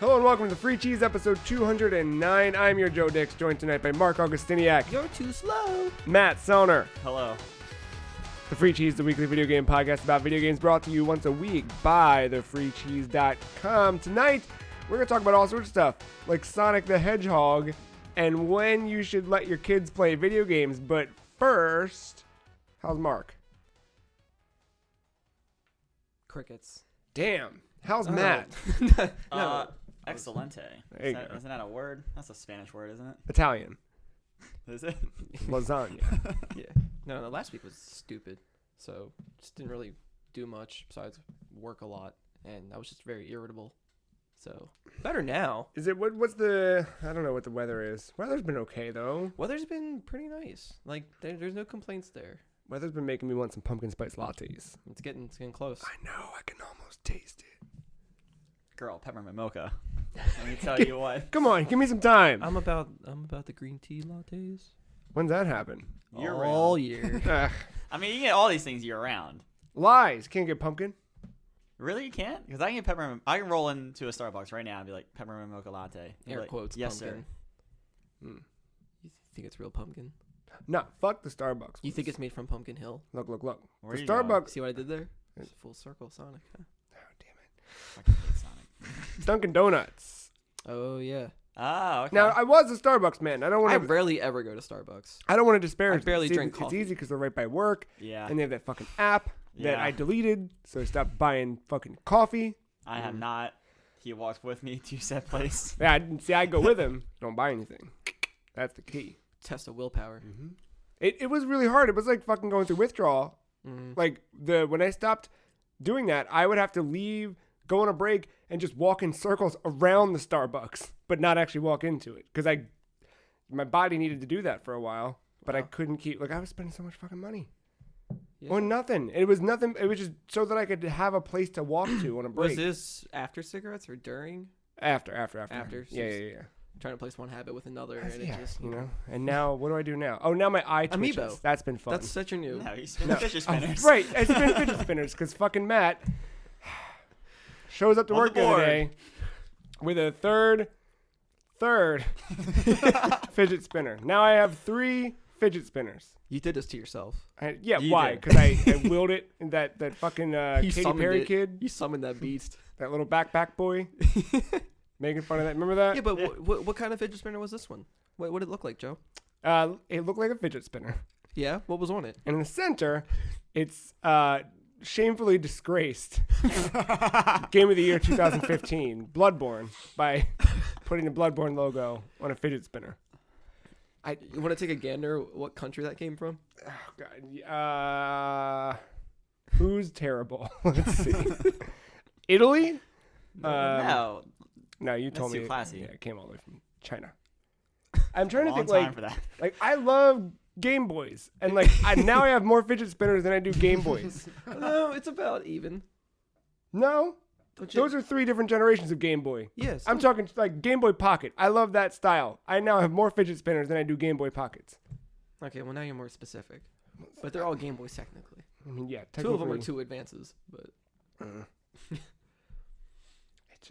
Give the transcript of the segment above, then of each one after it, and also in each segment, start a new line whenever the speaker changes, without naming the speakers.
Hello and welcome to the Free Cheese episode 209. I'm your Joe Dix, joined tonight by Marc Augustiniak.
You're too slow.
Matt Sellner.
Hello.
The Free Cheese, the weekly video game podcast about video games brought to you once a week by thefreecheese.com. Tonight, we're going to talk about all sorts of stuff, like Sonic the Hedgehog and when you should let your kids play video games. But first, how's Mark?
Crickets.
Damn. How's Matt?
No.
Excelente. Isn't that a word? That's a Spanish word, isn't it?
Italian.
Is it?
Lasagna.
Yeah. No, last week was stupid. So just didn't really do much besides work a lot. And I was just very irritable. So better now.
Is it, what's the, I don't know what the weather is. Weather's been okay, though.
Weather's been pretty nice. Like, there's no complaints there.
Weather's been making me want some pumpkin spice lattes.
It's getting close.
I know, I can almost taste it.
Girl, peppermint mocha. Let me tell you what.
Come on, give me some time.
I'm about the green tea lattes.
When's that happen?
Year
all
round.
year.
Ugh.
I mean, you get all these things year round.
Lies. Can't get pumpkin.
Really, you can't? Because I can get peppermint. I can roll into a Starbucks right now and be like, peppermint mocha latte.
Air
like,
quotes.
Yes,
pumpkin.
sir.
You think it's real pumpkin?
No, fuck the Starbucks.
You think it's made from Pumpkin Hill?
Look.
Where
The
you going?
Starbucks.
See what I did there? It's full circle, Sonic. Huh?
Oh, damn
Fucking hate Sonic.
it. Dunkin' Donuts.
Oh yeah.
Ah, okay.
Now, I was a Starbucks man. I
I
don't want to.
rarely ever go to Starbucks.
I don't want to disparage.
I barely
it. See,
drink
it's
coffee.
easy because they're right by work,
Yeah.
and they have that fucking app that
Yeah.
I deleted, so I stopped buying fucking coffee.
I have not. He walked with me to said place.
Yeah, I go with him. Don't buy anything. That's the key.
Test of willpower.
It was really hard. It was like fucking going through withdrawal. Like when I stopped doing that, I would have to leave, go on a break, and just walk in circles around the Starbucks, but not actually walk into it because my body needed to do that for a while, but I couldn't keep. Like I was spending so much fucking money on nothing. It was nothing. It was just so that I could have a place to walk to on a break.
Was this after cigarettes or during?
After.
After, so
Yeah.
Trying to place one habit with another, and
Yeah,
it just
you know. And now, what do I do now? Oh, now my eye twitches.
Amiibo.
That's been fun.
That's such a new.
No, you spin the fidget spinners.
Right, I spin fidget spinners because fucking Matt shows up to
On
work
the
the other
board.
day with a third fidget spinner. Now I have 3 fidget spinners.
You did this to yourself.
You why?
did.
Because I willed it. And that fucking
You
Katy
summoned
Perry
it.
kid,
You summoned that beast.
that little backpack boy, making fun of that. Remember that?
Yeah, but what kind of fidget spinner was this one? What did it look like, Joe?
It looked like a fidget spinner.
Yeah, what was on it?
And in the center, it's shamefully disgraced Game of the Year 2015, Bloodborne, by putting the Bloodborne logo on a fidget spinner.
You want to take a gander? What country that came from?
Oh, God. Who's terrible? Let's see. Italy?
No.
No, you
That's
told me.
too classy.
Yeah, it came all the way from China. I'm trying to
Long
think,
time
like,
for that.
I love Game Boys, and like now I have more fidget spinners than I do Game Boys.
No, it's about even.
No,
Don't you?
those are 3 different generations of Game Boy.
Yes.
I'm talking like Game Boy Pocket. I love that style. I now have more fidget spinners than I do Game Boy Pockets.
Okay, well now you're more specific. But they're all Game Boys technically.
I mean, yeah,
2 of them are
technically-
2 advances, but
It's,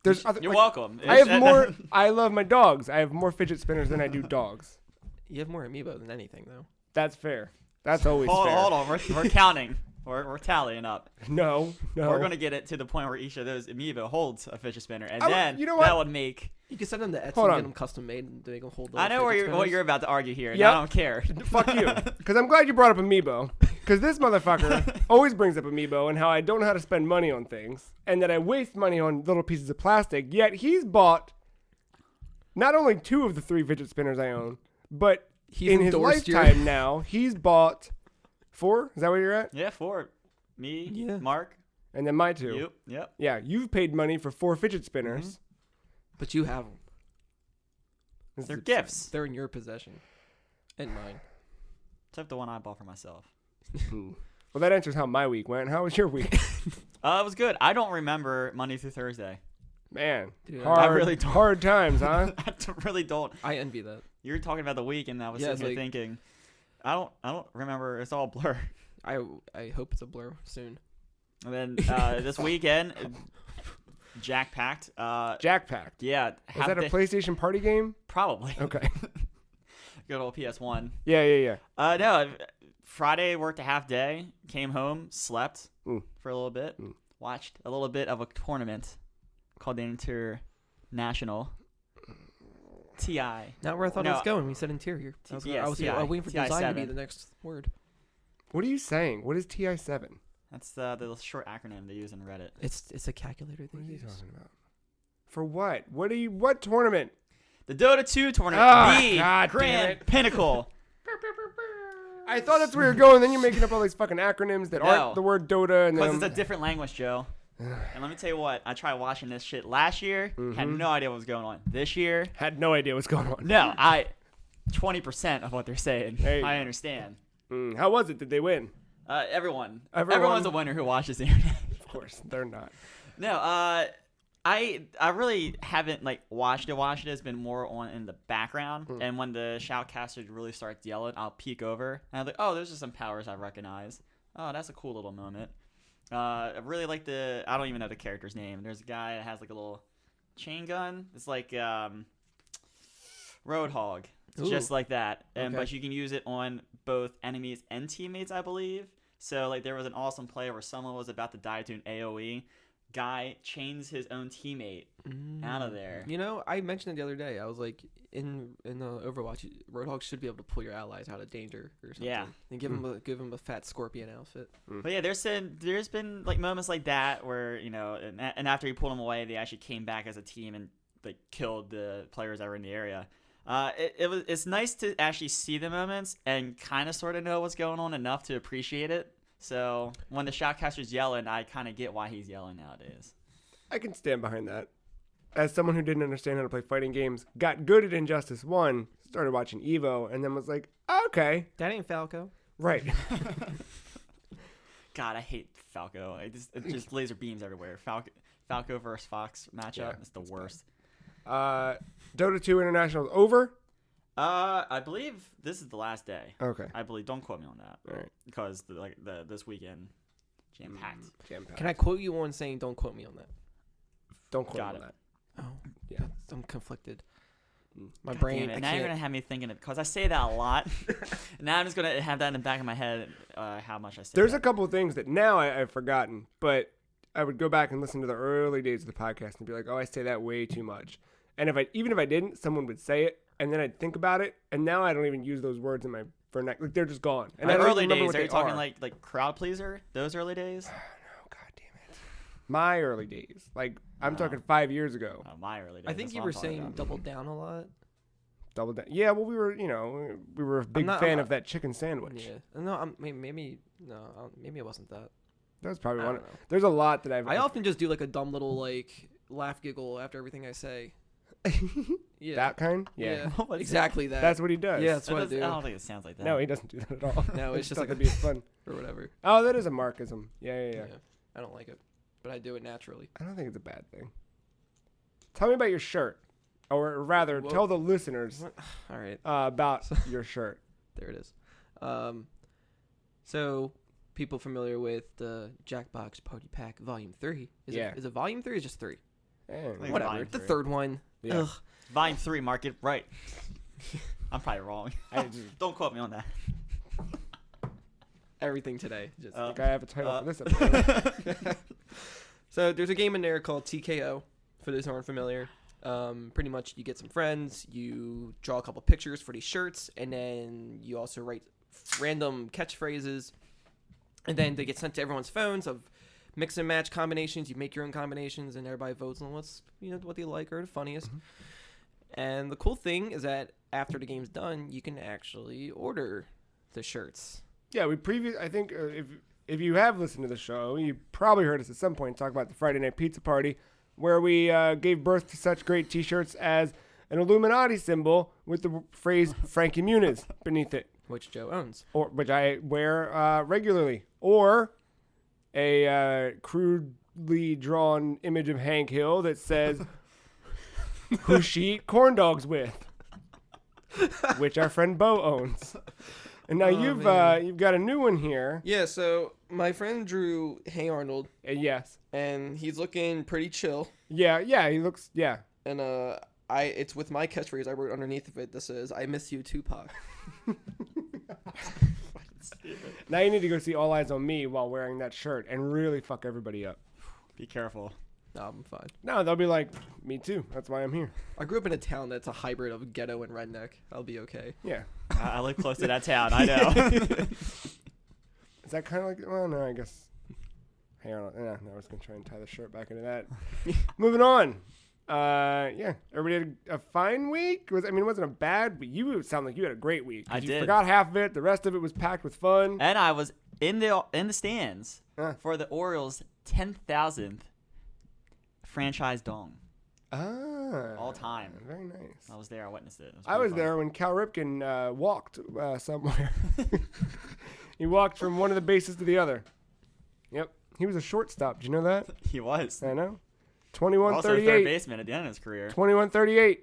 There's other.
You're
like,
welcome.
I have more. I love my dogs. I have more fidget spinners than I do dogs.
you have more amiibo than anything, though.
That's fair. That's always
Hold
fair.
on. We're counting. We're tallying up.
No.
We're gonna get it to the point where each of those amiibo holds a fidget spinner, and
I would-
then
you know
that
what?
would make.
You can send them to Etsy
Hold
and
on.
get them custom made, and they can hold.
I know what you're about to argue here. and
Yep.
I don't care.
Fuck you. Because I'm glad you brought up Amiibo. Because this motherfucker always brings up Amiibo and how I don't know how to spend money on things. And that I waste money on little pieces of plastic. Yet he's bought not only 2 of the 3 fidget spinners I own, but
He's
in his
endorsed your-
lifetime now, he's bought 4? Is that where you're at?
Yeah, 4. Me,
Yeah.
Mark,
And then my 2.
you. Yep.
Yeah, you've paid money for 4 fidget spinners.
But you have them.
This
They're
is-
gifts.
They're in your possession, and mine.
Except the one I bought for myself.
Well, that answers how my week went. How was your week?
It was good. I don't remember Monday through Thursday.
Man,
Dude,
hard,
I really don't.
hard times, huh?
I really don't.
I envy that.
You were talking about the week, and I was
Yeah,
sitting here
it's like-
thinking, I don't remember. It's all blur.
I hope it's a blur soon.
And then this weekend, Jack Packed.
Jack Packed.
Yeah.
Is that a PlayStation party game?
Probably.
Okay.
Good old PS1.
Yeah.
No, Friday worked a half day, came home, slept for a little bit, watched a little bit of a tournament called the International TI.
Not where I thought it was going when you said interior. I was
TI.
waiting for
TI
design to be
7.
the next word.
What are you saying? What is TI7?
That's the short acronym they use in Reddit.
It's a calculator they
What are you
use.
talking about? For what? What tournament?
The Dota 2 tournament.
Oh,
the
God damn
Grand
it.
Pinnacle.
I thought that's where you're going. Then you're making up all these fucking acronyms that
No.
aren't the word Dota. And
Because
then
it's a different language, Joe. And let me tell you what, I tried watching this shit last year, had no idea what was going on. This year,
had no idea what's going on.
no, 20% of what they're saying, I understand.
How was it? Did they win?
Everyone's a winner who watches the internet.
Of course, they're not.
No, I really haven't watched it. It's been more on in the background, and when the shoutcasters really start yelling, I'll peek over, and I'm like, oh, there's just some powers I recognize. Oh, that's a cool little moment. I really like I don't even know the character's name. There's a guy that has a little chain gun. It's like Roadhog. It's just like that. But you can use it on both enemies and teammates, I believe. So there was an awesome play where someone was about to die to an AoE. Guy chains his own teammate out of there.
I mentioned it the other day. I was like, in Overwatch, Roadhog should be able to pull your allies out of danger or something.
Yeah.
And give him a fat scorpion outfit.
But yeah, there's been moments like that where and after he pulled them away, they actually came back as a team and killed the players that were in the area. It's nice to actually see the moments and kind of sort of know what's going on enough to appreciate it. So when the shoutcaster's yelling, I kind of get why he's yelling nowadays.
I can stand behind that. As someone who didn't understand how to play fighting games, got good at Injustice 1, started watching Evo, and then was like, okay.
That ain't Falco.
Right.
God, I hate Falco. It's just laser beams everywhere. Falco versus Fox matchup. It's the worst.
Dota 2 International is over?
I believe this is the last day.
Okay.
I believe. Don't quote me on that.
All right.
Because this weekend, jam packed.
Can I quote you on saying don't quote me on that?
Don't quote
Got
me on
it.
that.
Oh,
Yeah.
I'm conflicted. My
God
brain.
damn it.
I
Now you're
can't.
gonna have me thinking it because I say that a lot. Now I'm just gonna have that in the back of my head. How much I say.
There's
that.
a couple of things that now I've forgotten, but I would go back and listen to the early days of the podcast and be like, oh, I say that way too much. And even if I didn't, someone would say it, and then I'd think about it, and now I don't even use those words in my they're just gone. And I don't
early
even remember
days.
what
Are
they
you talking
are.
like crowd pleaser? Those early days?
Oh, God damn it. My early days. I'm talking 5 years ago.
Oh, my early days.
I think
That's
you
what
were
I'm talking
saying
about.
double down a lot.
Double down. Yeah, well, we were a big fan of that chicken sandwich.
Yeah. No, maybe it wasn't that.
That was probably
I
one.
don't know.
There's a lot that
I often just do a dumb little laugh giggle after everything I say. Yeah.
That kind?
Yeah.
What is
exactly that.
That's what he does.
Yeah, that's
That
what I
doesn't-
do.
I don't think it sounds like that.
No, he doesn't do that at all.
No, it's just
thought
like
that'd be fun.
or whatever.
Oh, that is a Marcism. Yeah.
I don't like it, but I do it naturally.
I don't think it's a bad thing. Tell me about your shirt. Or rather,
Whoa.
tell the listeners
All right.
about your shirt.
There it is. So people familiar with the Jackbox Party Pack Volume 3? Is it Volume 3 or just 3?
Eh,
think
Whatever.
Volume
The
3.
third one.
Yeah.
Ugh.
Volume 3, Mark it right. I'm probably wrong.
I just
Don't quote me on that.
Everything today. Just
think I have a title for this episode.
So there's a game in there called TKO, for those who aren't familiar. Pretty much you get some friends, you draw a couple pictures for these shirts, and then you also write random catchphrases, and then they get sent to everyone's phones of mix and match combinations. You make your own combinations, and everybody votes on what they like or the funniest.
Mm-hmm.
And the cool thing is that after the game's done, you can actually order the shirts.
Yeah, I think if you have listened to the show, you probably heard us at some point talk about the Friday Night Pizza Party, where we gave birth to such great T-shirts as an Illuminati symbol with the phrase Frankie Muniz beneath it,
Which Joe owns.
or which I wear regularly, or a crudely drawn image of Hank Hill that says, "Who she eat corn dogs with," which our friend Bo owns. And now
man.
you've got a new one here.
Yeah, so my friend drew Hey Arnold,
Yes.
and he's looking pretty chill.
Yeah. He looks. Yeah.
And it's with my catchphrase I wrote underneath of it. This is "I miss you, Tupac."
Now you need to go see All Eyes on Me while wearing that shirt and really fuck everybody up.
Be careful.
No, I'm fine.
No, they'll be like, me too. That's why I'm here.
I grew up in a town that's a hybrid of ghetto and redneck. I'll be okay.
Yeah.
I live close to that town. I know.
Is that kind of like? Well, no, I guess. Hey, Arnold. Yeah, no, I was gonna try and tie the shirt back into that. Moving on. Yeah, everybody had a fine week. It wasn't a bad week. You sound like you had a great week.
I
You
did.
forgot half of it. The rest of it was packed with fun.
And I was in the stands
Uh.
for the Orioles' 10,000th franchise dong. All time.
Very nice.
I was there. I witnessed it.
I was there when Cal Ripken walked somewhere. He walked from one of the bases to the other. Yep. He was a shortstop. Did you know that?
He was.
I know.
Also a third
21-38.
baseman at the end of his career.
21-38.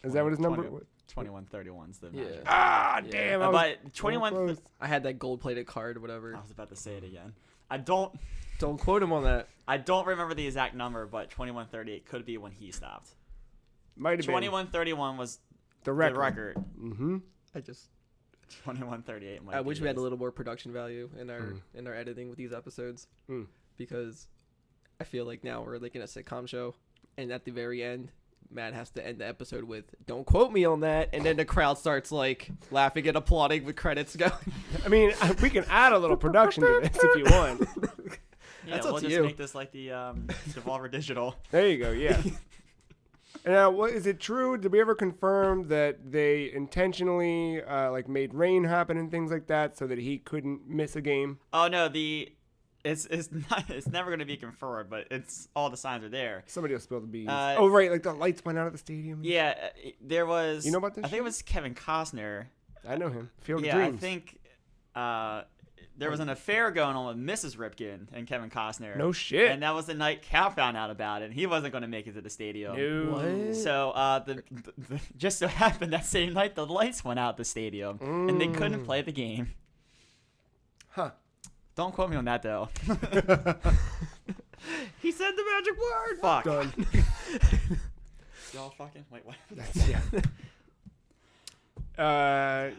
Is that what his number was?
21-31's the
Yeah.
magic.
Ah,
Yeah.
damn. I was
But 21.
so close.
I had that gold-plated card, whatever.
I was about to say it again. I don't
Quote him on that.
remember the exact number, but 21-38 could be when he stopped.
Might have been
21-31 was
the
the
record.
record.
Mm-hmm.
I just.
21-38.
I wish we had a
his.
little more production value in our editing with these episodes, because I feel like now we're like in a sitcom show, and at the very end, Matt has to end the episode with "Don't quote me on that," and then the crowd starts like laughing and applauding with credits going.
I mean, we can add a little production to this if you want.
Yeah,
That's
we'll
up to
just
you.
make this like the Devolver Digital.
There you go. Yeah. Now, what is it true? Did we ever confirm that they intentionally like made rain happen and things like that so that he couldn't miss a game?
Oh no, it's never going to be confirmed, but it's all the signs are there.
Somebody will spill the beans.
Uh,
Oh, right, like the lights went out at the stadium.
Yeah, there was.
You know about this
I think
shit?
it was Kevin Costner.
I know him. Field
Yeah,
of Dreams.
I think there was an affair going on with Mrs. Ripken and Kevin Costner.
No shit.
And that was the night Cal found out about it. And he wasn't going to make it to the stadium.
No.
What?
So the just so happened that same night the lights went out at the stadium and they couldn't play the game.
Huh.
Don't quote me on that though.
He said the magic word.
Fuck.
Done.
Y'all fucking wait. What?
That's, yeah. How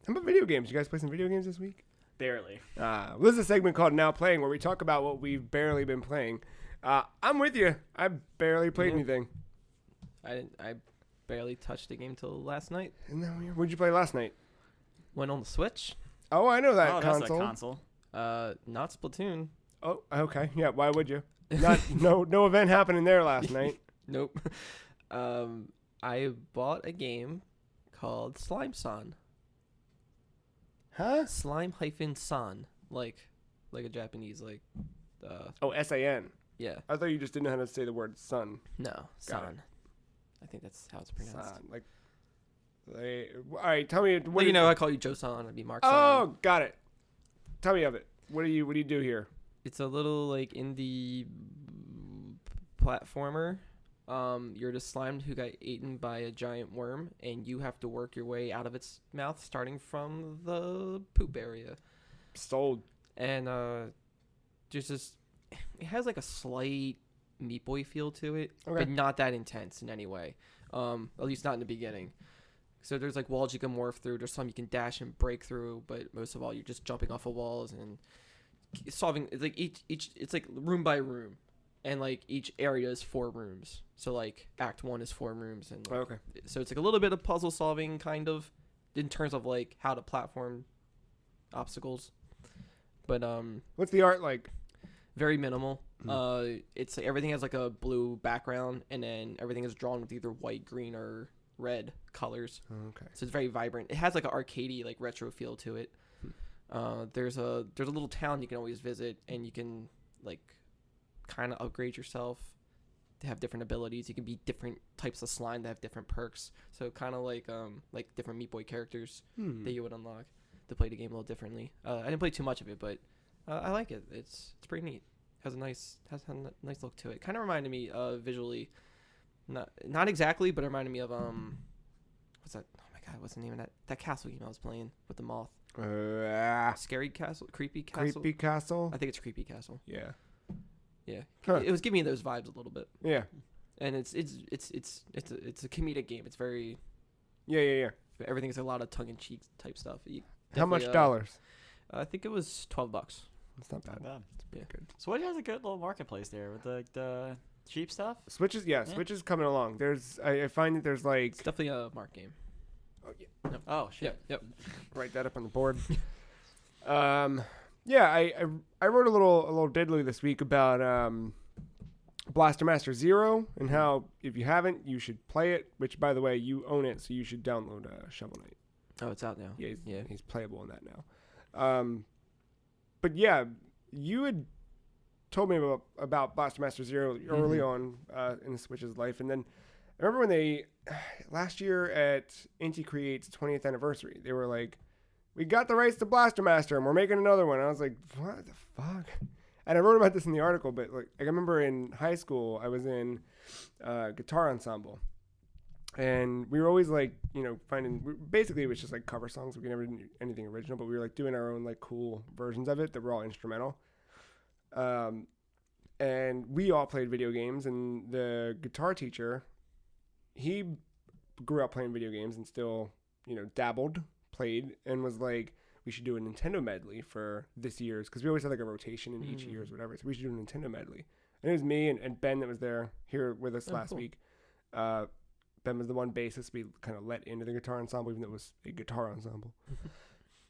about video games? You guys play some video games this week?
Barely.
This is a segment called Now Playing where we talk about what we've barely been playing. I'm with you. I barely played anything.
I barely touched the game till last night.
Isn't that weird? What'd you play last night?
Went on the Switch.
Oh, I know that
Oh,
console.
that's a console.
Not Splatoon.
Oh, okay. Yeah, why would you? No event happening there last night.
Nope. I bought a game called Slime San.
Huh?
Slime-san, like a Japanese
Oh, SAN.
yeah.
I thought you just didn't know how to say the word sun.
No,
Got
san. I think that's how it's pronounced.
San. All right, tell me.
Well, I call you Joe-san. I'd be Marc.
Oh, got it. Tell me of it. What do you do here?
It's a little like indie platformer. You're the slime who got eaten by a giant worm, and you have to work your way out of its mouth, starting from the poop area.
Sold.
And there's this. It has like a slight Meat Boy feel to it,
Okay.
but not that intense in any way. At least not in the beginning. So there's like walls you can morph through. There's some you can dash and break through, but most of all, you're just jumping off of walls and solving. It's like each. It's like room by room, and like each area is 4 rooms. So like Act 1 is 4 rooms, and like,
Okay.
so it's like a little bit of puzzle solving, kind of, in terms of like how to platform obstacles. But
What's the art like?
very minimal. It's everything has like a blue background, and then everything is drawn with either white, green, or red colors.
Okay.
So it's very vibrant. It has like an arcadey, like retro feel to it. There's a little town you can always visit, and you can like kind of upgrade yourself to have different abilities. You can be different types of slime that have different perks. So kind of like different Meat Boy characters that you would unlock to play the game a little differently. I didn't play too much of it, but I like it. It's pretty neat. Has a nice look to it. Kind of reminded me visually, not exactly, but it reminded me of what's that? Oh my my god, what's the name of that castle game I was playing with the moth?
Ah,
Scary Castle, Creepy Castle.
Creepy Castle.
I think it's Creepy Castle.
Yeah.
Yeah,
Huh.
it was giving me those vibes a little bit.
Yeah.
And it's a comedic game. It's very
Yeah.
everything's a lot of tongue in cheek type stuff.
How much
Definitely,
dollars?
I think it was $12.
It's not bad.
Not bad.
Yeah.
Good.
Switch has a good little marketplace there with the cheap stuff.
Switch is coming along. I find that there's like
It's definitely a Marc game.
Oh shit.
Yep.
write that up on the board. Yeah, I wrote a little diddly this week about Blaster Master Zero and how if you haven't, you should play it. Which, by the way, you own it, so you should download Shovel Knight.
Oh, it's out now.
Yeah, he's playable in that now. But yeah, you had told me about Blaster Master Zero early on in the Switch's life, and then I remember when they last year at Inti Create's 20th anniversary, they were like, "We got the rights to Blaster Master, and we're making another one." And I was like, "What the fuck?" And I wrote about this in the article, but like I remember in high school, I was in guitar ensemble, and we were always like, basically it was just like cover songs. We never did anything original, but we were like doing our own like cool versions of it that were all instrumental. And we all played video games, and the guitar teacher, he grew up playing video games and still, dabbled, played, and was like, we should do a Nintendo medley for this year's, because we always had like a rotation in each year's, whatever. So we should do a Nintendo medley. And it was me and Ben that was there here with us last week. Ben was the one bassist we kind of let into the guitar ensemble, even though it was a guitar ensemble.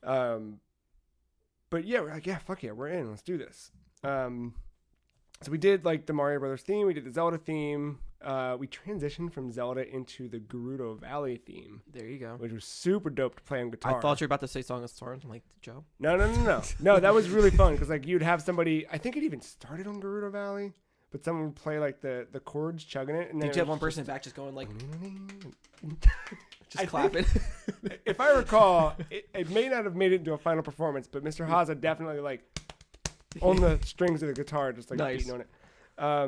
But yeah, we're like, yeah, fuck yeah, we're in. Let's do this. So we did like the Mario Brothers theme. We did the Zelda theme. We transitioned from Zelda into the Gerudo Valley theme.
There you go.
Which was super dope to play on guitar.
I thought you were about to say Song of Stars. I'm like, Joe?
No. No, that was really fun because like you'd have somebody. I think it even started on Gerudo Valley, but someone would play like the chords, chugging it. And then
did you have one person in back just going like, just clapping?
If I recall, it may not have made it into a final performance, but Mr. Haza definitely like on the strings of the guitar, just like beating on it,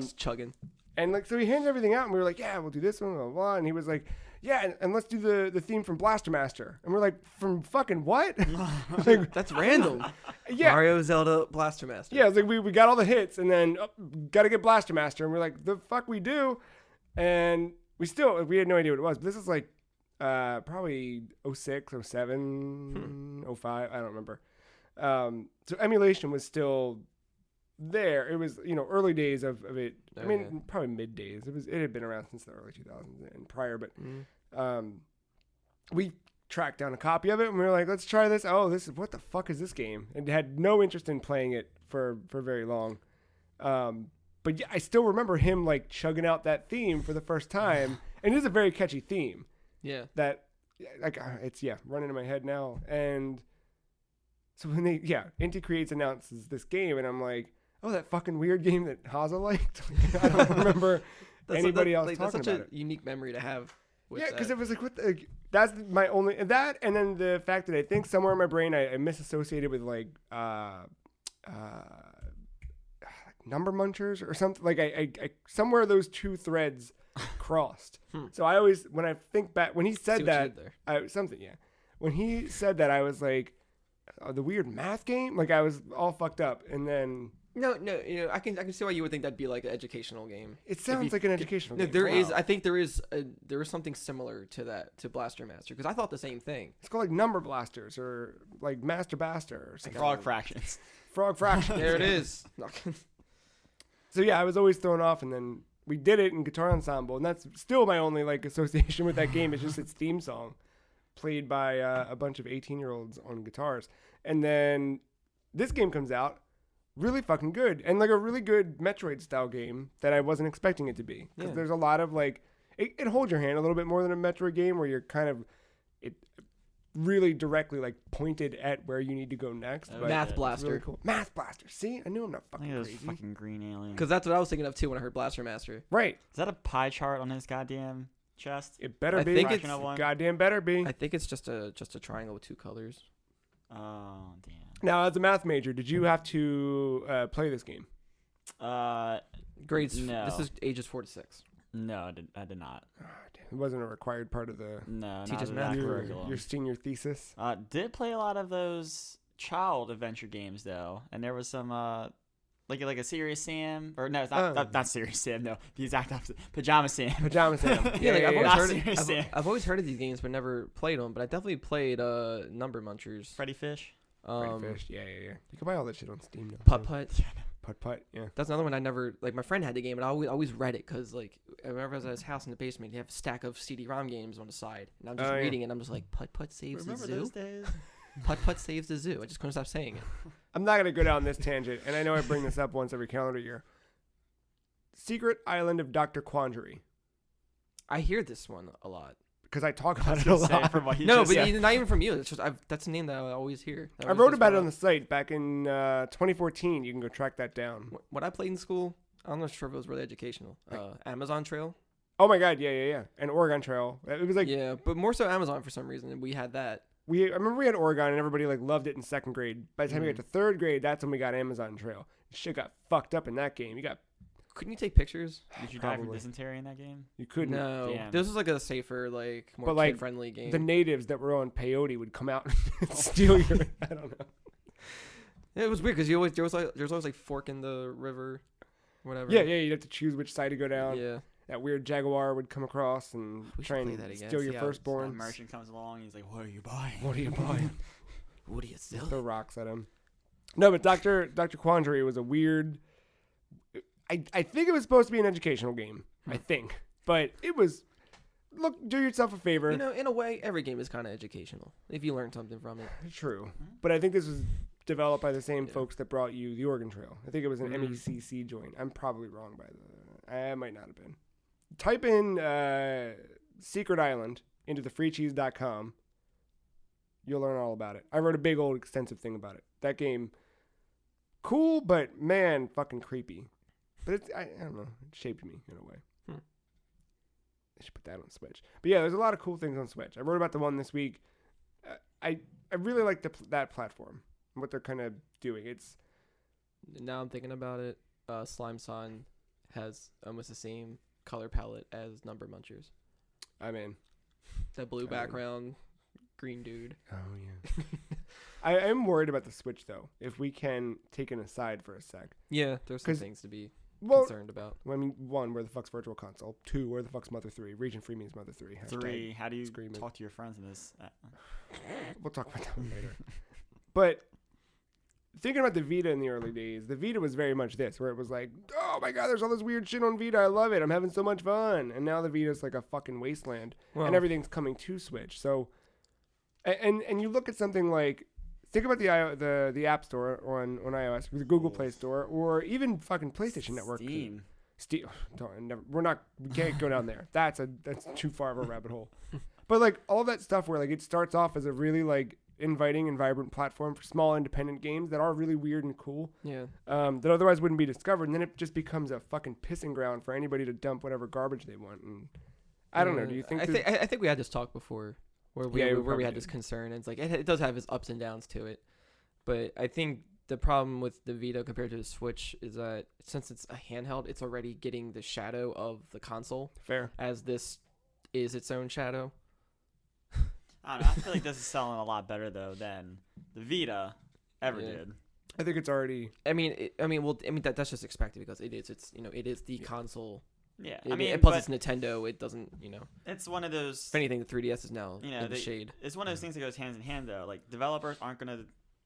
just chugging.
And like so, he handed everything out, and we were like, "Yeah, we'll do this one, blah, blah, blah." And he was like, "Yeah, and let's do the theme from Blaster Master." And we're like, "From fucking what?"
Like, that's random.
Yeah,
Mario, Zelda, Blaster Master.
Yeah, it's like we got all the hits, and then got to get Blaster Master, and we're like, "The fuck we do?" And we had no idea what it was. But this is like probably 06, 07, 05. I don't remember. So emulation was still there. It was early days of it. Probably mid days. It had been around since the early 2000s and prior, but we tracked down a copy of it and we were like, let's try this. Oh, what the fuck is this game? And had no interest in playing it for very long. But yeah, I still remember him like chugging out that theme for the first time, and it is a very catchy theme.
Yeah.
That like it's running in my head now. And so when Inti Creates announces this game, and I'm like, oh, that fucking weird game that Haza liked. I don't remember anybody else talking
that's such
about
a unique memory to have.
Yeah, because it was like, that's my only, that, and then the fact that I think somewhere in my brain I misassociated with like number munchers or something. Like I somewhere those two threads crossed. So I always, when I think back, when he said that, when he said that, I was like, the weird math game. Like I was all fucked up, and then
no, I can see why you would think that'd be like an educational game.
It sounds like an educational game.
There is, I think there is something similar to that, to Blaster Master, because I thought the same thing.
It's called like Number Blasters or like Master Baster or something.
Frog Fractions.
Frog Fractions.
There it is.
So yeah, I was always thrown off, and then we did it in guitar ensemble, and that's still my only like association with that game. It's just its theme song, played by a bunch of 18-year-olds on guitars. And then this game comes out, really fucking good, and like a really good Metroid style game that I wasn't expecting it to be. Because there's a lot of like, it holds your hand a little bit more than a Metroid game where you're kind of, it really directly like pointed at where you need to go next.
Oh,
but
Math Blaster.
really cool. Math Blaster. See, I knew I'm not fucking crazy.
Fucking green alien.
Because that's what I was thinking of too when I heard Blaster Master.
Right.
Is that a pie chart on his goddamn chest?
It better
I
be.
think it's
goddamn better be.
I think it's just a triangle with two colors.
Oh damn.
Now, as a math major, did you have to play this game?
Grades.
No.
This is ages 4 to 6.
No, I did not.
Oh, damn. It wasn't a required part of the
No,
Teach
not
us
of
math.
that
your
curriculum.
senior thesis.
Did play a lot of those child adventure games though, and there was some like a Serious Sam, or no, it's not Serious Sam. No, the exact opposite. Pajama Sam.
Pajama Sam.
Yeah, like, I've always
Not
heard
Serious
of,
Sam.
I've always heard of these games, but never played them. But I definitely played Number Munchers.
Freddy Fish.
Freddy Fish. Yeah. You can buy all that shit on Steam now.
Putt Putt.
Putt. Yeah.
That's another one I never like. My friend had the game, and I always read it because like whenever I was at his house in the basement, he had a stack of CD-ROM games on the side, and I'm just reading it. And I'm just like, Putt Putt saves
Remember
the zoo.
those days?
Putt Putt saves the zoo. I just couldn't stop saying it.
I'm not gonna go down this tangent, and I know I bring this up once every calendar year. Secret Island of Dr. Quandary,
I hear this one a lot.
because I talk about it a lot.
From what you
No,
just
but
said.
not even from you. It's just that's a name that I always hear.
I wrote about it on the site back in 2014. You can go track that down.
What I played in school, I'm not sure if it was really educational. Amazon Trail.
Oh my God, yeah. And Oregon Trail. It was like
Yeah, but more so Amazon for some reason. And we had that.
I remember we had Oregon and everybody like loved it in second grade. By the time we got to third grade, that's when we got Amazon Trail. Shit got fucked up in that game.
Couldn't you take pictures?
Did you die from
Probably.
dysentery in that game?
You couldn't.
No.
Damn.
This was like a safer, like more
But, like,
kid-friendly game.
The natives that were on peyote would come out and steal your. I don't know.
Yeah, it was weird because there was always like fork in the river, whatever.
Yeah. You'd have to choose which side to go down.
Yeah.
That weird jaguar would come across and
We should
try
play
and
that again,
steal
see
your
how-
That
firstborn.
merchant comes along. He's like, "What are you buying?"
What are you buying?
What do you sell?
Throw rocks at him. No, but Dr. Quandary was a weird. I think it was supposed to be an educational game. I think, but it was. Look, do yourself a favor.
You know, in a way, every game is kind of educational if you learn something from it.
True, but I think this was developed by the same
Yeah.
folks that brought you the Oregon Trail. I think it was an
Mhm.
MECC joint. I'm probably wrong by the. I might not have been. Type in Secret Island into thefreecheese.com. You'll learn all about it. I wrote a big old extensive thing about it. That game, cool, but man, fucking creepy. But it's I don't know. It shaped me in a way. I should put that on Switch. But yeah, there's a lot of cool things on Switch. I wrote about the one this week. I really like that platform and what they're kind of doing. It's
Now I'm thinking about it. Slime Son has almost the same color palette as Number Munchers.
I'm in.
That blue
Oh.
background, green dude.
Oh yeah. I am worried about the Switch though. If we can take an aside for a sec.
Yeah, there's some
'Cause-
things to be
Well,
concerned about.
I mean, one, where the fuck's Virtual Console? Two, where the fuck's Mother 3? Region Free means Mother 3. Hashtag.
3. How do you
screaming.
talk to your friends in this?
We'll talk about that one later. But thinking about the Vita in the early days, the Vita was very much this, where it was like, oh my God, there's all this weird shit on Vita. I love it. I'm having so much fun. And now the Vita's like a fucking wasteland,
Well,
and everything's coming to Switch. So, and you look at something like, think about the App Store on iOS, the Google Play Store, or even fucking PlayStation Network.
Steam.
Steam. We can't go down there. That's too far of a rabbit hole. But like all that stuff where like it starts off as a really like inviting and vibrant platform for small independent games that are really weird and cool,
yeah.
that otherwise wouldn't be discovered, and then it just becomes a fucking pissing ground for anybody to dump whatever garbage they want. And I don't know. Do you think?
I think we had this talk before, where we
Yeah, we
where
probably
we had
did.
this concern. And it's like it does have its ups and downs to it, but I think the problem with the Vita compared to the Switch is that since it's a handheld, it's already getting the shadow of the console,
Fair.
as this is its own shadow.
I don't know. I feel like this is selling a lot better though than the Vita ever
Yeah.
did.
I think it's already.
That's just expected because it is the console.
Yeah,
And plus
but
it's Nintendo. It doesn't,
it's one of those.
if anything, the 3DS is now
You know,
in the shade.
It's one of those things that goes hand in hand though. Like developers aren't gonna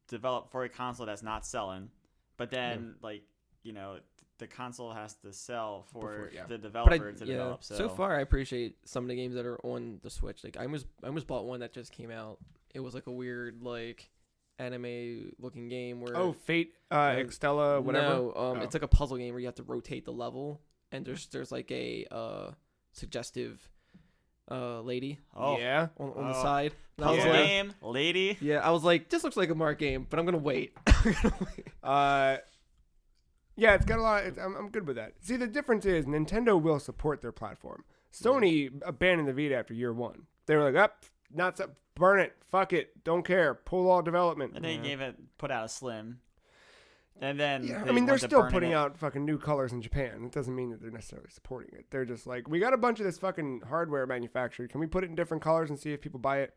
develop for a console that's not selling, but then the console has to sell for
Before, yeah.
the
But
developer to develop.
so far I appreciate some of the games that are on the Switch. Like I almost bought one that just came out. It was like a weird like anime looking game where
Fate, Extella, whatever.
No, it's like a puzzle game where you have to rotate the level, and there's like a suggestive lady
Oh,
Yeah.
on the
Oh.
side. And I was
puzzle
like,
game, lady.
yeah, I was like, this looks like a Marc game, but I'm gonna wait.
Yeah, it's got a lot. I'm good with that. See, the difference is Nintendo will support their platform. Sony abandoned the Vita after year one. They were like, burn it, fuck it, don't care, pull all development.
And they put out a Slim. And then
Yeah,
they
I mean, they're
went to
still
burning
putting
it.
out fucking new colors in Japan. It doesn't mean that they're necessarily supporting it. They're just like, we got a bunch of this fucking hardware manufactured. Can we put it in different colors and see if people buy it?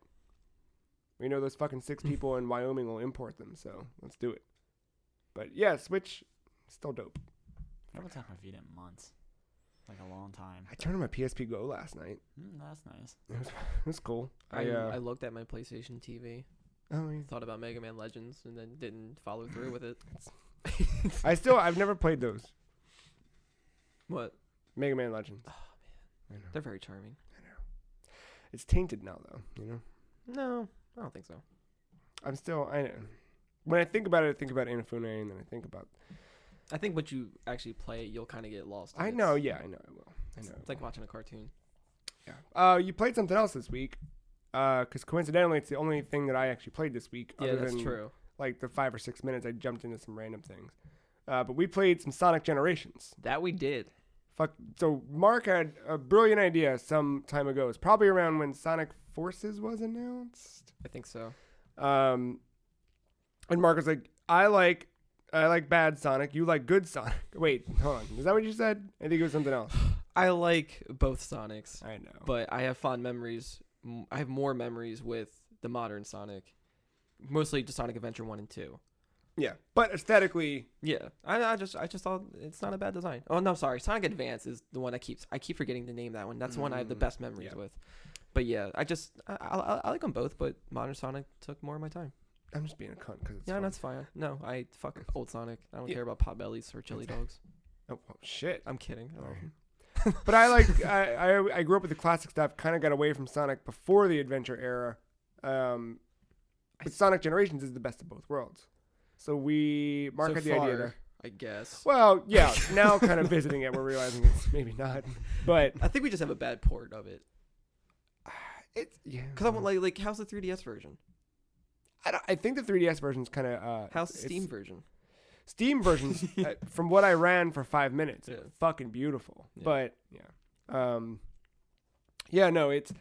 We know those fucking 6 people in Wyoming will import them, so let's do it. But yeah, Switch, still dope.
I haven't tapped my feet in months. Like a long time.
I turned on my PSP Go last night.
That's nice.
It was cool.
I looked at my PlayStation TV,
Oh, yeah.
thought about Mega Man Legends, and then didn't follow through with it.
I've never played those.
What?
Mega Man Legends.
Oh
I
man,
know.
they're very charming.
It's tainted now, though, you know?
No, I don't think so.
When I think about it, I think about Inafune, and then I think about...
I think once you actually play it, you'll kind of get lost.
I know I will.
It's like watching a cartoon.
Yeah. You played something else this week, because coincidentally, it's the only thing that I actually played this week.
Yeah,
other
that's
than,
true.
Like the 5 or 6 minutes, I jumped into some random things. But we played some Sonic Generations.
That we did.
So Mark had a brilliant idea some time ago. It's probably around when Sonic Forces was announced.
I think so.
And Mark was like, I like bad Sonic. You like good Sonic. Wait, hold on. Is that what you said? I think it was something else.
I like both Sonics,
I know.
but I have fond memories. I have more memories with the modern Sonic, mostly just Sonic Adventure 1 and 2.
Yeah, but aesthetically,
Yeah, I just thought it's not a bad design. Oh no, sorry, Sonic Advance is the one I keep forgetting to name that one. That's the one I have the best memories with. But yeah, I like them both, but modern Sonic took more of my time.
I'm just being a cunt because it's
Yeah,
fun.
that's fine. No, I fuck old Sonic. I don't care about Potbellies or chili dogs.
Oh shit.
I'm kidding.
All right. But I grew up with the classic stuff. Kind of got away from Sonic before the adventure era. But Sonic Generations is the best of both worlds. So Mark had the idea to,
I guess.
well, yeah, now kind of visiting it, we're realizing it's maybe not. But
I think we just have a bad port of it.
it's, yeah.
Because I want like how's the 3DS version?
I think the 3DS version's kind of...
How's the Steam version?
Steam versions, from what I ran for 5 minutes,
Yeah.
are fucking beautiful.
Yeah.
But, yeah. Yeah, no, it's...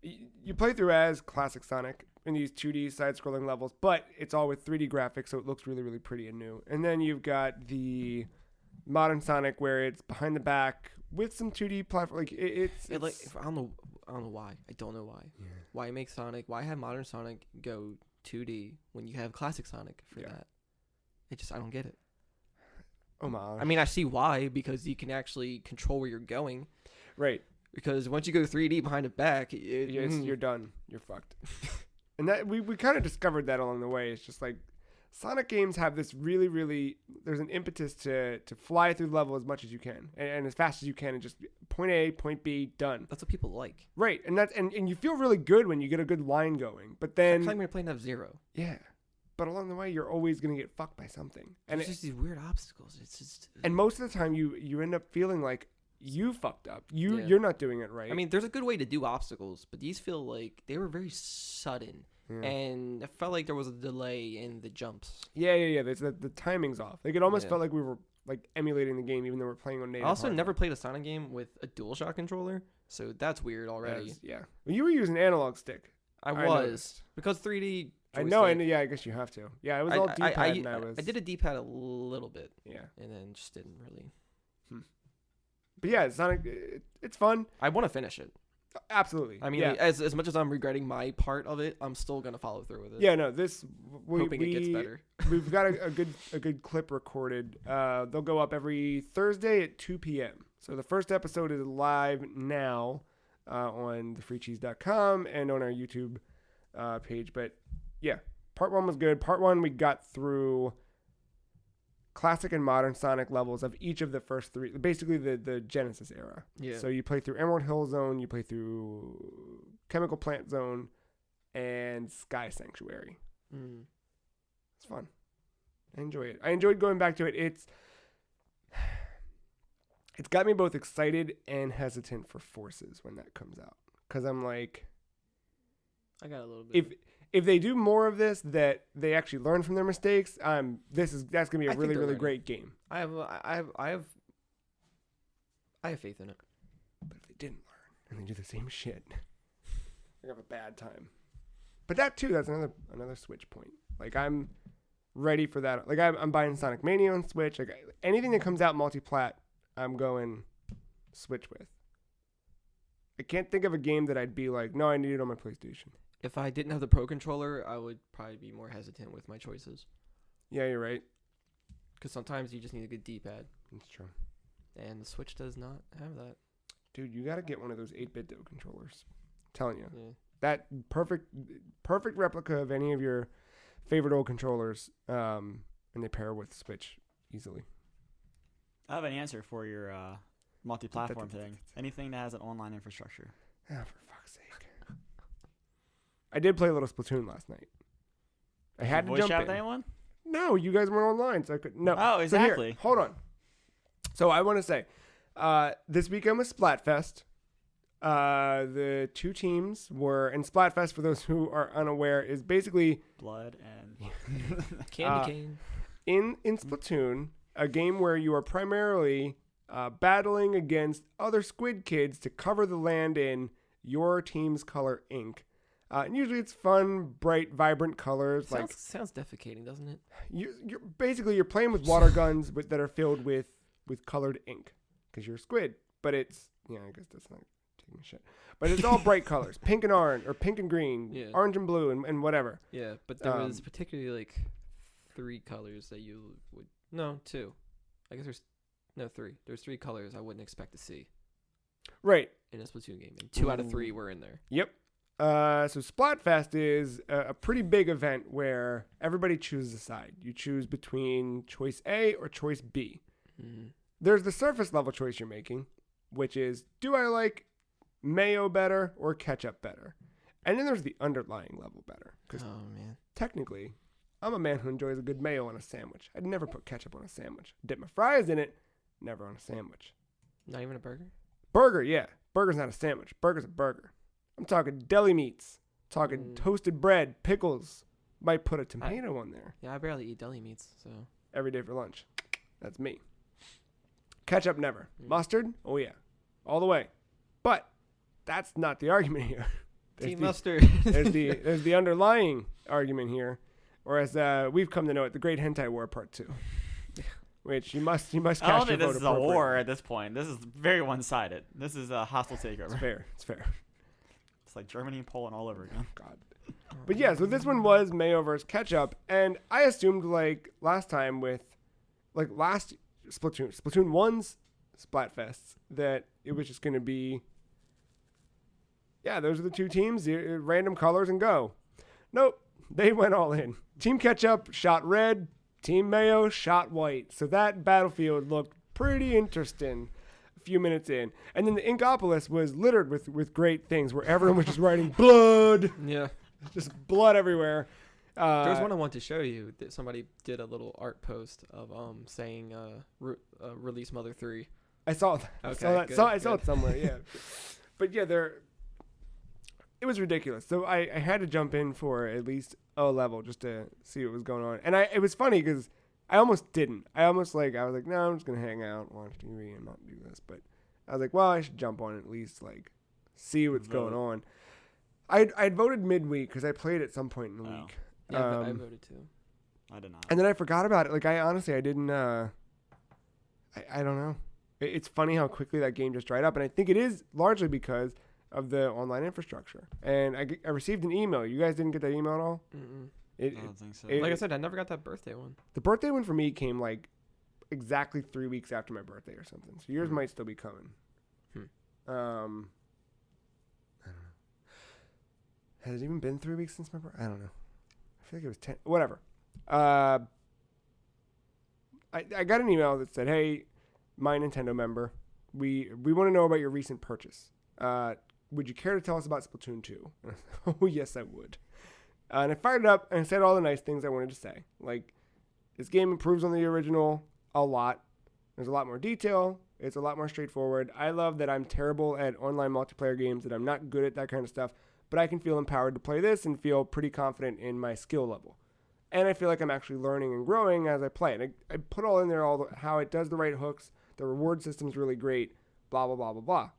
You play through as classic Sonic in these 2D side-scrolling levels, but it's all with 3D graphics, so it looks really, really pretty and new. And then you've got the modern Sonic where it's behind the back with some 2D platform. Like, it's
Like I don't know why. I don't know why.
Yeah.
Why make Sonic? Why have modern Sonic go 2D when you have classic Sonic for that? I don't get it.
Oh my.
I mean, I see why, because you can actually control where you're going.
Right.
Because once you go 3D behind the back,
You're done. You're fucked. And that we kind of discovered that along the way. It's just like Sonic games have this really, really, there's an impetus to fly through the level as much as you can and as fast as you can and just point A, point B, done.
That's what people like.
Right. And and you feel really good when you get a good line going. But then
It's like when you're playing F-Zero.
yeah. But along the way you're always going to get fucked by something. And
It's just these weird obstacles. It's just
and most of the time you end up feeling like you fucked up.
Yeah.
You're not doing it right.
I mean, there's a good way to do obstacles, but these feel like they were very sudden.
Yeah.
And I felt like there was a delay in the jumps.
Yeah. The timing's off. Like it almost
Yeah.
felt like we were like emulating the game even though we're playing on native
I also
hardware.
never played a Sonic game with a DualShock controller, so that's weird already.
Yeah. Well, you were using analog stick.
I was
noticed.
because 3D.
I know,
joystick,
and yeah, I guess you have to. Yeah, it was all D-pad, and I was.
I did a D-pad a little bit,
Yeah,
and then just didn't really.
but yeah, Sonic, it's fun.
I want to finish it.
Absolutely.
I mean,
yeah,
like, as much as I'm regretting my part of it, I'm still gonna follow through with it.
yeah. No, this
hoping it gets better.
We've got a good clip recorded. They'll go up every Thursday at 2 p.m. So the first episode is live now on thefreecheese.com and on our YouTube page. But yeah, part 1 was good. Part 1 we got through classic and modern Sonic levels of each of the first 3, basically the Genesis era.
Yeah.
So you play through Emerald Hill Zone, you play through Chemical Plant Zone, and Sky Sanctuary.
Mm.
It's fun. I enjoy it. I enjoyed going back to it. It's got me both excited and hesitant for Forces when that comes out. Because I'm like,
I got a little bit.
if they do more of this, that they actually learn from their mistakes, that's gonna be a
I think
really
they're
really
learning.
great game.
I have faith in it.
But if they didn't learn and they do the same shit, they're gonna have a bad time. But that's another switch point. Like I'm ready for that. Like I'm buying Sonic Mania on Switch. Like anything that comes out multi-plat, I'm going Switch with. I can't think of a game that I'd be like, no, I need it on my PlayStation.
If I didn't have the Pro Controller, I would probably be more hesitant with my choices.
Yeah, you're right.
Because sometimes you just need a good D-pad.
That's true.
And the Switch does not have that.
Dude, you got to get one of those 8-bit Do controllers. I'm telling you.
Yeah.
That perfect replica of any of your favorite old controllers, and they pair with Switch easily.
I have an answer for your multi-platform thing. Anything that has an online infrastructure.
Ah, for fuck's sake. I did play a little Splatoon last night. I had to
voice
jump
chat
in.
with anyone?
No, you guys weren't online, so I could. No.
Oh, exactly.
So here, hold on. So I want to say, this weekend was Splatfest. The two teams were, and Splatfest, for those who are unaware, is basically
blood and
candy cane.
In Splatoon, a game where you are primarily battling against other squid kids to cover the land in your team's color ink. And usually it's fun, bright, vibrant colors.
Sounds defecating, doesn't it?
You're playing with water guns that are filled with colored ink because you're a squid. But it's, I guess that's not taking a shit. But it's all bright colors, pink and orange, or pink and green, orange and blue, and whatever.
Yeah, but there was particularly like 3 colors that you would, no, 2. I guess three. There's 3 colors I wouldn't expect to see.
Right.
In a Splatoon game. And 2 out of 3 were in there.
Yep. So Splatfest is a pretty big event where everybody chooses a side. You choose between choice A or choice B.
Mm-hmm.
There's the surface level choice you're making, which is, do I like mayo better or ketchup better? And then there's the underlying level better. Because technically, I'm a man who enjoys a good mayo on a sandwich. I'd never put ketchup on a sandwich. Dip my fries in it, never on a sandwich.
Not even a burger?
Burger, yeah. Burger's not a sandwich. Burger's a burger. I'm talking deli meats. Talking toasted bread, pickles. Might put a tomato on there.
Yeah, I barely eat deli meats, so.
Every day for lunch. That's me. Ketchup, never. Mustard? Oh, yeah. All the way. But that's not the argument here.
Team mustard.
there's the underlying argument here. Or as we've come to know it, the Great Hentai War Part 2. Which you must cast your vote.
I don't think this is a war at this point. This is very one-sided. This is a hostile takeover.
It's fair.
It's like Germany and Poland all over again.
God. But yeah, so this one was mayo versus ketchup, and I assumed like last time with last Splatoon 1's Splatfests that it was just going to be, those are the two teams, random colors and go. Nope, they went all in. Team Ketchup shot red, Team Mayo shot white. So that battlefield looked pretty interesting a few minutes in. And then the Inkopolis was littered with great things where everyone was just writing blood.
Yeah.
Just blood everywhere.
There was one I wanted to show you that somebody did a little art post of saying release Mother 3.
I saw that.
Okay,
I saw it somewhere, yeah. But yeah, it was ridiculous. So I had to jump in for at least a level just to see what was going on. And it was funny because I almost didn't. I was like, no, I'm just going to hang out, watch TV, and not do this. But I was like, well, I should jump on at least, see what's going on. I'd voted midweek because I played at some point in the week.
Yeah, I voted too.
I did not.
And then I forgot about it. I honestly, I didn't, I don't know. It's funny how quickly that game just dried up. And I think it is largely because of the online infrastructure. And I received an email. You guys didn't get that email at all?
Mm-mm.
I don't think so.
Like I said, I never got that birthday one.
The birthday one for me came exactly 3 weeks after my birthday or something. So yours might still be coming. I don't know. Has it even been 3 weeks since my birthday? I don't know. I feel like it was 10. Whatever. I got an email that said, hey, my Nintendo member, we want to know about your recent purchase. Would you care to tell us about Splatoon 2? Oh, yes, I would. And I fired it up and said all the nice things I wanted to say. This game improves on the original a lot. There's a lot more detail. It's a lot more straightforward. I love that I'm terrible at online multiplayer games, that I'm not good at that kind of stuff, but I can feel empowered to play this and feel pretty confident in my skill level. And I feel like I'm actually learning and growing as I play. And I put all in there how it does the right hooks, the reward system's really great, blah, blah, blah, blah, blah.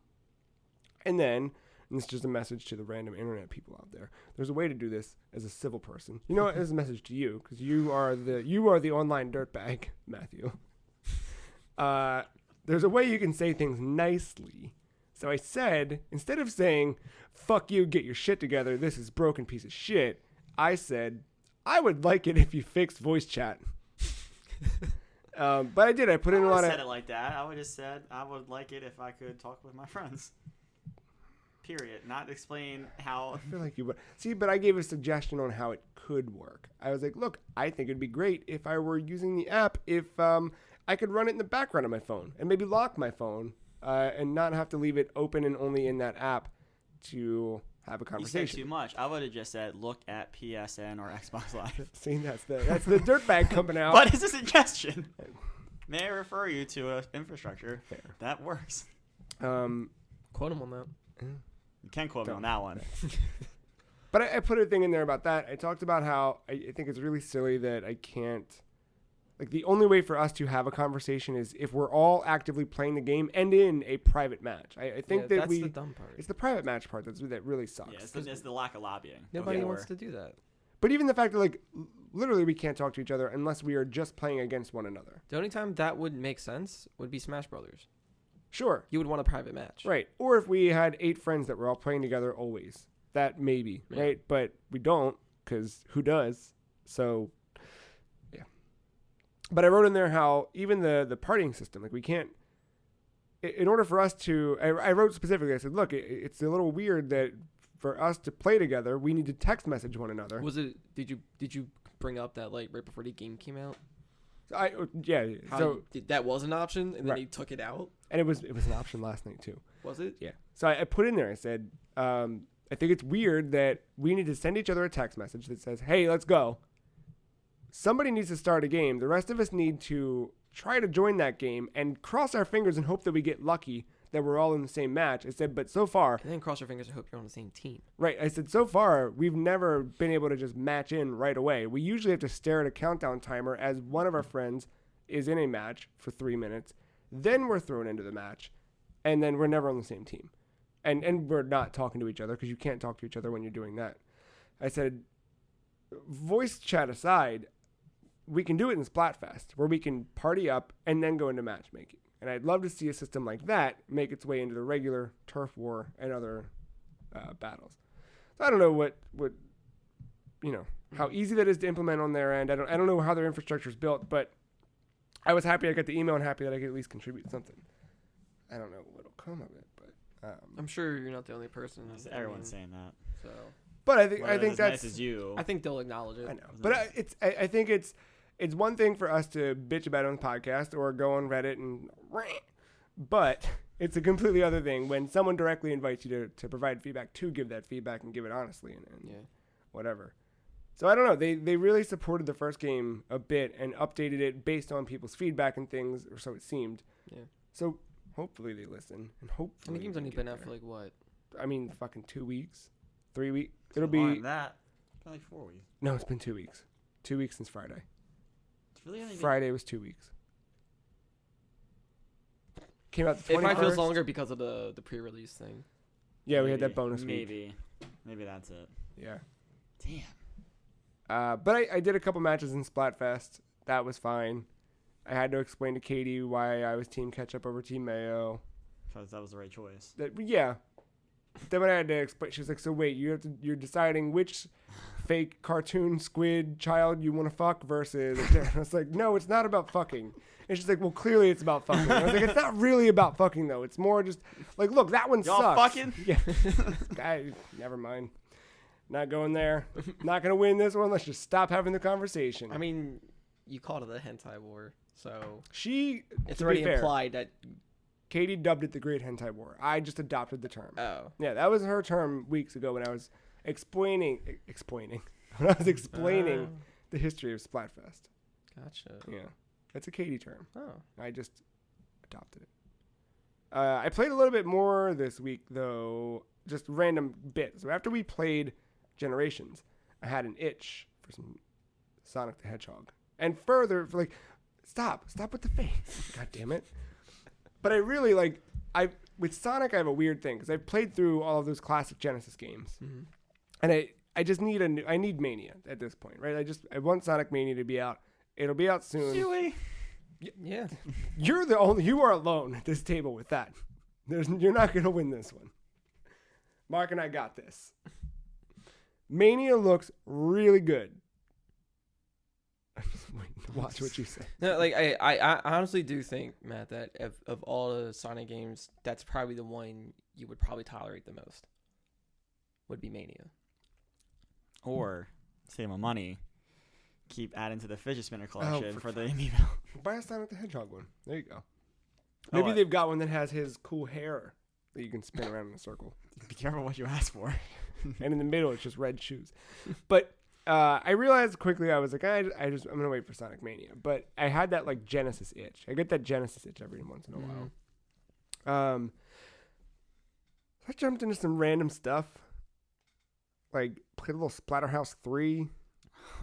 And then and this is just a message to the random internet people out there. There's a way to do this as a civil person. You know what? It's a message to you because you are the online dirtbag, Matthew. There's a way you can say things nicely. So I said, instead of saying, fuck you, get your shit together, this is broken piece of shit, I said, I would like it if you fixed voice chat. But I did. I put in a lot of...
I said it like that. I would have said I would like it if I could talk with my friends. Period. Not explain how...
I feel like you would. See, but I gave a suggestion on how it could work. I was like, look, I think it'd be great if I were using the app, if I could run it in the background of my phone and maybe lock my phone and not have to leave it open and only in that app to have a conversation.
You said too much. I would have just said, look at PSN or Xbox Live.
See, that's the dirtbag coming out.
But it's a suggestion. May I refer you to an infrastructure?
Fair.
That works.
Quote him on that.
You can quote me on that one.
But I put a thing in there about that. I talked about how I think it's really silly that I can't... Like, the only way for us to have a conversation is if we're all actively playing the game and in a private match. I think that
that's the dumb part.
It's the private match part that really sucks.
Yeah, it's the lack of lobbying.
Nobody wants to do that.
But even the fact that, like, literally we can't talk to each other unless we are just playing against one another.
The only time that would make sense would be Smash Brothers.
Sure.
You would want a private match.
Right. Or if we had 8 friends that were all playing together always. That maybe,
Yeah.
right? But we don't, because who does? So... But I wrote in there how even the partying system, like we can't, in order for us to, I wrote specifically, I said, look, it's a little weird that for us to play together, we need to text message one another.
Did you bring up that like right before the game came out?
So
that was an option and then
right.
they took it out?
And it was an option last night too.
Was it?
Yeah. So I put in there, I said, I think it's weird that we need to send each other a text message that says, hey, let's go. Somebody needs to start a game. The rest of us need to try to join that game and cross our fingers and hope that we get lucky that we're all in the same match. I said, but so far...
And then cross your fingers and hope you're on the same team.
Right. I said, so far, we've never been able to just match in right away. We usually have to stare at a countdown timer as one of our friends is in a match for 3 minutes. Then we're thrown into the match. And then we're never on the same team. And we're not talking to each other because you can't talk to each other when you're doing that. I said, voice chat aside... we can do it in Splatfest, where we can party up and then go into matchmaking. And I'd love to see a system like that make its way into the regular turf war and other battles. So I don't know what how easy that is to implement on their end. I don't know how their infrastructure is built, but I was happy I got the email and happy that I could at least contribute something. I don't know what'll come of it, but
I'm sure you're not the only person.
Everyone's saying that.
So,
but I think
as
that's
nice as you.
I think they'll acknowledge it.
I know, but I think it's one thing for us to bitch about it on the podcast or go on Reddit and rant, but it's a completely other thing when someone directly invites you to provide feedback, to give that feedback and give it honestly and whatever. So I don't know. They really supported the first game a bit and updated it based on people's feedback and things, or so it seemed.
Yeah.
So hopefully they listen and hopefully.
And the game's only been out for like what?
I mean, fucking 2 weeks, 3 weeks. It'll
More
be
than that. It's been like 4 weeks.
No, it's been 2 weeks. 2 weeks since Friday.
It's really only
Friday was 2 weeks. Came out the 21st.
It probably feels longer because of the pre-release thing.
Yeah, we had that bonus week.
Maybe that's it.
Yeah.
Damn.
But I did a couple matches in Splatfest. That was fine. I had to explain to Katie why I was Team Ketchup over Team Mayo.
Because that was the right choice.
Yeah. Then when I had to explain, she was like, "So wait, you're deciding which fake cartoon squid child you want to fuck versus?" I was like, "No, it's not about fucking." And she's like, "Well, clearly it's about fucking." I was like, "It's not really about fucking though. It's more just like, look, that one
Y'all
sucks."
fucking?
Yeah. Never mind. Not going there. Not gonna win this one. Let's just stop having the conversation.
I mean, you called it a hentai war, so
it's
already
fair,
implied that.
Katie dubbed it the Great Hentai War. I just adopted the term.
Oh.
Yeah, that was her term weeks ago when I was explaining when I was explaining the history of Splatfest.
Gotcha.
Yeah, that's a Katie term.
Oh.
I just adopted it. I played a little bit more this week though, just random bits. So after we played Generations, I had an itch for some Sonic the Hedgehog. And further, stop with the face. God damn it. But I really with Sonic, I have a weird thing because I've played through all of those classic Genesis games, and I just need I need Mania at this point, right? I want Sonic Mania to be out. It'll be out soon.
Really?
Yeah.
You are alone at this table with that. You're not gonna win this one. Mark and I got this. Mania looks really good. I'm just waiting to watch what you say.
No, like I honestly do think, Matt, that of all the Sonic games, that's probably the one you would probably tolerate the most. Would be Mania.
Or save my money. Keep adding to the fidget spinner collection for the amiibo.
Buy a Sonic the Hedgehog one. There you go.
Oh,
Maybe they've got one that has his cool hair that you can spin around in a circle.
Be careful what you ask for.
And in the middle, it's just red shoes. But I realized quickly, I was like, I'm gonna wait for Sonic Mania. But I had that like Genesis itch. I get that Genesis itch every once in a while. I jumped into some random stuff. Like played a little Splatterhouse 3.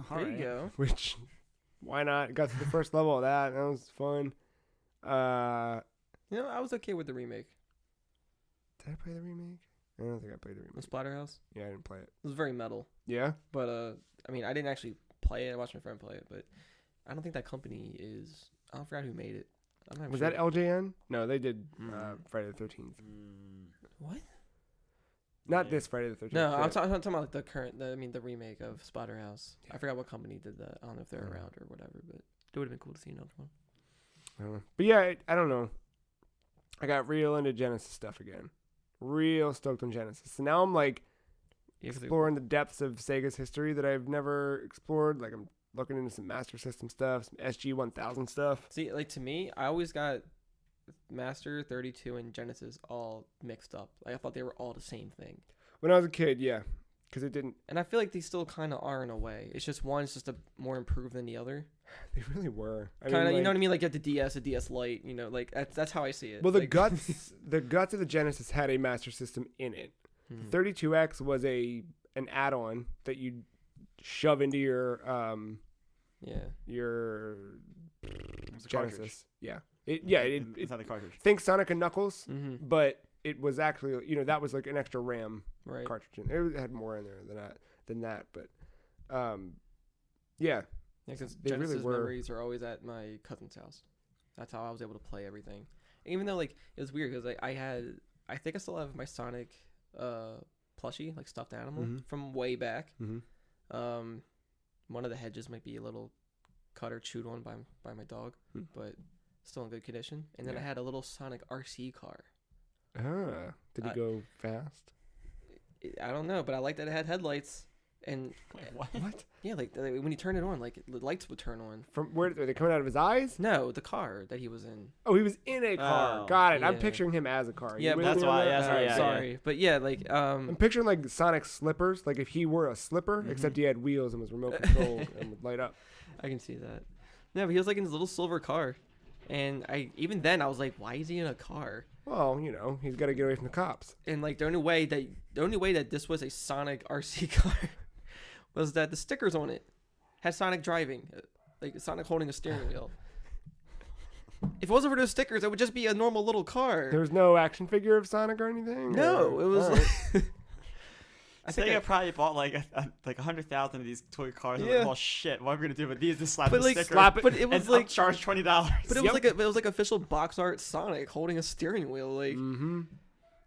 There you go.
Which, why not? Got to the first level of that. That was fun.
I was okay with the remake.
Did I play the remake? I don't think I played the remake.
The Splatterhouse.
Yeah, I didn't play it.
It was very metal.
Yeah?
But I mean, I didn't actually play it. I watched my friend play it, but I don't think that company is. I don't forgot who made it. I'm not
Was
sure.
that LJN? No, they did Friday the 13th.
What?
Not this Friday the 13th.
No, I'm talking about like the current. The remake of Splatterhouse. Yeah. I forgot what company did that. I don't know if they're around or whatever, but it would have been cool to see another one.
I don't know. But yeah, I don't know. I got real into Genesis stuff again. Real stoked on Genesis. So now I'm like exploring the depths of Sega's history that I've never explored. Like I'm looking into some Master System stuff, some SG-1000 stuff.
See, like to me, I always got Master, 32, and Genesis all mixed up. Like I thought they were all the same thing.
When I was a kid, yeah. Because it didn't...
And I feel like they still kind of are in a way. It's just one's just more improved than the other.
They really were.
Kind of, like, you know what I mean? Like you have the DS Lite, like that's how I see it.
Well,
like,
the guts of the Genesis had a Master System in it. The 32X was an add-on that you shove into your Genesis.
Cartridge.
Yeah.
It's not the cartridge.
Think Sonic and Knuckles, but it was actually, that was like an extra RAM cartridge. It had more in there than that, but yeah.
Yeah, because Genesis memories are always at my cousin's house. That's how I was able to play everything. Even though like it was weird because like I think I still have my Sonic plushie, like stuffed animal from way back. One of the hedges might be a little cut or chewed on by my dog, but still in good condition. And then I had a little Sonic RC car.
Did he go fast?
I don't know, but I liked that it had headlights. And
what?
Yeah, like when you turn it on, like the lights would turn on.
From where are they coming out of his eyes?
No, the car that he was in.
Oh, he was in a car. Got it.
Yeah.
I'm picturing him as a car.
Yeah, but
that's why.
Sorry, but yeah, like
I'm picturing like Sonic slippers. Like if he were a slipper, except he had wheels and was remote controlled and would light up.
I can see that. No, but he was like in his little silver car, and even then I was like, why is he in a car?
Well, he's got to get away from the cops.
And like the only way that this was a Sonic RC car was that the stickers on it had Sonic driving, like Sonic holding a steering wheel. If it wasn't for those stickers, it would just be a normal little car.
There was no action figure of Sonic or anything?
No, it was like...
I think I probably bought like 100,000 of these toy cars.
Yeah.
Like, well, shit, what am I gonna do with these? Just slap
But
the
like,
sticker.
slap it. But it was
and
like
charge $20.
But it was like official box art Sonic holding a steering wheel. Like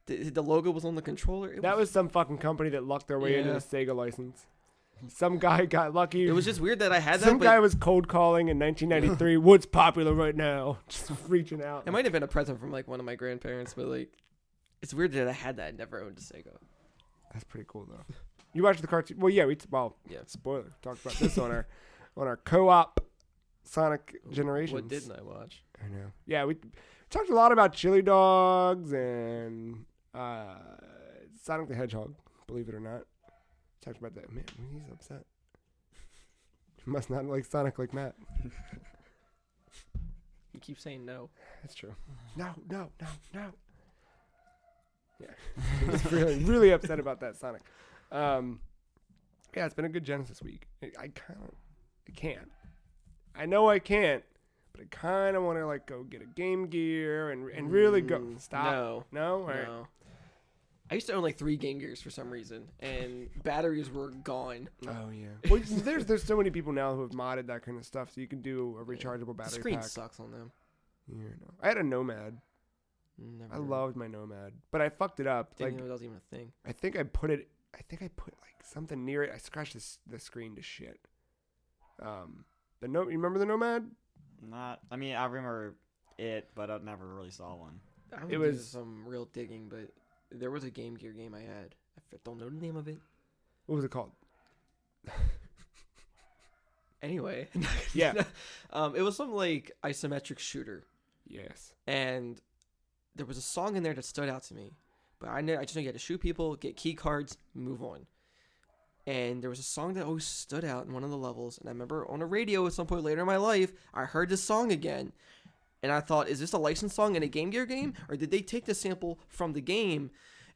the logo was on the controller.
That was some fucking company that lucked their way into the Sega license. Some guy got lucky.
It was just weird that I had that.
Some guy was cold calling in 1993. What's popular right now? Just reaching out.
It might have been a present from like one of my grandparents, but like, it's weird that I had that. I never owned a Sega.
That's pretty cool though. You watched the cartoon? Well, yeah. Spoiler. Talked about this on our co-op Sonic Generations.
What didn't I watch?
I know. Yeah, we talked a lot about chili dogs and Sonic the Hedgehog. Believe it or not. Talked about that. Man, he's upset. He must not like Sonic like Matt.
You keep saying no.
That's true. No. Yeah. He's really, really upset about that Sonic. Yeah, it's been a good Genesis week. I can't. I know I can't, but I kind of want to like go get a Game Gear and really go. Stop. No. All right.
No. I used to own like 3 Game Gears for some reason, and batteries were gone.
Oh yeah. Well, there's so many people now who have modded that kind of stuff, so you can do a rechargeable battery
The screen
pack.
sucks on them.
Yeah, no. I had a Nomad.
Never
I loved my Nomad, but I fucked it up.
Didn't
Like
know that was even a thing.
I think I put like something near it. I scratched the screen to shit. You remember the Nomad?
I mean, I remember it, but I never really saw one.
It was some real digging, but there was a Game Gear game I had. I don't know the name of it.
What was it called?
Anyway.
Yeah.
It was some like isometric shooter.
Yes.
And there was a song in there that stood out to me. But I just know you had to shoot people, get key cards, move on. And there was a song that always stood out in one of the levels. And I remember on the radio at some point later in my life, I heard this song again. And I thought, is this a licensed song in a Game Gear game? Or did they take the sample from the game?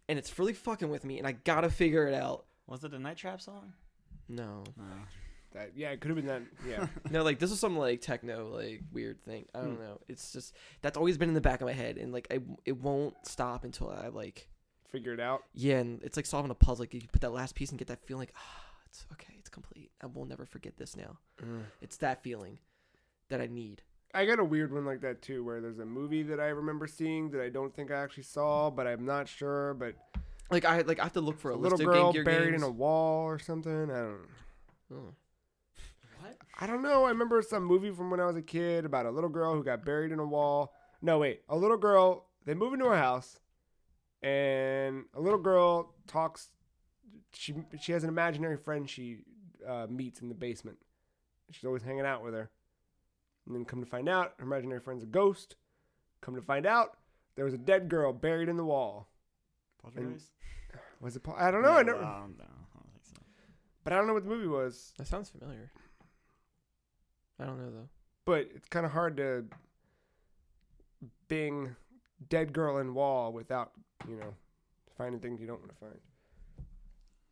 And it's really fucking with me. And I gotta figure it out.
Was it a Night Trap song?
No.
It could have been that. Yeah.
No, like this was some like techno like weird thing. I don't know. It's just that's always been in the back of my head, and like it won't stop until I like
figure it out.
Yeah, and it's like solving a puzzle. Like you put that last piece and get that feeling like it's okay, it's complete. I will never forget this now. It's that feeling that I need.
I got a weird one like that too, where there's a movie that I remember seeing that I don't think I actually saw, but I'm not sure. But
I have to look for a
little
list
girl
of Game Gear
buried
games.
in a wall or something. I don't know.
Oh.
What?
I don't know. I remember some movie from when I was a kid about a little girl who got buried in a wall. No, wait. A little girl, they move into a house, and a little girl talks. She has an imaginary friend she meets in the basement. She's always hanging out with her. And then come to find out, her imaginary friend's a ghost. Come to find out, there was a dead girl buried in the wall.
Poltergeist?
Was it? I don't know. I never.
No, I don't think so.
But I don't know what the movie was.
That sounds familiar. I don't know though.
But it's kind of hard to bing dead girl in wall without, finding things you don't want to find.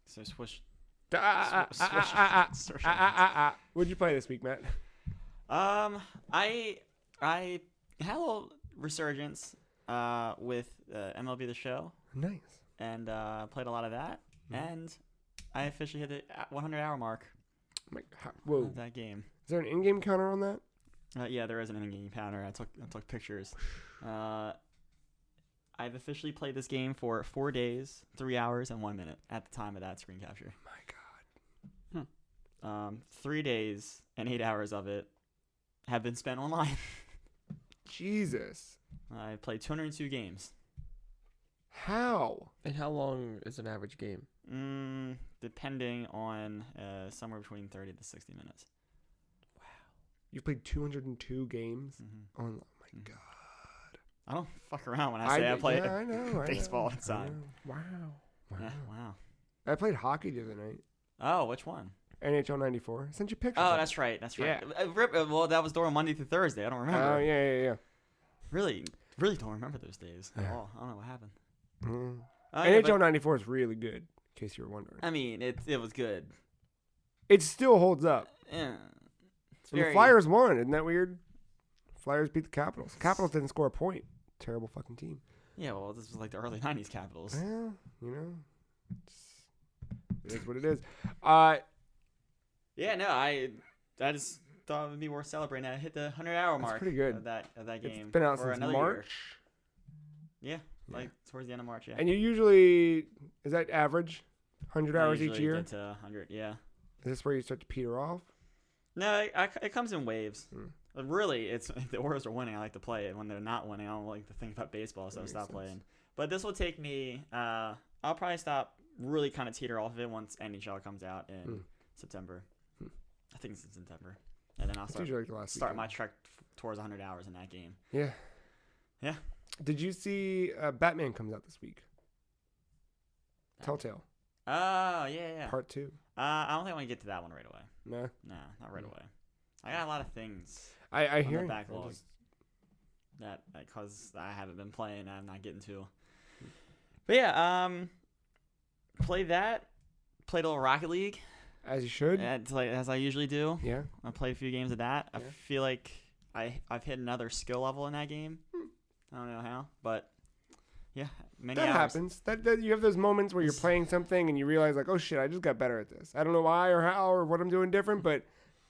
So swish.
What'd you play this week, Matt?
I had a little resurgence with MLB The Show.
Nice.
And played a lot of that. And I officially hit the 100-hour mark.
Whoa.
Of that game.
Is there an in-game counter on that?
Yeah, there is an in-game counter. I took pictures. I've officially played this game for 4 days, 3 hours, and 1 minute at the time of that screen capture.
My God.
3 days and 8 hours of it have been spent online.
Jesus.
I played 202 games.
How?
And how long is an average game?
Depending on somewhere between 30 to 60 minutes.
Wow. You played 202 games?
Mm-hmm.
Oh my God.
I don't fuck around when I say I play baseball inside.
Wow.
Yeah, wow.
I played hockey the other night.
Oh, which one?
NHL 94. I sent you pictures.
Oh, that's right.
Yeah.
Well, that was during Monday through Thursday. I don't remember.
Oh, yeah.
Really don't remember those days at all. I don't know what happened.
NHL 94 is really good, in case you were wondering.
I mean, it was good.
It still holds up.
Yeah.
The Flyers won. Isn't that weird? Flyers beat the Capitals. Capitals didn't score a point. Terrible fucking team.
Yeah, well, this was like the early 90s Capitals.
Well, it is what it is.
Yeah, no, I just thought it would be worth celebrating. I hit the 100-hour mark.
Pretty good.
Of that game.
It's been out
for
since
another
March.
Year. Yeah, like towards the end of March. Yeah.
And you usually, is that average? 100
I
hours each
usually
year?
Get to 100, yeah.
Is this where you start to peter off?
No, it comes in waves. Really, it's if the Orioles are winning, I like to play it. When they're not winning, I don't like to think about baseball, so I stop playing. But this will take me. I'll probably stop really kind of teeter off of it once NHL comes out in September. I think it's in September, and then I'll start my trek towards 100 hours in that game.
Yeah.
Yeah.
Did you see Batman comes out this week? Telltale.
Oh, yeah.
Part 2.
I don't think I want to get to that one right away.
No?
No, not right away. I got a lot of things.
I hear
the backlog that because I haven't been playing, I'm not getting to. But yeah, played that. Played a little Rocket League.
As you should.
As I usually do.
Yeah.
I played a few games of that.
Yeah.
I feel like I've hit another skill level in that game. I don't know how, but yeah, many
That
hours.
happens. That you have those moments where you're playing something and you realize like, oh shit, I just got better at this. I don't know why or how or what I'm doing different, but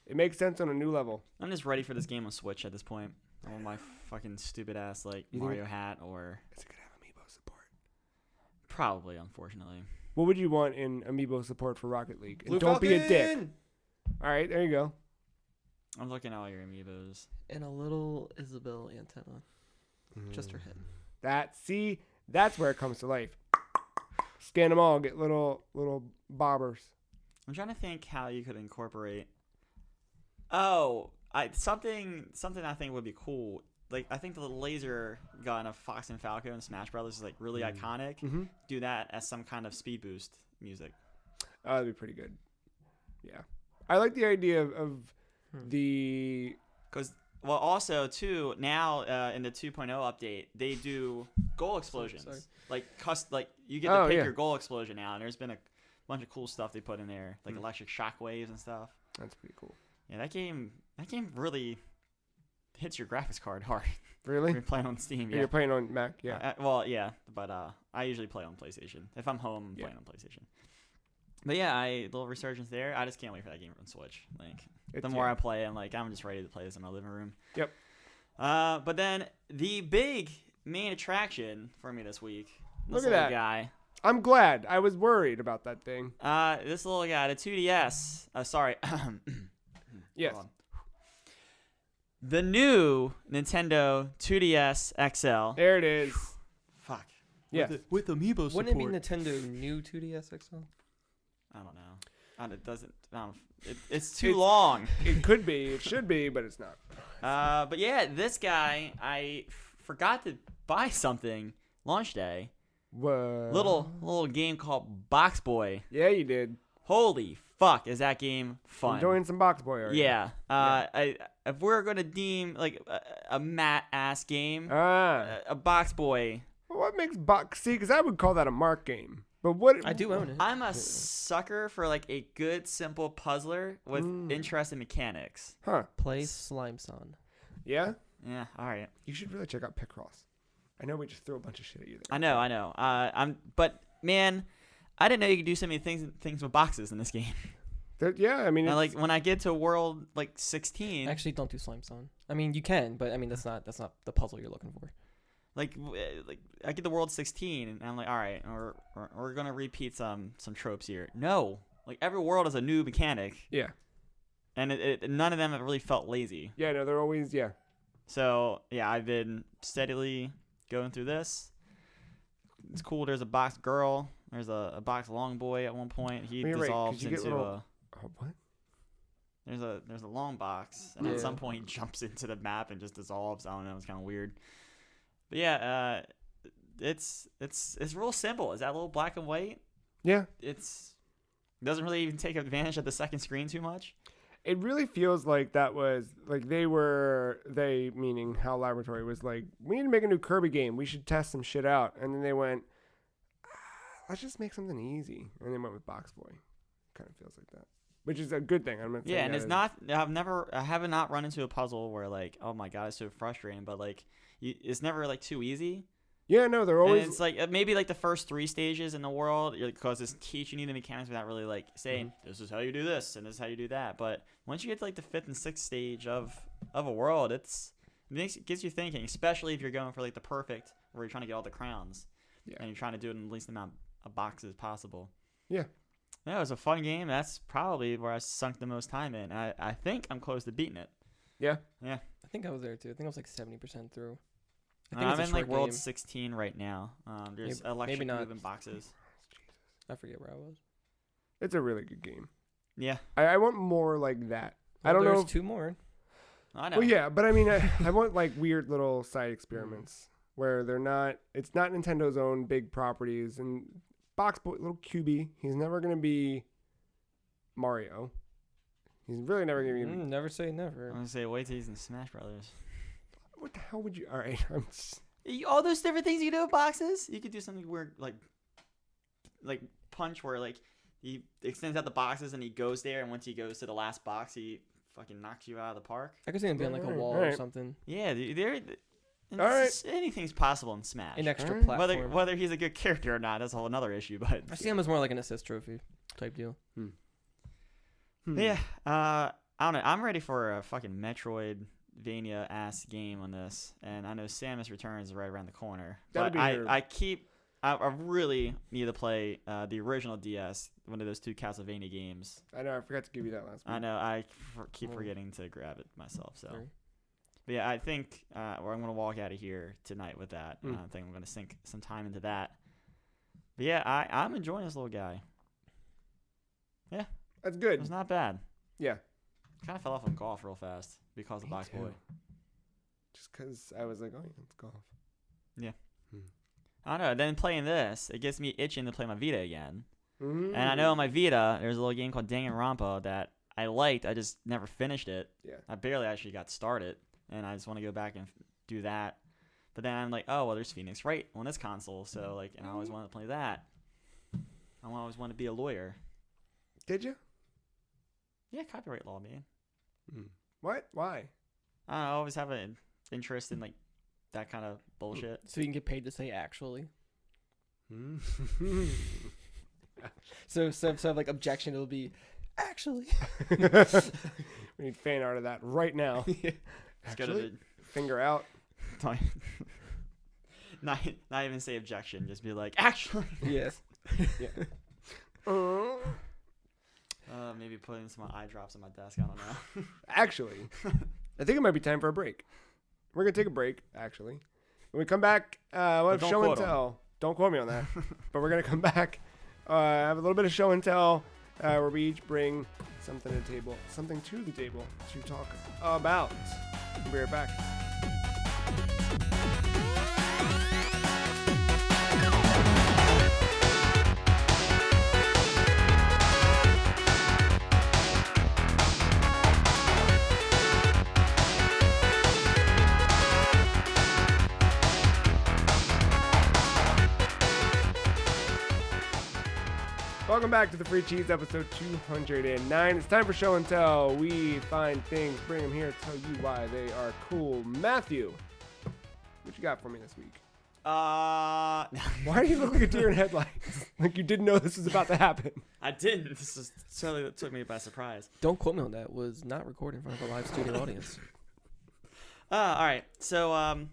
it makes sense on a new level.
I'm just ready for this game on Switch at this point. I want my fucking stupid ass like Mario hat or.
Is it gonna have amiibo support?
Probably, unfortunately.
What would you want in amiibo support for Rocket League? And
Blue
don't be a dick.
Falcon!
All right, there you go.
I'm looking at all your amiibos.
And a little Isabelle antenna. Just her head.
That's where it comes to life. Scan them all, get little bobbers.
I'm trying to think how you could incorporate. Oh, something I think would be cool. Like I think the laser gun of Fox and Falco in Smash Brothers is like really iconic.
Mm-hmm.
Do that as some kind of speed boost music.
Oh, that'd be pretty good. Yeah, I like the idea of the.
Because well, also too now in the 2.0 update they do goal explosions.
Sorry.
Like you get to pick
yeah.
your goal explosion now, and there's been a bunch of cool stuff they put in there, like electric shockwaves and stuff.
That's pretty cool.
Yeah, that game really hits your graphics card hard.
Really?
You're playing on Steam, yeah.
You're playing on Mac, yeah.
Well, yeah, but I usually play on PlayStation. If I'm home, I'm playing on PlayStation. But yeah, little resurgence there. I just can't wait for that game on Switch. Like the more I play, I'm just ready to play this in my living room.
Yep.
But then the big main attraction for me this week.
Look
This
at
little
that
guy.
I'm glad. I was worried about that thing.
This little guy, the 2DS. Sorry.
Yes.
Hold on. The new Nintendo 2DS XL.
There it is.
Fuck.
Yes.
With amiibo support.
Wouldn't it be Nintendo new 2DS XL?
I don't know. It doesn't. It's too long.
It could be. It should be, but it's not.
But yeah, this guy, I forgot to buy something launch day.
Whoa.
Little game called Box Boy.
Yeah, you did.
Holy fuck, is that game fun?
Enjoying some Box Boy, are you?
Yeah. If we're gonna deem like a matte ass game, a Box Boy.
What makes Box? See, because I would call that a Marc game. But what?
I do own it.
I'm a sucker for like a good simple puzzler with interesting mechanics.
Huh?
Play Slime Son.
Yeah.
Yeah. All right.
You should really check out Picross. I know we just threw a bunch of shit at you there.
I know. But man, I didn't know you could do so many things with boxes in this game.
Yeah, I mean,
And like when I get to world like 16,
Actually, don't do Slime Son. I mean, you can, but I mean that's not the puzzle you're looking for.
like I get to world 16, and I'm like, all right, we're gonna repeat some tropes here. No, like every world is a new mechanic,
yeah,
and none of them have really felt lazy.
yeah. No, they're always
So yeah, I've been steadily going through this. It's cool. There's a box girl. There's a box long boy at one point. He
Well, you're right, 'cause
dissolves
you get
into
little- Oh, what?
there's a long box, and
Yeah.
at some point he jumps into the map and just dissolves. I don't know. It's kind of weird. But yeah, it's real simple. Is that little black and white?
Yeah.
It doesn't really even take advantage of the second screen too much.
It really feels like that was like they meaning HAL Laboratory was like, we need to make a new Kirby game. We should test some shit out. And then they went, let's just make something easy. And they went with Box Boy. Kind of feels like that, which is a good thing. I'm not saying
Yeah, and
that
it's
is-
not. I have not run into a puzzle where like, oh my god, it's so frustrating. But like, it's never like too easy.
Yeah, no, they're
And
always
it's like maybe like the first 3 stages in the world, because it's teaching you the mechanics without really like saying this is how you do this and this is how you do that. But once you get to like the 5th and 6th stage of a world, it gets you thinking, especially if you're going for like the perfect, where you're trying to get all the crowns, and you're trying to do it in the least amount of boxes possible.
Yeah.
Yeah, it was a fun game. That's probably where I sunk the most time in. I think I'm close to beating it.
Yeah.
Yeah.
I think I was there too. I think I was like 70% through. I
I'm
it's a
in like
short
world
game.
16 right now. There's
Maybe
electric
not.
moving boxes.
I forget where I was.
It's a really good game.
Yeah,
I want more like that. I
Well,
don't know.
There's
If,
2 more.
I know.
well, yeah, but I mean, I want like weird little side experiments where it's not Nintendo's own big properties. And Box Boy, little QB, he's never going to be Mario. He's really never going to be.
Never say never.
I'm gonna say wait till he's in Smash Brothers.
What the hell would you? All right,
All those different things you do with boxes. You could do something where like Punch, where like he extends out the boxes and he goes there, and once he goes to the last box, he fucking knocks you out of the park.
I could see him being like a wall or
Alright.
something.
Yeah,
Alright.
anything's possible in Smash.
An extra
Alright.
platform.
Whether he's a good character or not, that's a whole another issue. But
I see him as more like an assist trophy type deal.
yeah, I don't know. I'm ready for a fucking Metroidvania ass game on this, and I know Samus Returns is right around the corner.
That'll
But
be here.
I really need to play the original DS, one of those 2 Castlevania games.
I know. I forgot to give you that last week.
I know keep forgetting to grab it myself. So,
Sorry.
but yeah, I think I'm gonna walk out of here tonight with that. I think I'm gonna sink some time into that. But yeah, I'm enjoying this little guy. Yeah,
That's
it
good.
was not bad.
Yeah.
Kind of fell off on golf real fast because of
Me
Box
too.
Boy.
Just because I was like, oh, yeah, let's golf.
I don't know. Then playing this, it gets me itching to play my Vita again.
Mm-hmm.
And I know on my Vita, there's a little game called Danganronpa that I liked. I just never finished it.
Yeah.
I barely actually got started, and I just want to go back and do that. But then I'm like, oh well, there's Phoenix Wright on this console, so like, and I always wanted to play that. I always wanted to be a lawyer.
Did you?
Yeah, copyright law, man.
What? Why?
I always have an interest in like that kind of bullshit.
So you can get paid to say actually.
Hmm.
So like objection, it'll be actually.
We need fan art of that right now.
It's gotta
Actually,
be-
finger out.
not even say objection, just be like actually.
Yes.
Yeah.
Maybe putting some eye drops on my desk. I don't know.
Actually, I think it might be time for a break. We're gonna take a break. Actually, when we come back, we'll have
don't
show and
quote 'em.
tell. Don't quote me on that. But we're gonna come back. Have a little bit of show and tell, where we each bring something to the table, something to the table to talk about. We'll be right back. Welcome back to the Free Cheese episode 209. It's time for show and tell. We find things, bring them here, tell you why they are cool. Matthew, what you got for me this week? Why do you look like a deer in headlights? Like you didn't know this was about to happen.
I didn't. This is totally that took me by surprise.
Don't quote me on that. Was not recorded in front of a live studio audience.
All right. So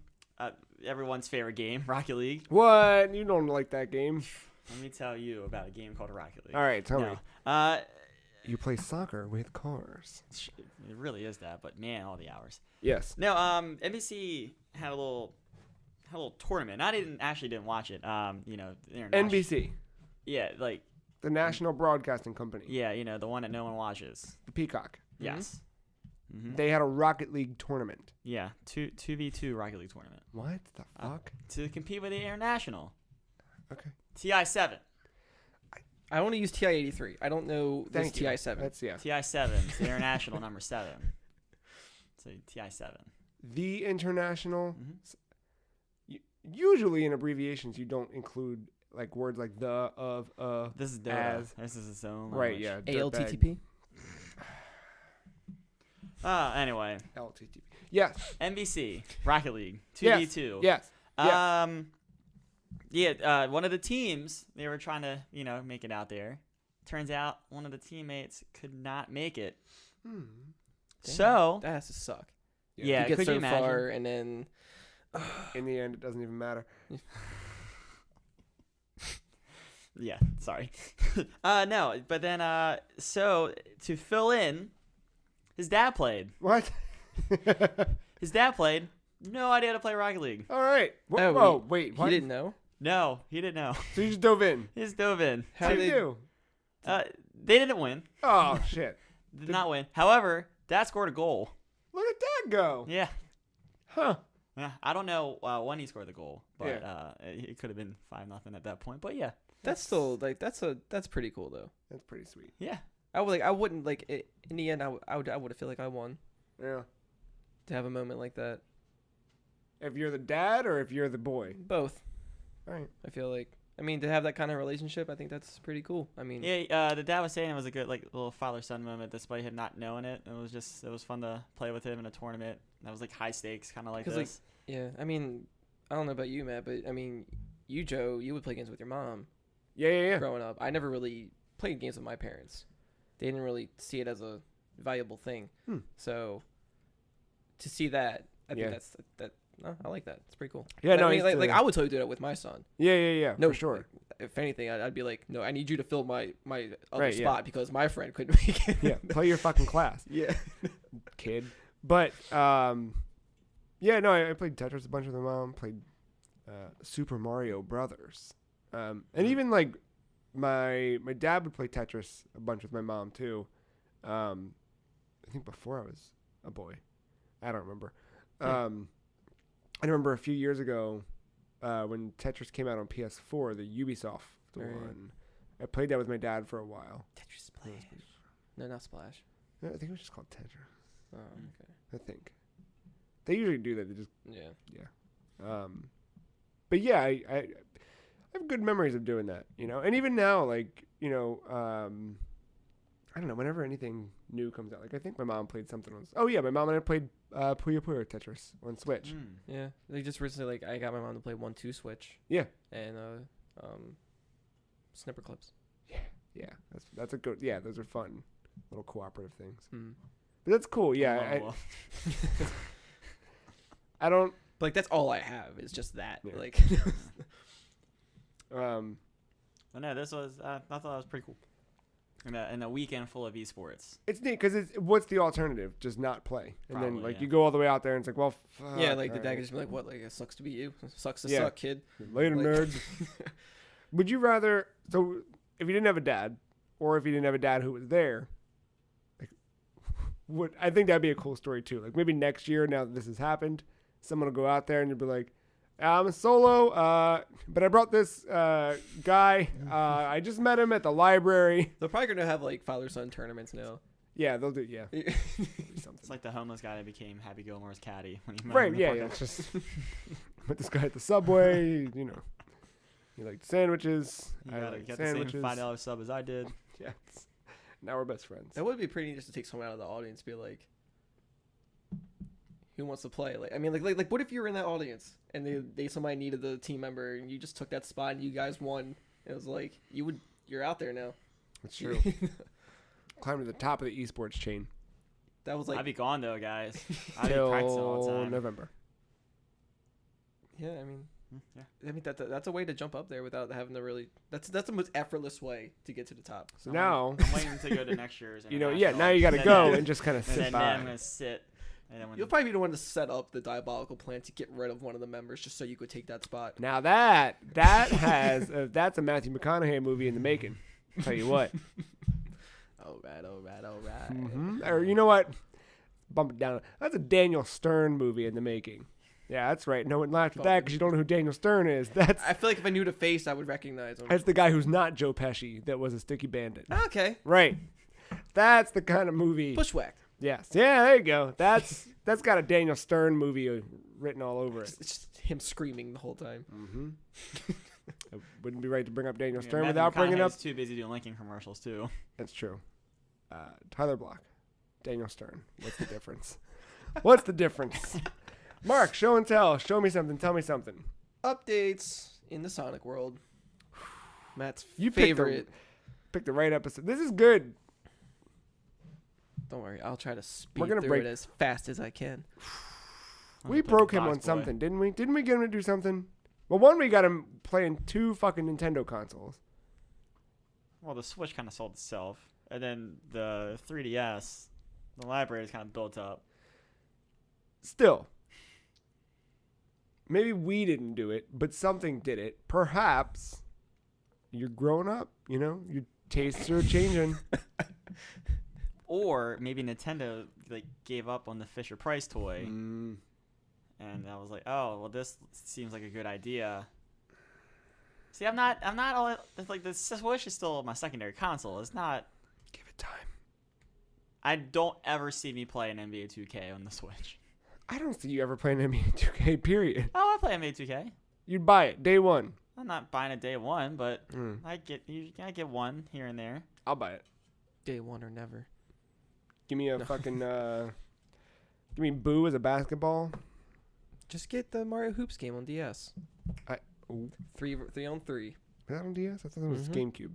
everyone's favorite game, Rocket League.
What? You don't like that game.
Let me tell you about a game called Rocket League.
All right, tell me.
No.
You play soccer with cars.
It really is that, but man, all the hours.
Yes.
No, NBC had a little tournament. I didn't watch it. You know, the international.
NBC,
Yeah, like
the National Broadcasting Company.
yeah, you know, the one that no one watches.
The Peacock.
Yes. Mm-hmm.
They had a Rocket League tournament.
Yeah, 2v2 Rocket League tournament
What the fuck?
to compete with the international
Okay.
TI7.
I only use TI-83. I don't know this
Thank you.
TI-7.
That's, yeah.
TI7 is the international number 7. So TI7.
The international.
Mhm.
Usually in abbreviations, you don't include like words like the, of,
This is Dota.
as.
This is its own
Right,
language.
yeah.
ALTTP?
Anyway,
LTTP. Yes.
NBC Rocket League
Yes.
2v2.
Yes. Yes.
One of the teams, they were trying to, you know, make it out there. Turns out one of the teammates could not make it.
Hmm.
So,
That has to suck.
yeah,
You get
could
so
you imagine?
far, and then
In the end, it doesn't even matter.
Yeah, sorry. No, but then, so to fill in, his dad played.
What?
His dad played. No idea how to play Rocket League.
All right.
Oh,
Whoa, wait.
he
What?
didn't know.
No, he didn't know.
So you just dove in.
He just dove in.
How
How'd
did
you do?
They didn't win.
Oh, shit.
Did not win. However, dad scored a goal.
Look at that go.
Yeah.
Huh.
Yeah, I don't know when he scored the goal, but
Yeah.
it could have been 5-0 at that point. But yeah,
That's still like that's pretty cool though.
That's pretty sweet.
yeah.
I wouldn't like it, in the end. I would feel like I won
Yeah.
to have a moment like that.
If you're the dad or if you're the boy.
Both.
All right.
I feel like. I mean, to have that kind of relationship, I think that's pretty cool. I mean,
Yeah, the dad was saying it was a good like little father-son moment, despite him not knowing it. It was fun to play with him in a tournament. That was like high stakes, kind of like
'cause,
this.
yeah. I mean, I don't know about you, Matt, but I mean, you, Joe, you would play games with your mom
Yeah.
growing up. I never really played games with my parents. They didn't really see it as a valuable thing. So to see that, I think no, I like that. It's pretty cool.
Yeah, no,
I mean,
I used
like
to-
I would totally do that with my son.
Yeah.
No,
for sure.
If anything, I'd be like, no, I need you to fill my other
Right, yeah.
spot because my friend couldn't make it.
Yeah, play your fucking class,
Yeah.
kid. But yeah, no, I played Tetris a bunch with my mom. Played Super Mario Brothers, and even like my dad would play Tetris a bunch with my mom too. I think before I was a boy, I don't remember.
Yeah.
I remember a few years ago when Tetris came out on PS4, the Ubisoft one. I played that with my dad for a while.
Tetris Splash. No, not Splash.
I think it was just called Tetris.
Oh, okay.
I think they usually do that. They just
Yeah.
but yeah, I have good memories of doing that, and even now, like, I don't know, whenever anything new comes out, like I think my mom played something on, my mom and I played Puyo Puyo Tetris on Switch.
Yeah. They just recently, like, I got my mom to play 1-2 Switch.
Yeah.
And Snipper Clips.
Yeah, that's a good, those are fun little cooperative things.
Mm.
But that's cool. Yeah. I don't,
But, like, that's all I have is just that.
Yeah.
Like,
Well, no, this was I thought that was pretty cool. In a weekend full of esports.
it's neat because what's the alternative? Just not play, and then
Probably,
like
yeah.
you go all the way out there, and it's like, well, fuck,
yeah, like the
all
dad
right.
could just be like, what? Like, it sucks to be you. It sucks to
Yeah.
suck, kid.
Later,
Like-
nerds. Would you rather? So, if you didn't have a dad, or if you didn't have a dad who was there, like, I think that'd be a cool story too. Like maybe next year, now that this has happened, someone will go out there and you'll be like, I'm a solo, but I brought this guy. I just met him at the library.
They're probably gonna have like father-son tournaments now.
Yeah, they'll do. Yeah,
It's
something.
like the homeless guy that became Happy Gilmore's caddy when he met him
Right?
in the
Yeah,
parking
yeah.
lot.
It's just met this guy at the subway. He liked sandwiches.
You
I
got
liked
the same
sandwiches.
$5 sub as I did.
Yes. Now we're best friends.
That would be pretty neat just to take someone out of the audience, be like, who wants to play? Like, I mean, like, what if you were in that audience and somebody needed the team member and you just took that spot and you guys won? It was like you're out there now.
That's true. Climb to the top of the esports chain
That was like,
I'd be gone though, guys. I'd be practicing all the
till
time.
November.
yeah. I mean,
Yeah.
I mean that's a way to jump up there without having to really. That's the most effortless way to get to the top.
So now,
I'm waiting to go to next year's.
now you
international,
got to
and
go
then-
and just kind of
And
sit
then
by.
I'm gonna sit. And then when
You'll probably be the one to set up the diabolical plan to get rid of one of the members just so you could take that spot.
Now that has that's a Matthew McConaughey movie in the making. Tell you what.
All right.
Mhm. Or you know what? Bump it down. That's a Daniel Stern movie in the making. Yeah, that's right. No one laughed at that because you don't know who Daniel Stern is. That's
I feel like if I knew the face, I would recognize him.
the guy who's not Joe Pesci that was a sticky bandit.
Okay.
Right. That's the kind of movie.
Bushwhacked.
Yes. Yeah, there you go. That's got a Daniel Stern movie written all over it.
It's just him screaming the whole time.
Mm-hmm. It wouldn't be right to bring up Daniel
Yeah,
Stern
Matthew
without bringing up.
McConaughey's too busy doing Lincoln commercials too.
That's true. Tyler Block, Daniel Stern. What's the difference? What's the difference? Mark, show and tell. Show me something. Tell me something.
Updates in the Sonic world. Matt's
You
favorite.
Pick the right episode. This is good.
Don't worry, I'll try to speed
We're gonna
through
break-
it as fast as I can.
We broke him on something, didn't we? Didn't we get him to do something? Well, one, we got him playing 2 fucking Nintendo consoles.
Well, the Switch kind of sold itself, and then the 3DS, the library is kind of built up.
Still, maybe we didn't do it, but something did it. Perhaps you're growing up, your tastes are changing.
Or maybe Nintendo gave up on the Fisher Price toy,
Mm,
and I was like, oh, well, this seems like a good idea. See, I'm not all the Switch is still my secondary console. It's not.
give it time.
I don't ever see me play an NBA 2K on the Switch.
I don't see you ever playing NBA 2K, period.
Oh, I play NBA 2K.
You'd buy it day one.
I'm not buying it day one, but I get one here and there.
I'll buy it.
Day one or never.
Give me a fucking give me Boo as a basketball.
Just get the Mario Hoops game on DS. Three on 3.
Is that on DS? I thought it was GameCube.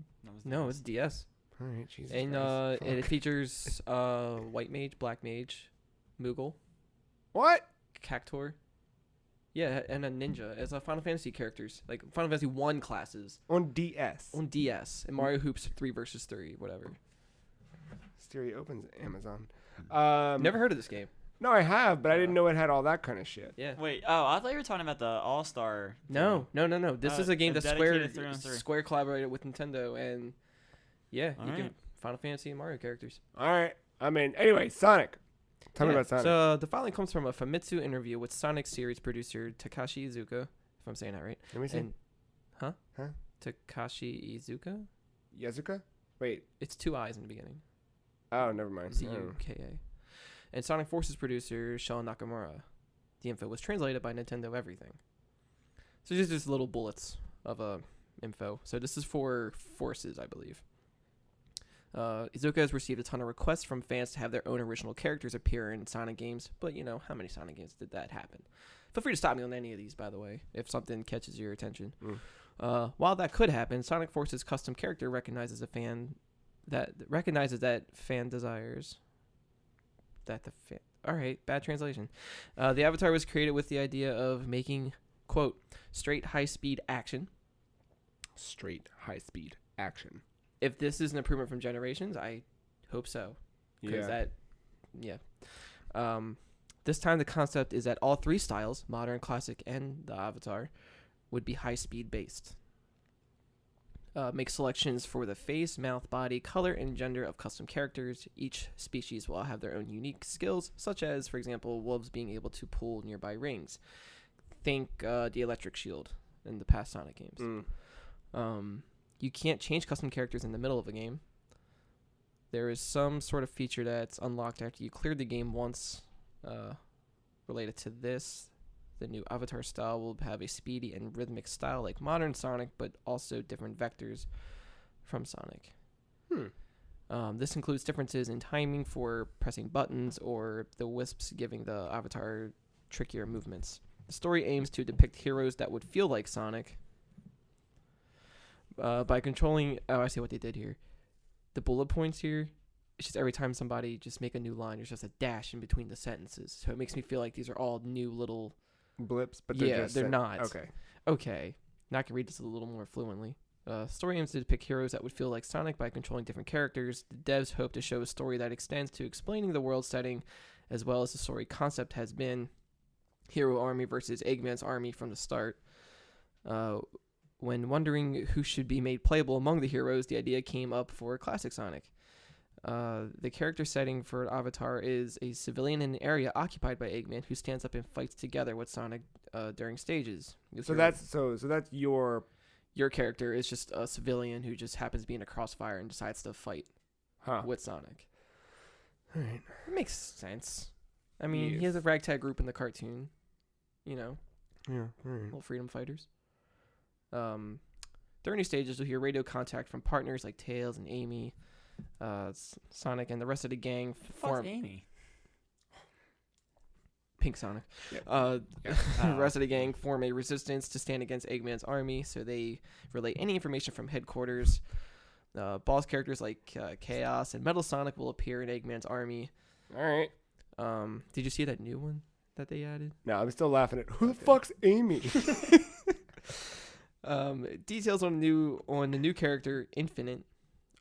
No, it's DS.
All right, Jesus.
And
Christ.
it features White Mage, Black Mage, Moogle,
What?
Cactuar. Yeah, and a ninja as a Final Fantasy characters, like Final Fantasy 1 classes
On DS.
on DS, and Mario Hoops 3 versus 3, whatever.
Stereo opens Amazon.
Never heard of this game.
No, I have, but I didn't know it had all that kind of shit.
Yeah.
Wait, I thought you were talking about the All-Star.
No. This is a game that
dedicated 3-on-3.
Square collaborated with Nintendo, and yeah,
All
you can
right.
Final Fantasy and Mario characters.
All right. I mean, anyway, Sonic. Tell me about Sonic.
So the following comes from a Famitsu interview with Sonic series producer Takashi Iizuka, if I'm saying that right.
Let me see.
And, huh?
Huh?
Takashi Iizuka?
Yazuka? Wait.
It's 2 I's in the beginning.
Oh, never mind.
Zuka. And Sonic Forces producer Sean Nakamura. The info was translated by Nintendo Everything. So just little bullets of info. So this is for Forces, I believe. Iizuka has received a ton of requests from fans to have their own original characters appear in Sonic games, but how many Sonic games did that happen? Feel free to stop me on any of these, by the way, if something catches your attention. While that could happen, Sonic Forces custom character recognizes that fan desires. All right, bad translation. The avatar was created with the idea of making, quote, straight high-speed action.
Straight high-speed action.
If this is an improvement from Generations, I hope so. This time the concept is that all 3 styles, modern, classic, and the avatar, would be high-speed based. Make selections for the face, mouth, body, color, and gender of custom characters. Each species will have their own unique skills, such as, for example, wolves being able to pull nearby rings. Think the electric shield in the past Sonic games. You can't change custom characters in the middle of a game. There is some sort of feature that's unlocked after you cleared the game once. Related to this, the new avatar style will have a speedy and rhythmic style like modern Sonic, but also different vectors from Sonic. This includes differences in timing for pressing buttons or the wisps giving the avatar trickier movements. The story aims to depict heroes that would feel like Sonic. By controlling... Oh, I see what they did here. The bullet points here, it's just every time somebody just make a new line, there's just a dash in between the sentences. So it makes me feel like these are all new little...
blips, but
they're not.
Okay.
Now I can read this a little more fluently. Story aims to depict heroes that would feel like Sonic by controlling different characters. The devs hope to show a story that extends to explaining the world setting, as well as the story concept has been Hero Army versus Eggman's Army from the start. When wondering who should be made playable among the heroes, the idea came up for classic Sonic. The character setting for Avatar is a civilian in an area occupied by Eggman who stands up and fights together with Sonic during stages.
So that's your
character is just a civilian who just happens to be in a crossfire and decides to fight with Sonic.
All right.
It makes sense. I mean, he has a ragtag group in the cartoon,
Yeah. All right.
little freedom fighters. During these stages, you'll hear radio contact from partners like Tails and Amy. Sonic and the rest of the gang form.
Amy?
Pink Sonic.
Yep.
The rest of the gang form a resistance to stand against Eggman's army, so they relay any information from headquarters. Boss characters like Chaos and Metal Sonic will appear in Eggman's army.
All right.
Did you see that new one that they added?
No, I'm still laughing at who the fuck's Amy?
Details on the new character Infinite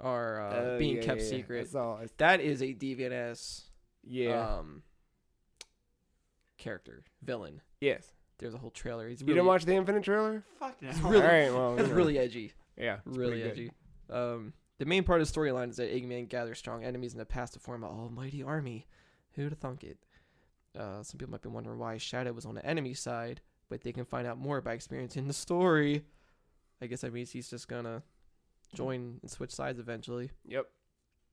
are being kept secret. That is a deviant-ass character villain.
Yes.
There's a whole trailer.
You didn't watch the Infinite trailer?
Fuck no.
It's really,
all right, well,
it's really edgy.
Yeah,
really edgy. The main part of the storyline is that Eggman gathers strong enemies in the past to form an almighty army. Who'd have thunk it? Some people might be wondering why Shadow was on the enemy side, but they can find out more by experiencing the story. I guess that means he's just gonna join and switch sides eventually.
Yep.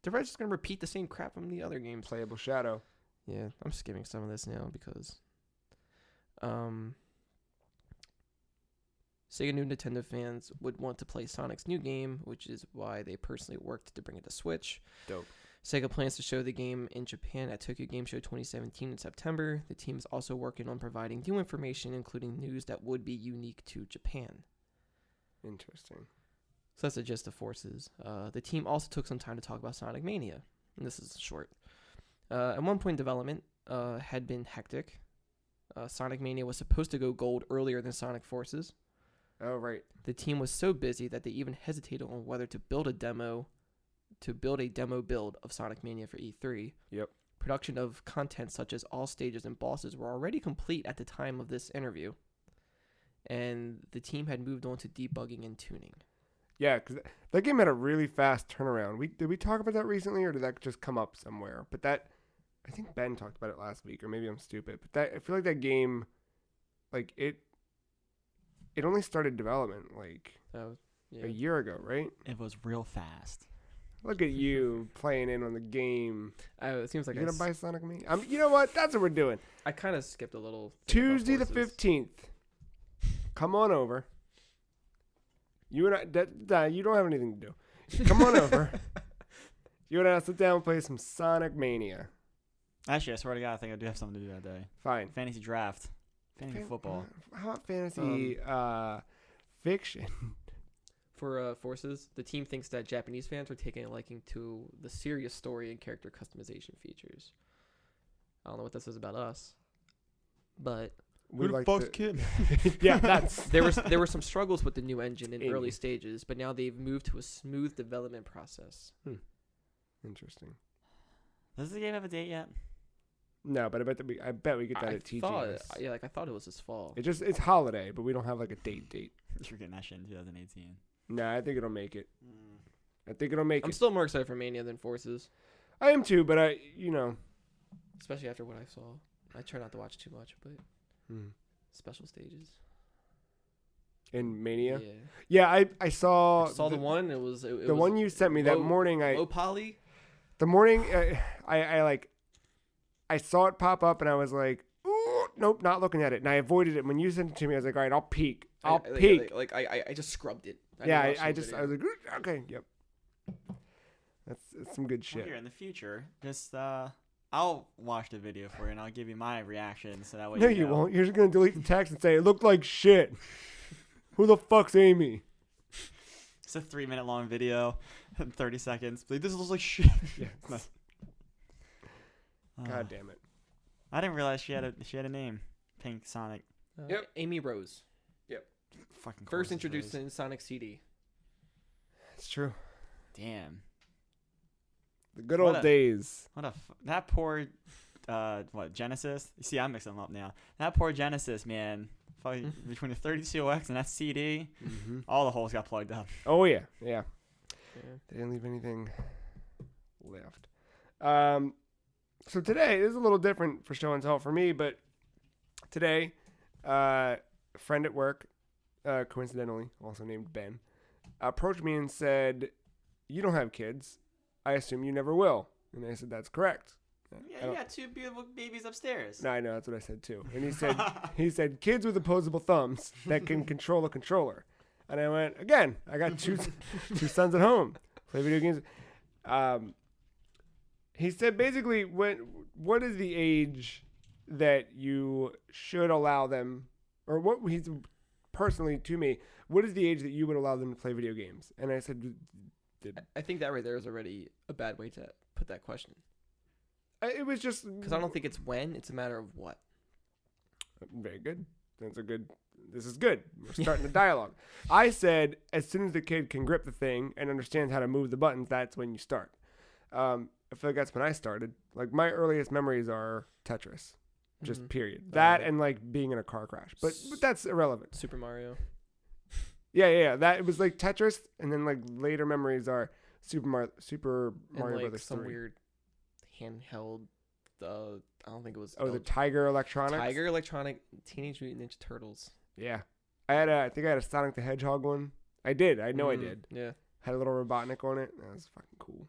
They're just gonna repeat the same crap from the other games.
Playable Shadow.
Yeah, I'm skimming some of this now because Sega knew Nintendo fans would want to play Sonic's new game, which is why they personally worked to bring it to Switch.
Dope.
Sega plans to show the game in Japan at Tokyo Game Show 2017 in September. The team is also working on providing new information, including news that would be unique to Japan.
Interesting.
So that's the gist of Forces. The team also took some time to talk about Sonic Mania, and this is short. At one point, development had been hectic. Sonic Mania was supposed to go gold earlier than Sonic Forces.
Oh, right.
The team was so busy that they even hesitated on whether to build a demo build of Sonic Mania for E3.
Yep.
Production of content such as all stages and bosses were already complete at the time of this interview, and the team had moved on to debugging and tuning.
Yeah, because that game had a really fast turnaround. Did we talk about that recently, or did that just come up somewhere? But I think Ben talked about it last week, or maybe I'm stupid. But I feel like that game, like it only started development like a year ago, right?
It was real fast.
Look at you playing in on the game.
It seems like
You're gonna buy Sonic Mania? You know what? That's what we're doing.
I kind of skipped a little.
Tuesday the 15th. Come on over. You and I, you don't have anything to do. Come on over. You and I sit down and play some Sonic Mania.
Actually, I swear to God, I think I do have something to do that day.
Fine.
Fantasy draft. Fantasy football.
How about fantasy fiction?
For Forces, the team thinks that Japanese fans are taking a liking to the serious story and character customization features. I don't know what this is about us, but
We like the
kid?
yeah, that's
there were some struggles with the new engine in
Amy.
early stages, but now they've moved to a smooth development process.
interesting.
Does the game have a date yet?
No, but I bet we get that at TGS.
I thought it was this fall.
It's holiday, but we don't have like a date.
You're getting that shit in 2018.
No, I think it'll make it. I think it'll make
I'm
it.
still more excited for Mania than Forces,
I am too, but
especially after what I saw. I try not to watch too much, but special stages.
In Mania.
Yeah.
I saw.
The one. It was
the one you sent me that morning.
Low poly.
The morning I saw it pop up and I was like, ooh, nope, not looking at it. And I avoided it. When you sent it to me, I was like, all right, I'll peek.
I just scrubbed it.
I was like, okay, yep. That's some good shit.
Well, here in the future, just I'll watch the video for you and I'll give you my reaction so that way.
No, you won't. You're just gonna delete the text and say it looked like shit. Who the fuck's Amy?
It's a 3-minute long video, 30 seconds. Like, this looks like shit.
Yeah. God damn it.
I didn't realize she had a name. Pink Sonic.
Yep. Amy Rose.
Yep.
Fucking
First introduced in Sonic CD.
It's true.
Damn.
The good old days.
That poor Genesis? You see, I'm mixing them up now. That poor Genesis, man. Between the 32X and that CD, all the holes got plugged up.
Oh yeah. They didn't leave anything left. So today is a little different for show and tell for me, but today, a friend at work, coincidentally also named Ben, approached me and said, "You don't have kids. I assume you never will." And I said, "That's correct."
Yeah, you got 2 beautiful babies upstairs.
No, I know, that's what I said too. And he said, kids with opposable thumbs that can control a controller. And I went, again, I got two sons at home, play video games. He said basically, what is the age that you should allow them, or what he's personally to me, what is the age that you would allow them to play video games? And I said,
I think that right there is already a bad way to put that question.
It was just
because I don't think it's when, it's a matter of what.
Very good. This is good. We're starting the dialogue. I said as soon as the kid can grip the thing and understands how to move the buttons, that's when you start. I feel like that's when I started. Like my earliest memories are Tetris, just period. That and like being in a car crash, but that's irrelevant.
Super Mario.
Yeah. That it was like Tetris, and then like later memories are Super Mario
like
Brothers
some
3.
Weird handheld. I don't think it was.
The Tiger Electronics.
Tiger Electronic Teenage Mutant Ninja Turtles.
Yeah, I think I had a Sonic the Hedgehog one. I did. I know I did.
Yeah.
Had a little Robotnik on it. That was fucking cool.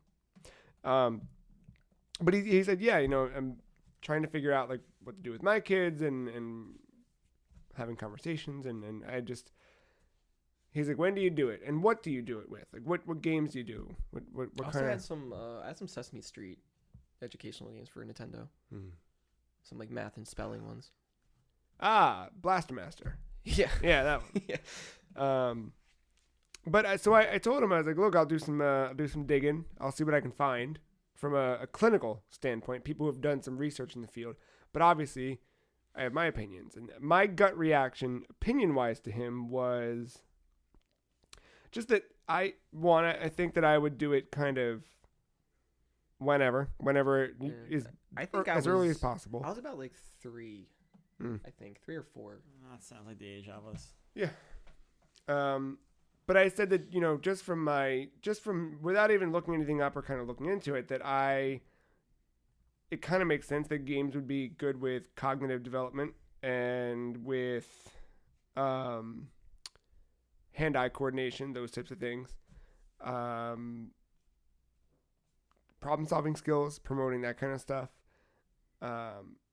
But he said, yeah, I'm trying to figure out like what to do with my kids and having conversations and He's like, when do you do it, and what do you do it with? Like, what games do you do? What
Also
kind
had
of?
some Sesame Street educational games for Nintendo.
Hmm.
Some like math and spelling ones.
Ah, Blaster Master.
Yeah.
Yeah, that one.
Yeah.
But I told him, I was like, look, I'll do some digging. I'll see what I can find from a clinical standpoint. People who have done some research in the field. But obviously, I have my opinions, and my gut reaction, opinion-wise, to him was just that I think that I would do it kind of whenever it is
I think
as early as possible.
I was about like 3. I think 3 or 4.
That sounds like the age I was.
Yeah. But I said that, just from without even looking anything up or kind of looking into it, that it kind of makes sense that games would be good with cognitive development and with hand-eye coordination, those types of things. Problem-solving skills, promoting that kind of stuff.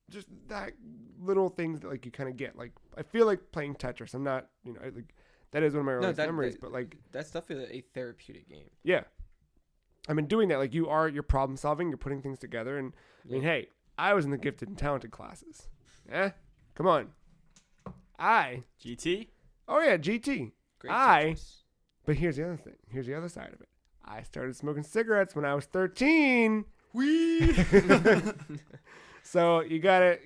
Just that little things that like you kind of get. Like I feel like playing Tetris. I'm not, like that is one of my earliest memories. But like
that's definitely a therapeutic game.
Yeah, I've been doing that. Like you're problem solving. You're putting things together. And I mean, hey, I was in the gifted and talented classes. Come on.
GT.
Oh yeah, GT.
Great Tetris.
But here's the other thing. Here's the other side of it. I started smoking cigarettes when I was 13. So you got it.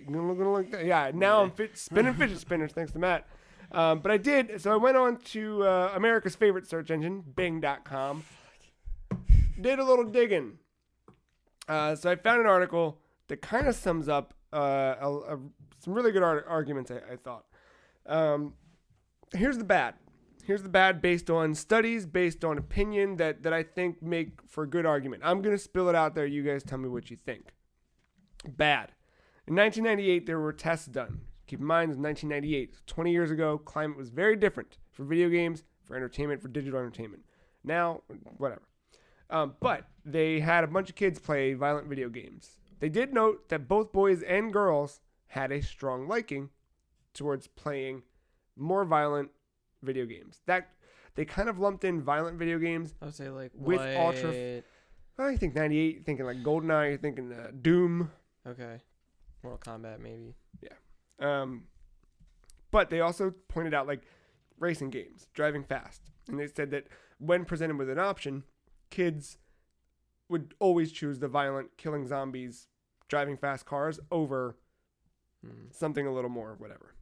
Yeah, now I'm spinning fidget spinners thanks to Matt. But I did. So I went on to America's favorite search engine, Bing.com. Did a little digging. So I found an article that kind of sums up some really good arguments, I thought. Here's the bad. Here's the bad based on studies, based on opinion that I think make for a good argument. I'm going to spill it out there. You guys tell me what you think. Bad. In 1998, there were tests done. Keep in mind, it was 1998. 20 years ago, climate was very different for video games, for entertainment, for digital entertainment. Now, whatever. But they had a bunch of kids play violent video games. They did note that both boys and girls had a strong liking towards playing more violent video games. That they kind of lumped in violent video games.
I would say like
with
what?
ultra. Well, I think 98. You're thinking like GoldenEye. You're thinking Doom.
Okay. Mortal Kombat maybe.
Yeah. But they also pointed out like racing games, driving fast, and they said that when presented with an option, kids would always choose the violent, killing zombies, driving fast cars over something a little more, whatever.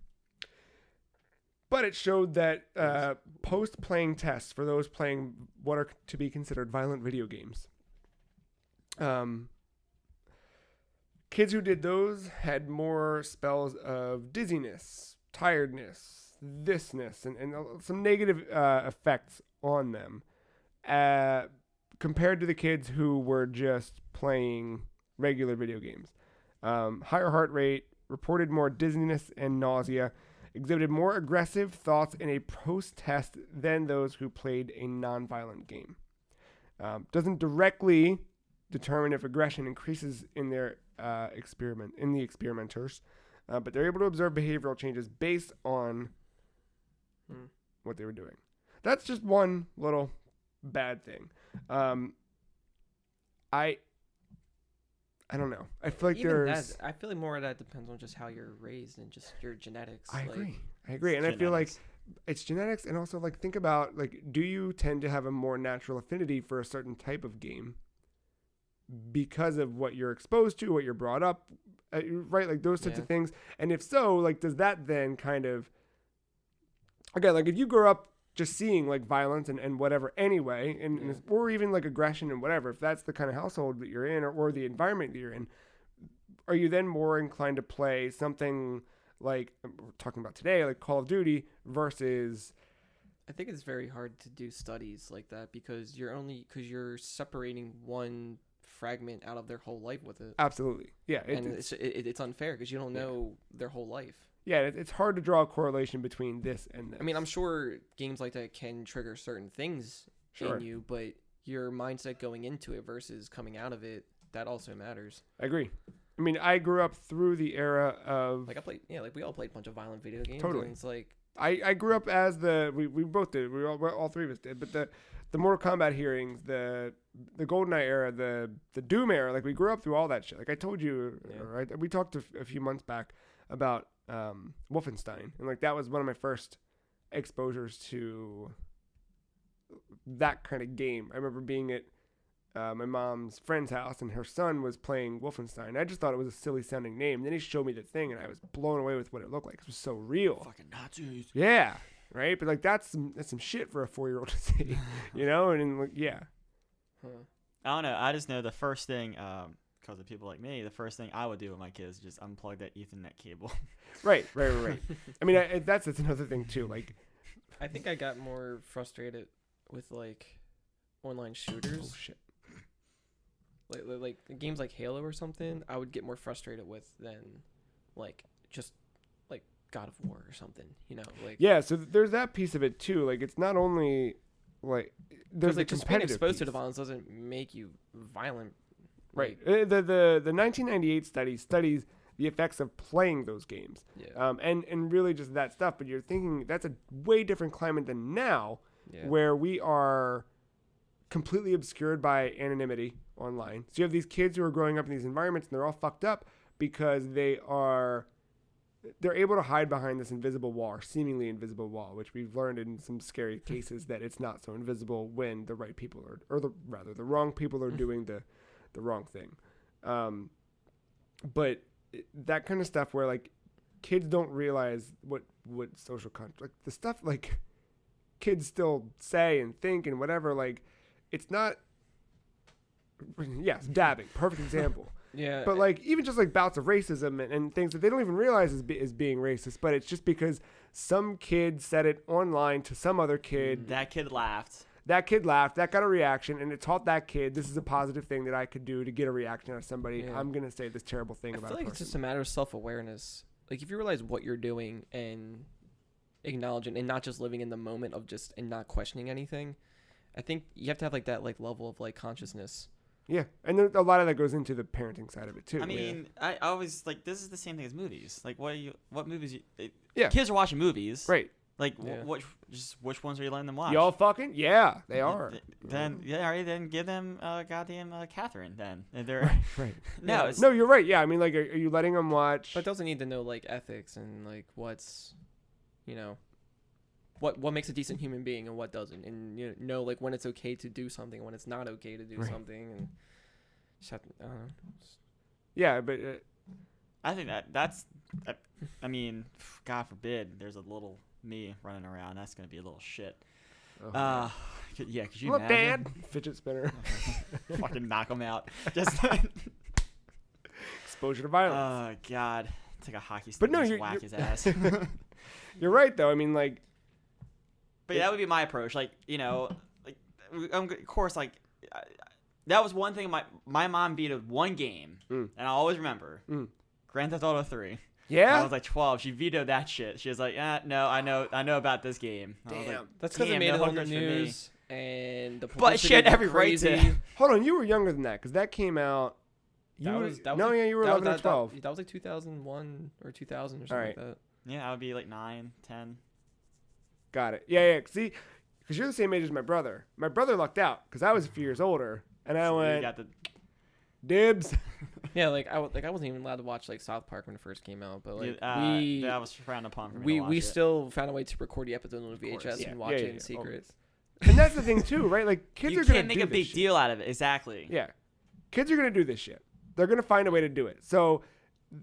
But it showed that post-playing tests for those playing what are to be considered violent video games, kids who did those had more spells of dizziness, tiredness, thisness, and some negative effects on them compared to the kids who were just playing regular video games. Higher heart rate, reported more dizziness and nausea, exhibited more aggressive thoughts in a post-test than those who played a non-violent game. Doesn't directly determine if aggression increases in their experimenters, but they're able to observe behavioral changes based on what they were doing. That's just one little bad thing. I don't know. I feel like
I feel like more of that depends on just how you're raised and just your genetics.
I agree, and I feel like it's genetics, and also like think about like, do you tend to have a more natural affinity for a certain type of game because of what you're exposed to, what you're brought up, right? Like those types of things. And if so, like, does that then kind of, again, like if you grow up just seeing like violence and whatever anyway, or even like aggression and whatever, if that's the kind of household that you're in or the environment that you're in, are you then more inclined to play something like we're talking about today, like Call of Duty versus...
I think it's very hard to do studies like that because you're separating one fragment out of their whole life with it.
Absolutely. Yeah.
It's unfair because you don't know their whole life.
Yeah, it's hard to draw a correlation between this and this.
I mean, I'm sure games like that can trigger certain things in you, but your mindset going into it versus coming out of it, that also matters.
I agree. I mean, I grew up through the era of...
Like we all played a bunch of violent video games.
Totally.
And it's like,
I grew up as we both did. All three of us did. But the Mortal Kombat hearings, the GoldenEye era, the Doom era, like we grew up through all that shit. Like I told you, right? We talked a few months back about Wolfenstein, and like that was one of my first exposures to that kind of game. I remember being at my mom's friend's house, and her son was playing Wolfenstein. I just thought it was a silly sounding name. Then he showed me the thing, and I was blown away with what it looked like. It was so real.
Fucking Nazis.
Yeah, right. But like that's some shit for a 4-year-old to see, you know. And like, yeah.
I don't know. I just know the first thing, because of people like me, the first thing I would do with my kids is just unplug that Ethernet cable.
Right. I mean, that's another thing too. Like,
I think I got more frustrated with like online shooters.
oh shit.
Like games like Halo or something, I would get more frustrated with than like just like God of War or something, you know? Like
Yeah, so there's that piece of it too. Like it's not only like there's
like
a
just being
competitive
exposed to
piece.
the violence doesn't make you violent.
Right.
Like,
The 1998 study studies the effects of playing those games.
yeah.
And really just that stuff, but you're thinking that's a way different climate than now
Yeah.
where we are completely obscured by anonymity online. So you have these kids who are growing up in these environments and they're all fucked up because they're able to hide behind this invisible wall, or seemingly invisible wall, which we've learned in some scary cases that it's not so invisible when the right people are, or the wrong people are doing the wrong thing. But that kind of stuff where like kids don't realize what social contact, like the stuff like kids still say and think and whatever, like it's not. Yes, dabbing, perfect example.
Yeah.
But like even just like bouts of racism and things that they don't even realize is being racist, but it's just because some kid said it online to some other kid.
That kid laughed.
That kid laughed. That got a reaction, and it taught that kid this is a positive thing that I could do to get a reaction out of somebody.
Yeah.
I'm gonna say this terrible thing
I
about
feel
a
like
person.
it's just a matter of self-awareness. Like if you realize what you're doing and acknowledge it, and not just living in the moment of just and not questioning anything, I think you have to have like that like level of like consciousness.
Yeah, and a lot of that goes into the parenting side of it too.
I mean, I always like this is the same thing as movies. Like what movies
Yeah.
Kids are watching movies.
right?
Like
Yeah.
which ones are you letting them watch?
Y'all fucking yeah, they are.
Then yeah, all right, then give them goddamn Catherine then. And they're
Right.
no,
Yeah.
it's,
No, you're right. Yeah, I mean, like, are you letting them watch?
But those need to know like ethics and like what's, you know, what makes a decent human being and what doesn't, and you know like when it's okay to do something, when it's not okay to do
Right.
something, and just have to, I don't know.
Yeah, but
I think that's I mean, God forbid there's a little me running around. That's gonna be a little shit.
oh,
Yeah, could you
look,
imagine?
Dad, fidget spinner,
Fucking knock them out. Just
exposure to violence.
oh God, it's like a hockey stick.
But no,
just
you're-
whack
you're-
his ass.
You're right, though. I mean, like,
But that would be my approach. Like, you know, like of course, like that was one thing. My mom vetoed one game, and I always remember Grand Theft Auto 3.
yeah,
I was like 12. She vetoed that shit. She was like, no, I know about this game. I was like,
damn.
That's because it
damn,
made
no
it on the
hookers for me.
news, and the
But
publicity
she had
went
every right to.
crazy.
Hold on, you were younger than that because that came out. You
That
were,
was
no,
like,
yeah, you were 11 or 12.
That was like 2001 or 2000 or something
Alright.
like that.
Yeah, I would be like 9, 10.
Got it. Yeah. See, because you're the same age as my brother. My brother lucked out because I was a few years older, and I
So you
went
got the
dibs.
Yeah, like I wasn't even allowed to watch like South Park when it first came out, but like
that was frowned upon for me to watch
we
it.
still found a way to record the episode on
course.
VHS
Yeah,
and watch
yeah,
it
yeah,
in
yeah,
secret.
always. And that's the thing too, right? Like kids
you
are gonna
can't make
do
a
this
big
shit.
deal out of it. Exactly.
Yeah, kids are gonna do this shit. They're gonna find a way to do it. So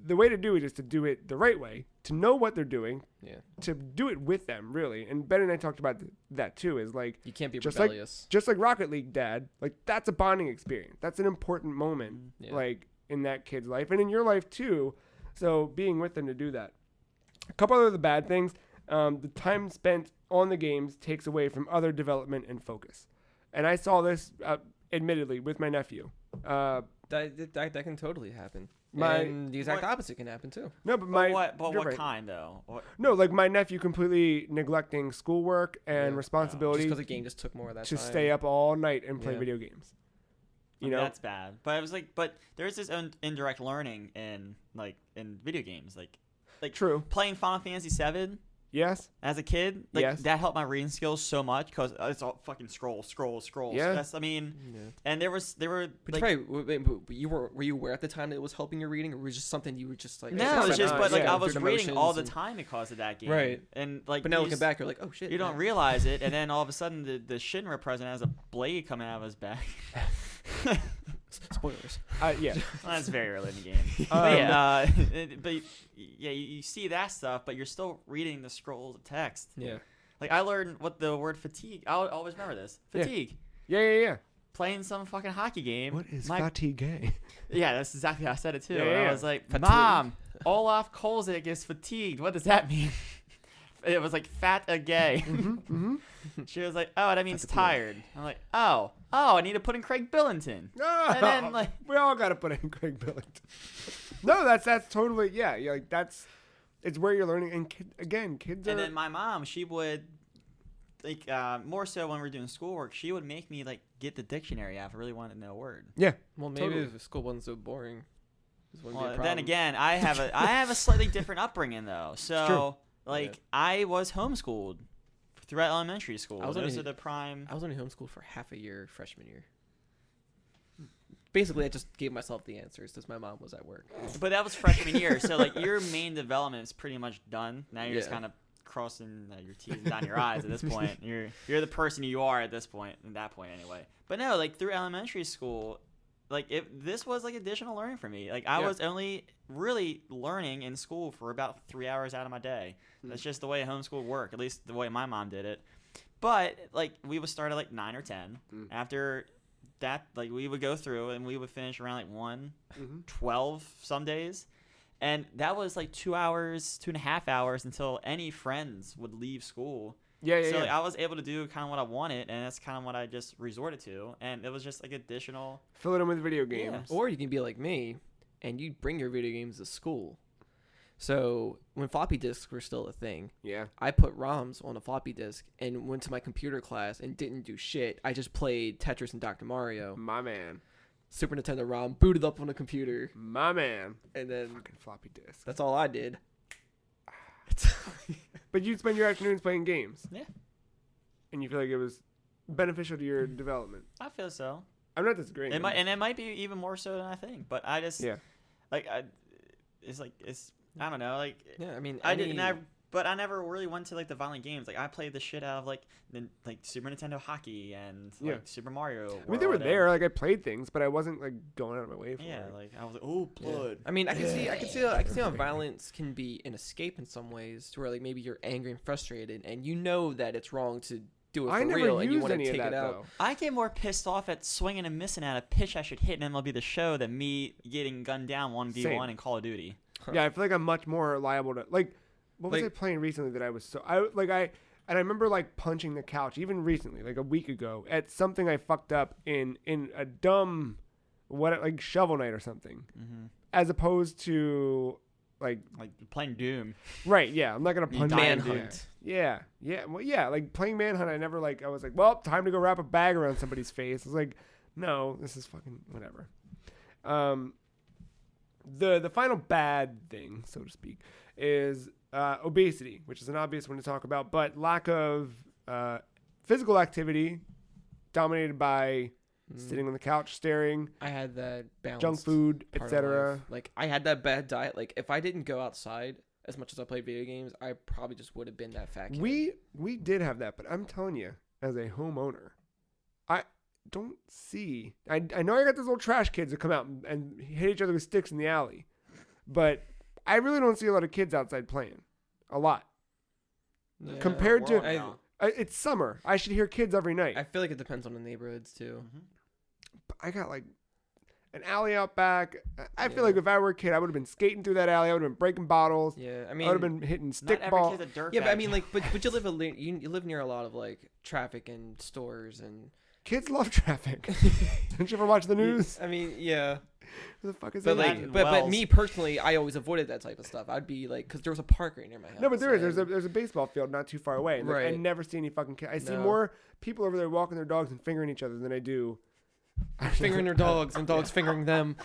the way to do it is to do it the right way, to know what they're doing,
Yeah,
to do it with them, really. And Ben and I talked about that too. Is like
you can't be
just
rebellious.
just like Rocket League, Dad. Like that's a bonding experience. That's an important moment,
Yeah.
like in that kid's life and in your life too. So being with them to do that. A couple other bad things. The time spent on the games takes away from other development and focus. And I saw this, admittedly, with my nephew.
That can totally happen.
My-
And the exact
What-
opposite can happen too.
No, but my
But
you're
what
right.
kind though? What,
No, like my nephew completely neglecting schoolwork and
Yeah. Just
responsibility
because the game just took more of that
to
time.
stay up all night and play
Yeah.
video games.
I
You
mean,
know,
that's bad. But I was like, but there's this indirect learning in video games, like
true.
playing Final Fantasy 7.
Yes.
As a kid, like
Yes.
that helped my reading skills so much because it's all fucking that helped my reading skills so much because it's all fucking scroll.
Yeah.
That's and there were
But
like,
were you aware at the time that it was helping your reading, or was it just something you were just like?
no, it's just but like
yeah.
I was
through the
reading all the
motions
time because of that game,
Right.
And like,
But now
you
looking
just-
back, you're like, oh shit.
you don't realize it, and then all of a sudden the Shinra president has a blade coming out of his back.
Spoilers.
Yeah.
Well, that's very early in the game. But you see that stuff, but you're still reading the scrolls of text.
Yeah.
Like I learned what the word fatigue. I'll always remember this.
Yeah.
Fatigue.
Yeah.
Playing some fucking hockey game.
What is fatigue?
Yeah, that's exactly how I said it too.
Yeah,
And
yeah.
I was like,
Fatigue.
Mom, Olaf Kolzig is fatigued. What does that mean? It was like fat a gay. She was like, oh, that means tired. I'm like, oh, I need to put in Craig Billington. And then like
we all got to put in Craig Billington. No, that's totally yeah. Like it's where you're learning. And kids are.
And then my mom, she would, like, more so when we were doing schoolwork, she would make me like get the dictionary out if I really wanted to know a word.
Yeah.
Well, maybe
Totally.
if the school wasn't so boring. This wouldn't be a
Well,
problem.
then again, I have a slightly different upbringing though. So like I was homeschooled throughout elementary school.
I was
Those
only-
are the prime.
I was only homeschooled for half a year freshman year. Basically, I just gave myself the answers because my mom was at work.
But that was freshman year, so like your main development is pretty much done. Now you're just
Yeah.
kind of crossing your T's and dotting your I's at this point. You're the person you are at this point, at that point anyway. But no, like through elementary school, like this was like additional learning for me. Like I was only really learning in school for about 3 hours out of my day. That's just the way homeschool worked, at least the way my mom did it. But like we would start at like 9 or 10. After that, like we would go through and we would finish around like 1, 12 some days. And that was like 2 hours, 2.5 hours until any friends would leave school.
Yeah.
So like, I was able to do kind of what I wanted, and that's kind of what I just resorted to. And it was just like additional.
Fill it in with video games.
Or you can be like me, and you bring your video games to school. So when floppy disks were still a thing,
Yeah.
I put ROMs on a floppy disk and went to my computer class and didn't do shit. I just played Tetris and Dr. Mario.
My man.
Super Nintendo ROM, booted up on a computer,
My man.
and then
Fucking floppy disk.
that's all I did.
But you'd spend your afternoons playing games.
Yeah.
And you feel like it was beneficial to your development.
I feel so.
I'm not disagreeing.
It might be even more so than I think. But I just like it's I don't know, like
Yeah, I mean,
but I never really went to like the violent games. Like I played the shit out of like Super Nintendo hockey and like Super Mario.
I mean, they were there. Like I played things, but I wasn't like going out of my way for
Yeah,
it.
like I was like, oh, blood.
I mean, I can see how violence can be an escape in some ways, to where like maybe you're angry and frustrated, and you know that it's wrong to do it
I
for
never
real, and you
used
want to
any of
take
that
it out.
though.
I get more pissed off at swinging and missing at a pitch I should hit in MLB The Show than me getting gunned down 1v1
Same.
in Call of Duty.
Yeah, I feel like I'm much more liable to like. What was
Like-
I playing recently that I was so I remember like punching the couch even recently, like a week ago, at something I fucked up in a dumb like Shovel Knight or something, as opposed to like
playing Doom.
right. Yeah, I'm not gonna punch
Manhunt.
Yeah. Well, yeah, like playing Manhunt. I was like, well, time to go wrap a bag around somebody's face. I was like, no, this is fucking whatever. The final bad thing, so to speak, is obesity, which is an obvious one to talk about, but lack of physical activity dominated by sitting on the couch staring,
I had that balance.
junk food,
part of
etc.
life. Like I had that bad diet. Like if I didn't go outside as much as I played video games, I probably just would have been that fat kid.
We did have that, but I'm telling you, as a homeowner, I don't see. I know I got those little trash kids that come out and hit each other with sticks in the alley, but I really don't see a lot of kids outside playing. A lot.
Yeah.
Compared to-
World now.
It's summer. I should hear kids every night.
I feel like it depends on the neighborhoods too.
I got like an alley out back. I feel
Yeah.
like if I were a kid, I would have been skating through that alley. I would have been breaking bottles.
Yeah, I
I
mean,
would have been hitting
Not
stick
every
ball.
kid's a dirtbag.
yeah, but I mean, like, but you live near a lot of like traffic and stores and.
Kids love traffic. Don't you ever watch the news?
I mean, yeah.
Who the fuck is
But
that?
like,
in
but
Wells.
me personally, I always avoided that type of stuff. I'd be like, because there was a park right near my house.
No, but there is.
and-
There's a baseball field not too far away. And like, I
Right.
never see any fucking kids. I see
No.
more people over there walking their dogs and fingering each other than I do.
fingering their dogs and dogs fingering them.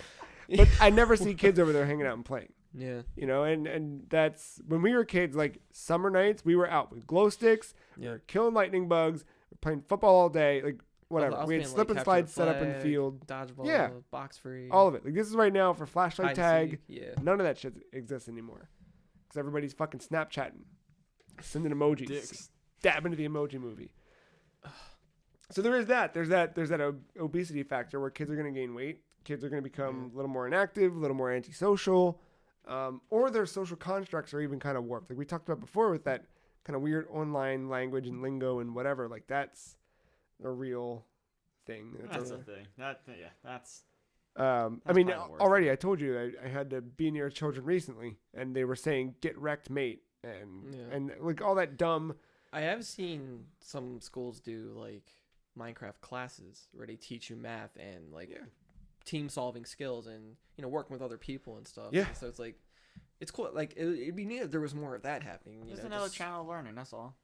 But I never see kids over there hanging out and playing.
Yeah.
You know, and that's when we were kids, like summer nights, we were out with glow sticks, we were killing lightning bugs, we're playing football all day, like whatever.
I was
We had
playing,
slip
like,
and
capture the
slide set up in the
flag,
field.
Dodgeball,
Yeah.
box free.
All of it. Like this is right now for flashlight
hide and
tag.
seek, Yeah.
None of that shit exists anymore. Because everybody's fucking Snapchatting. Sending emojis.
Dicks.
Dab into the emoji movie. So there is that. There's that obesity factor where kids are going to gain weight. Kids are going to become a little more inactive, a little more antisocial. Or their social constructs are even kind of warped. Like we talked about before with that kind of weird online language and lingo and whatever. Like that's a real thing.
That's a thing. That's.
I mean,
probably the worst
already I told you I had to be near children recently, and they were saying "get wrecked, mate," and like all that dumb.
I have seen some schools do like Minecraft classes where they teach you math and like team solving skills and working with other people and stuff.
Yeah.
So it's like it's cool. Like it'd be neat if there was more of that happening.
Just another channel of learning. That's all.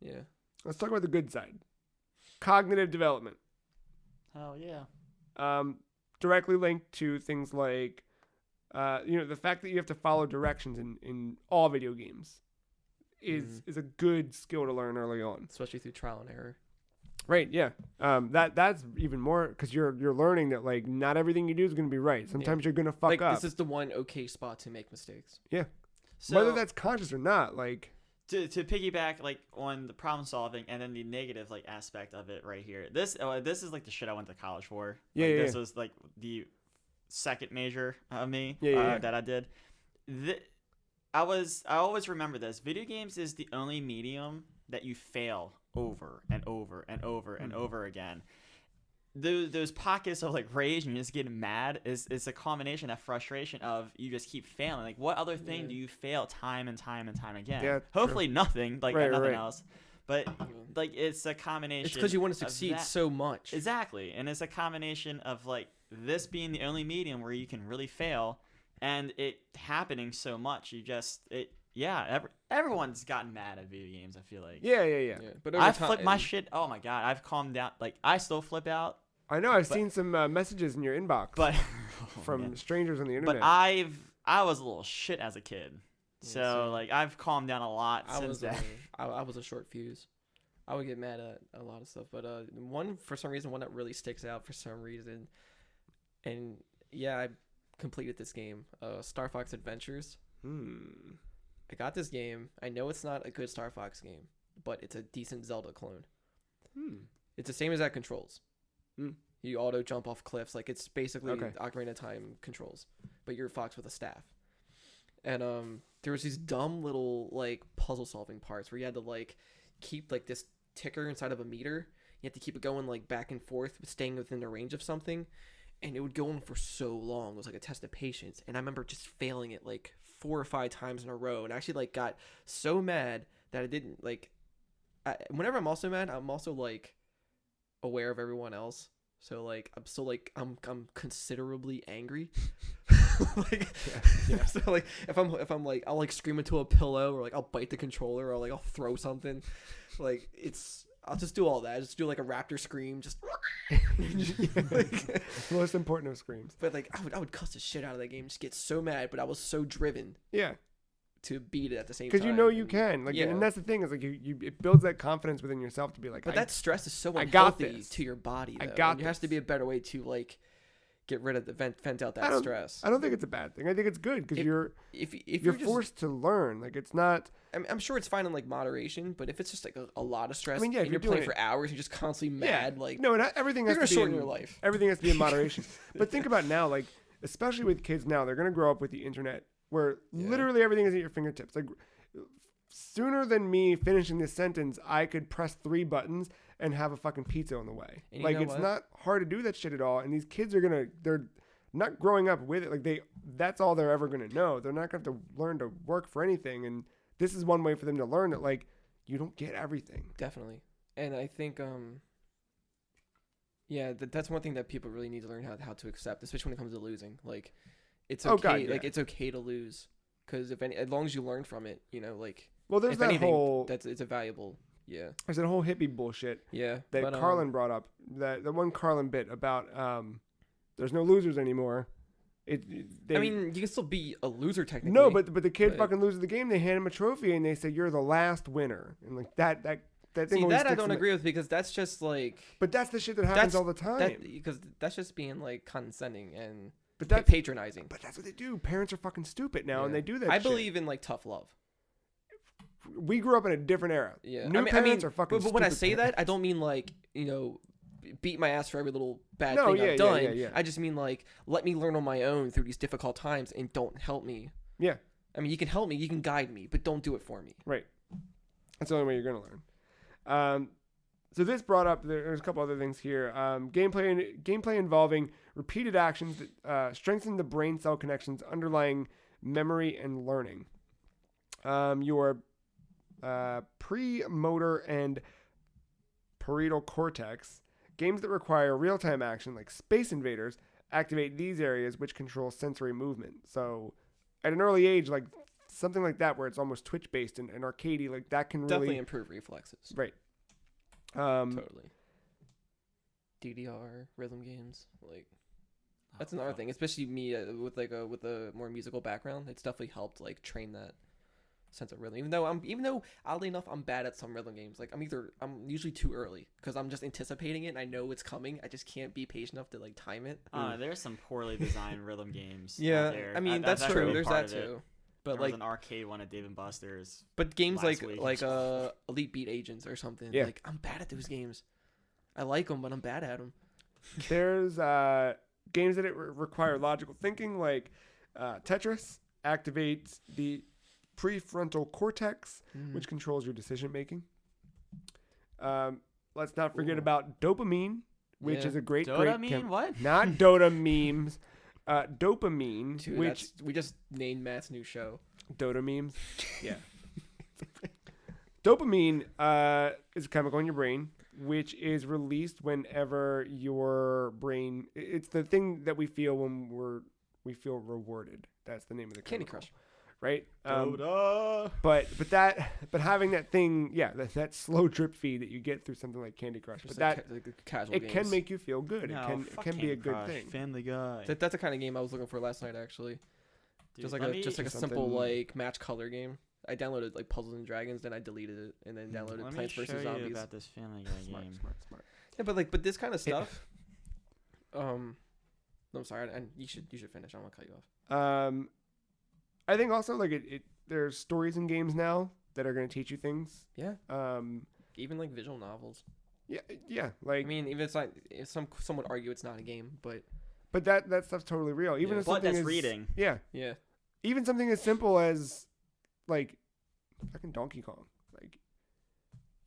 Yeah.
Let's talk about the good side. Cognitive development.
Hell yeah.
Directly linked to things like, the fact that you have to follow directions in all video games is a good skill to learn early on,
especially through trial and error.
Right? Yeah. That's even more because you're learning that like not everything you do is going to be right. Sometimes you're going to fuck up.
This is the one okay spot to make mistakes.
Yeah.
So,
whether that's conscious or not, like.
To piggyback like on the problem solving and then the negative like aspect of it right here. This is like the shit I went to college for. This was like the second major of me that I did. I always remember this. Video games is the only medium that you fail over and over and over and over again. Those pockets of like rage and you just getting mad is a combination of frustration of you just keep failing. Like what other thing do you fail time and time and time again?
Yeah,
hopefully nothing nothing
right.
else. But like it's a combination.
It's because you want to succeed so much.
Exactly, and it's a combination of like this being the only medium where you can really fail, and it happening so much. Everyone's gotten mad at video games. I feel like.
Yeah.
But
I flipped my shit. Oh my god, I've calmed down. Like I still flip out.
I know. I've seen some messages in your inbox,
but
from strangers on the internet.
But I was a little shit as a kid, so like I've calmed down a lot since then.
I was a short fuse. I would get mad at a lot of stuff, but one that really sticks out for some reason, and I completed this game, Star Fox Adventures. I got this game. I know it's not a good Star Fox game, but it's a decent Zelda clone. It's the same exact controls. You auto jump off cliffs. Like it's basically Ocarina of Time controls, but you're Fox with a staff. And there was these dumb little like puzzle solving parts where you had to like keep like this ticker inside of a meter. You had to keep it going like back and forth, staying within the range of something. And it would go on for so long. It was like a test of patience. And I remember just failing it like 4 or 5 times in a row. And I actually like got so mad that I didn't like. Whenever I'm also mad, I'm also like aware of everyone else. So like I'm still like I'm considerably angry. So like if I'm like I'll like scream into a pillow or like I'll bite the controller or like I'll throw something. Like I'll just do all that. Just do like a raptor scream, just
most important of screams.
But like I would cuss the shit out of that game, just get so mad, but I was so driven.
Yeah.
To beat it at the same time.
Because you know you can. Like and that's the thing, is like you it builds that confidence within yourself to be like,
but that stress is so
unhealthy
to your body, though.
There
has to be a better way to like get rid of the vent out that stress.
I don't think it's a bad thing. I think it's good because you're forced to learn. Like it's not.
I'm sure it's fine in like moderation, but if it's just like a lot of stress,
I mean,
and you're playing for hours, you're just constantly mad. Like
no, everything has to be
shorten your life.
Everything has to be in moderation. But think about now, like especially with kids now, they're gonna grow up with the internet where literally everything is at your fingertips. Like sooner than me finishing this sentence, I could press 3 buttons and have a fucking pizza on the way.
And
like it's not hard to do that shit at all. And these kids they're not growing up with it. Like that's all they're ever gonna know. They're not gonna have to learn to work for anything. And this is one way for them to learn that like you don't get everything.
Definitely. And I think that's one thing that people really need to learn how to accept, especially when it comes to losing. Like it's okay. Like it's okay to lose, because as long as you learn from it, like. Well, there's that anything, whole. It's a valuable. Yeah.
There's that whole hippie bullshit.
Yeah.
That Carlin brought up. The one Carlin bit about there's no losers anymore.
I mean, you can still be a loser technically.
No, but the kid fucking loses the game. They hand him a trophy and they say you're the last winner, and like that thing.
See,
always
that I
sticks
don't
in
agree with because that's just like.
But that's the shit that happens all the time.
Because that's just being like condescending and
that's
patronizing.
But that's what they do. Parents are fucking stupid now, and they do that.
I believe in like tough love.
We grew up in a different era.
Yeah,
parents are fucking.
But when I say that, I don't mean like beat my ass for every little bad thing I've done.
Yeah.
I just mean like let me learn on my own through these difficult times and don't help me.
Yeah.
I mean, you can help me, you can guide me, but don't do it for me.
Right. That's the only way you're gonna learn. So this brought up there's a couple other things here. Gameplay involving repeated actions that strengthen the brain cell connections underlying memory and learning. Your premotor and parietal cortex. Games that require real-time action, like Space Invaders, activate these areas which control sensory movement. So, at an early age, like something like that, where it's almost twitch-based and arcadey, like that can really
definitely improve reflexes.
Right.
Totally. DDR rhythm games, like that's another thing. Especially me with a more musical background, it's definitely helped like train that sense of rhythm. Even though oddly enough I'm bad at some rhythm games. Like I'm usually too early because I'm just anticipating it and I know it's coming. I just can't be patient enough to like time it.
There's some poorly designed rhythm games.
Yeah,
out there.
I mean that's
actually
true. There's
part
that
of it.
too. But
There
like
was an arcade one at Dave and Buster's.
But games
last week.
like Elite Beat Agents or something.
Yeah.
Like I'm bad at those games. I like them, but I'm bad at them.
There's games that require logical thinking, like Tetris activates the prefrontal cortex, which controls your decision making. Let's not forget about dopamine, which is a great
what?
Not Dota memes. Dopamine,
Dude,
which
we just named Matt's new show.
Dota memes. Yeah. Dopamine is a chemical in your brain, which is released whenever your brain. It's the thing that we feel when we feel rewarded. That's the name of the
Candy
chemical.
Crush.
Right?
Dota.
But having that thing, that slow drip feed that you get through something like Candy Crush,
Just
but
like casual
it
games.
can make you feel good.
No,
it can be a good thing.
Family Guy.
That's the kind of game I was looking for last night actually.
Dude,
just like a simple
something-
like match color game. I downloaded like Puzzles and Dragons, then I deleted it, and then downloaded
Let
Plants
me show
vs
you
Zombies.
about this Family Guy game.
Smart.
Yeah, but this kind of stuff. No, I'm sorry. And you should finish. I don't want to cut you off.
I think also like there's stories in games now that are going to teach you things.
Yeah. Even like visual novels.
Yeah. Like
I mean, even it's not. Some would argue it's not a game, but
that stuff's totally real. Even if
But
something
that's
is
reading.
Yeah.
yeah.
Even something as simple as like fucking Donkey Kong. Like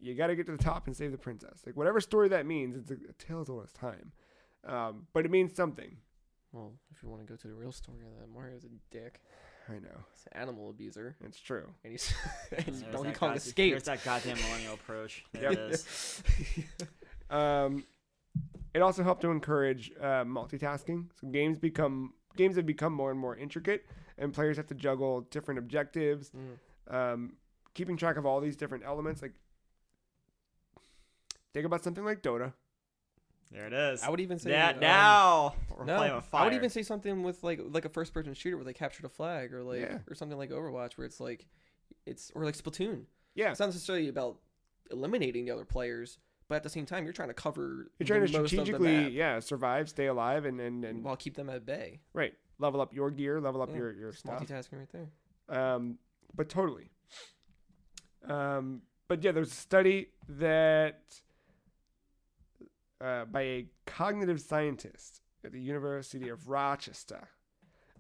you got to get to the top and save the princess. Like whatever story that means, it's a tale as old as time. But it means something.
Well, if you want to go to the real story of that, Mario's a dick.
I know.
He's an animal abuser,
It's true.
and he's and
There's
Donkey
that
Kong
god-
escaped.
There's that goddamn millennial approach. There
Yep.
it is.
It also helped to encourage multitasking. So games have become more and more intricate, and players have to juggle different objectives. Keeping track of all these different elements. Like think about something like Dota.
There it is.
I would even say
that now we're
no,
playing with fire.
I would even say something with like a first person shooter where they captured a flag or like
Yeah.
or something like Overwatch where it's like or like Splatoon.
Yeah.
It's not necessarily about eliminating the other players, but at the same time you're trying to cover
You're trying to
most of the
strategically,
map
survive, stay alive, and
while keep them at bay.
right, level up your gear, level up
Yeah.
your stuff.
Multitasking right there.
But totally. But yeah, there's a study that by a cognitive scientist at the University of Rochester.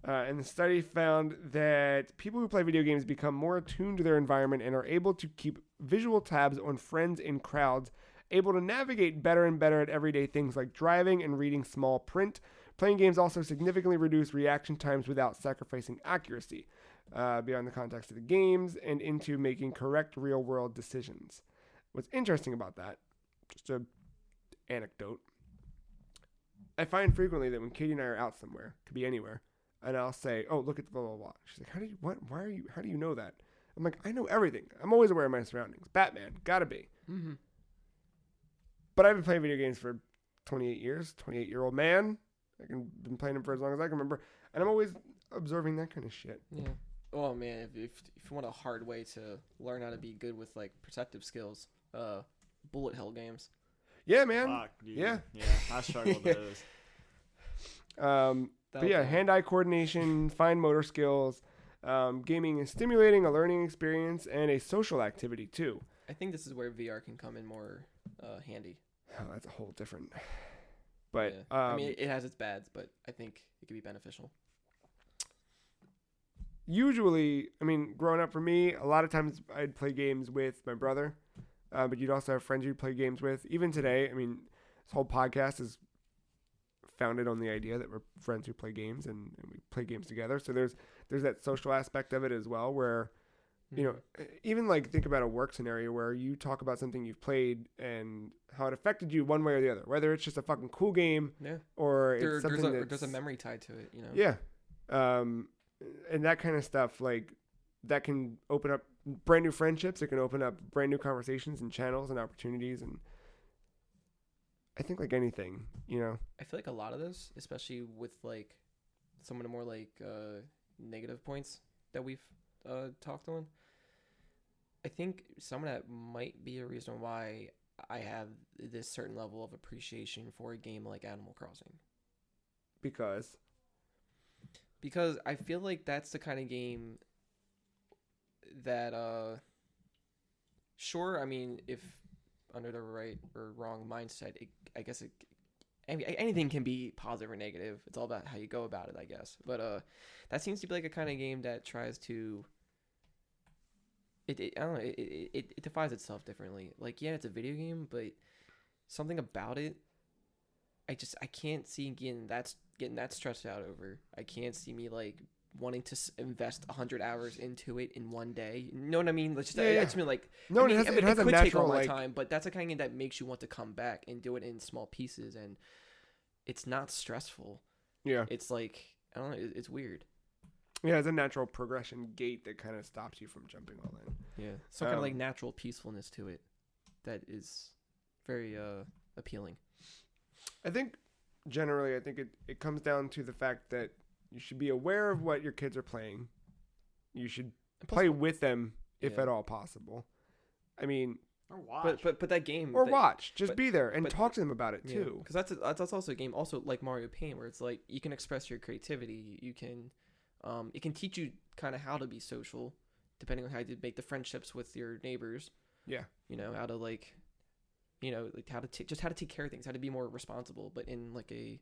And the study found that people who play video games become more attuned to their environment and are able to keep visual tabs on friends in crowds, able to navigate better and better at everyday things like driving and reading small print. Playing games also significantly reduce reaction times without sacrificing accuracy, beyond the context of the games and into making correct real-world decisions. What's interesting about that, just a anecdote, I find frequently that when Katie and I are out somewhere, could be anywhere, and I'll say, "Oh, look at the blah blah blah." She's like, how do you know that?" I'm like, "I know everything. I'm always aware of my surroundings. Batman, gotta be."
Mm-hmm.
But I've been playing video games for 28 years, 28-year-old man. I've been playing them for as long as I can remember, and I'm always observing that kind of shit.
Yeah. Oh man, if you want a hard way to learn how to be good with like perceptive skills, bullet hell games.
Yeah, man.
Fuck, dude.
Yeah.
Yeah, I struggle with those.
But yeah, hand-eye coordination, fine motor skills. Gaming is stimulating a learning experience and a social activity too.
I think this is where VR can come in more handy.
Oh, that's a whole different. But
yeah. I mean, it has its bads, but I think it could be beneficial.
Usually, I mean, growing up for me, a lot of times I'd play games with my brother, but you'd also have friends you'd play games with. Even today, I mean, this whole podcast is founded on the idea that we're friends who play games and we play games together. So there's that social aspect of it as well, where, you know, even like think about a work scenario where you talk about something you've played and how it affected you one way or the other, whether it's just a fucking cool game or it's something
there's a memory tied to it, you know?
Yeah. And that kind of stuff, like that can open up brand new friendships. It can open up brand new conversations and channels and opportunities. And I think like anything, you know,
I feel like a lot of this, especially with like some of the more like negative points that we've talked on, I think some of that might be a reason why I have this certain level of appreciation for a game like Animal Crossing.
Because I feel like that's the kind of game that sure, I mean, if under the right or wrong mindset, anything can be positive or negative. It's all about how you go about it, I guess. But that seems to be like a kind of game that tries to I don't know, it defies itself differently. Like, yeah, it's a video game, but something about it, I can't see getting that stressed out over. I can't see me like wanting to invest 100 hours into it in one day. You know what I mean? Let's just, I just mean like, no,
I mean,
it has a
could
natural
take all my
like
time, but that's the kind of game that makes you want to come back and do it in small pieces, and it's not stressful.
Yeah,
it's like, I don't know, it's weird.
Yeah, it's a natural progression gate that kind of stops you from jumping all in.
Yeah, some kind of like natural peacefulness to it that is very appealing.
I think generally, it comes down to the fact that you should be aware of what your kids are playing. You should play with them if at all possible. I mean,
or watch.
But that game
watch. Just be there and talk to them about it too.
Because that's also a game, also like Mario Paint, where it's like you can express your creativity. You can, it can teach you kind of how to be social, depending on how you make the friendships with your neighbors. Yeah. You know how to like, you know, like how to take care of things, how to be more responsible, but in like a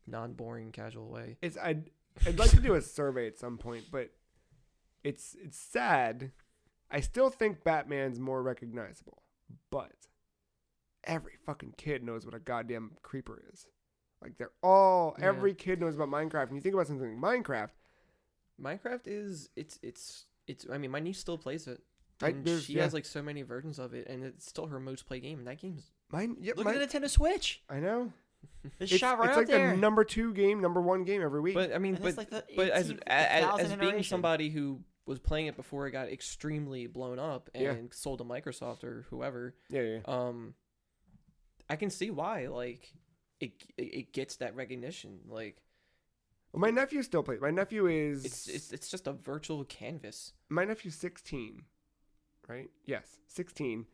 non-boring, casual way.
I'd like to do a survey at some point, but it's sad. I still think Batman's more recognizable, but every fucking kid knows what a goddamn creeper is. Like every kid knows about Minecraft. And you think about something like
Minecraft is it's. I mean, my niece still plays it. And she has like so many versions of it, and it's still her most played game. And that game's
look at the Nintendo Switch.
I know.
It's shot right
it's
up
like
there.
the number 2 game, number 1 game every week.
But I mean, but as being somebody who was playing it before it got extremely blown up and sold to Microsoft or whoever, I can see why like it gets that recognition. Like,
well, my nephew still plays. My nephew is
it's just a virtual canvas.
My nephew's 16, right? Yes, 16,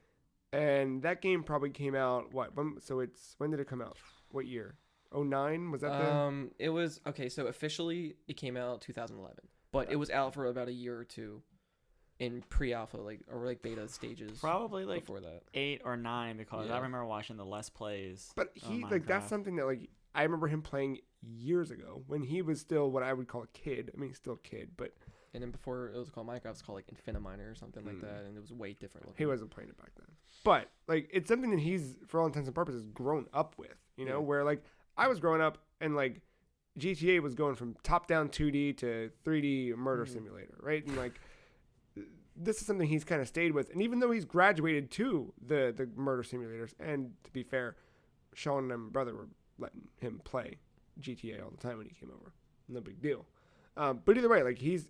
and that game probably came out when did it come out? What year? 09? Was that
It was okay. So officially, it came out 2011, but it was out for about a year or two in pre-alpha, or beta stages.
Probably like
before that,
8 or 9, because I remember watching the Let's Plays.
But he that's something that I remember him playing years ago when he was still what I would call a kid. I mean, he's still a kid, but.
And then before it was called Minecraft, it was called like Infiniminer or something like that, and it was way different looking.
He wasn't playing it back then, but it's something that he's, for all intents and purposes, grown up with. You know, where I was growing up and GTA was going from top-down 2D to 3D murder simulator, right? And this is something he's kind of stayed with. And even though he's graduated to the murder simulators, and to be fair, Sean and my brother were letting him play GTA all the time when he came over. No big deal. But either way, he's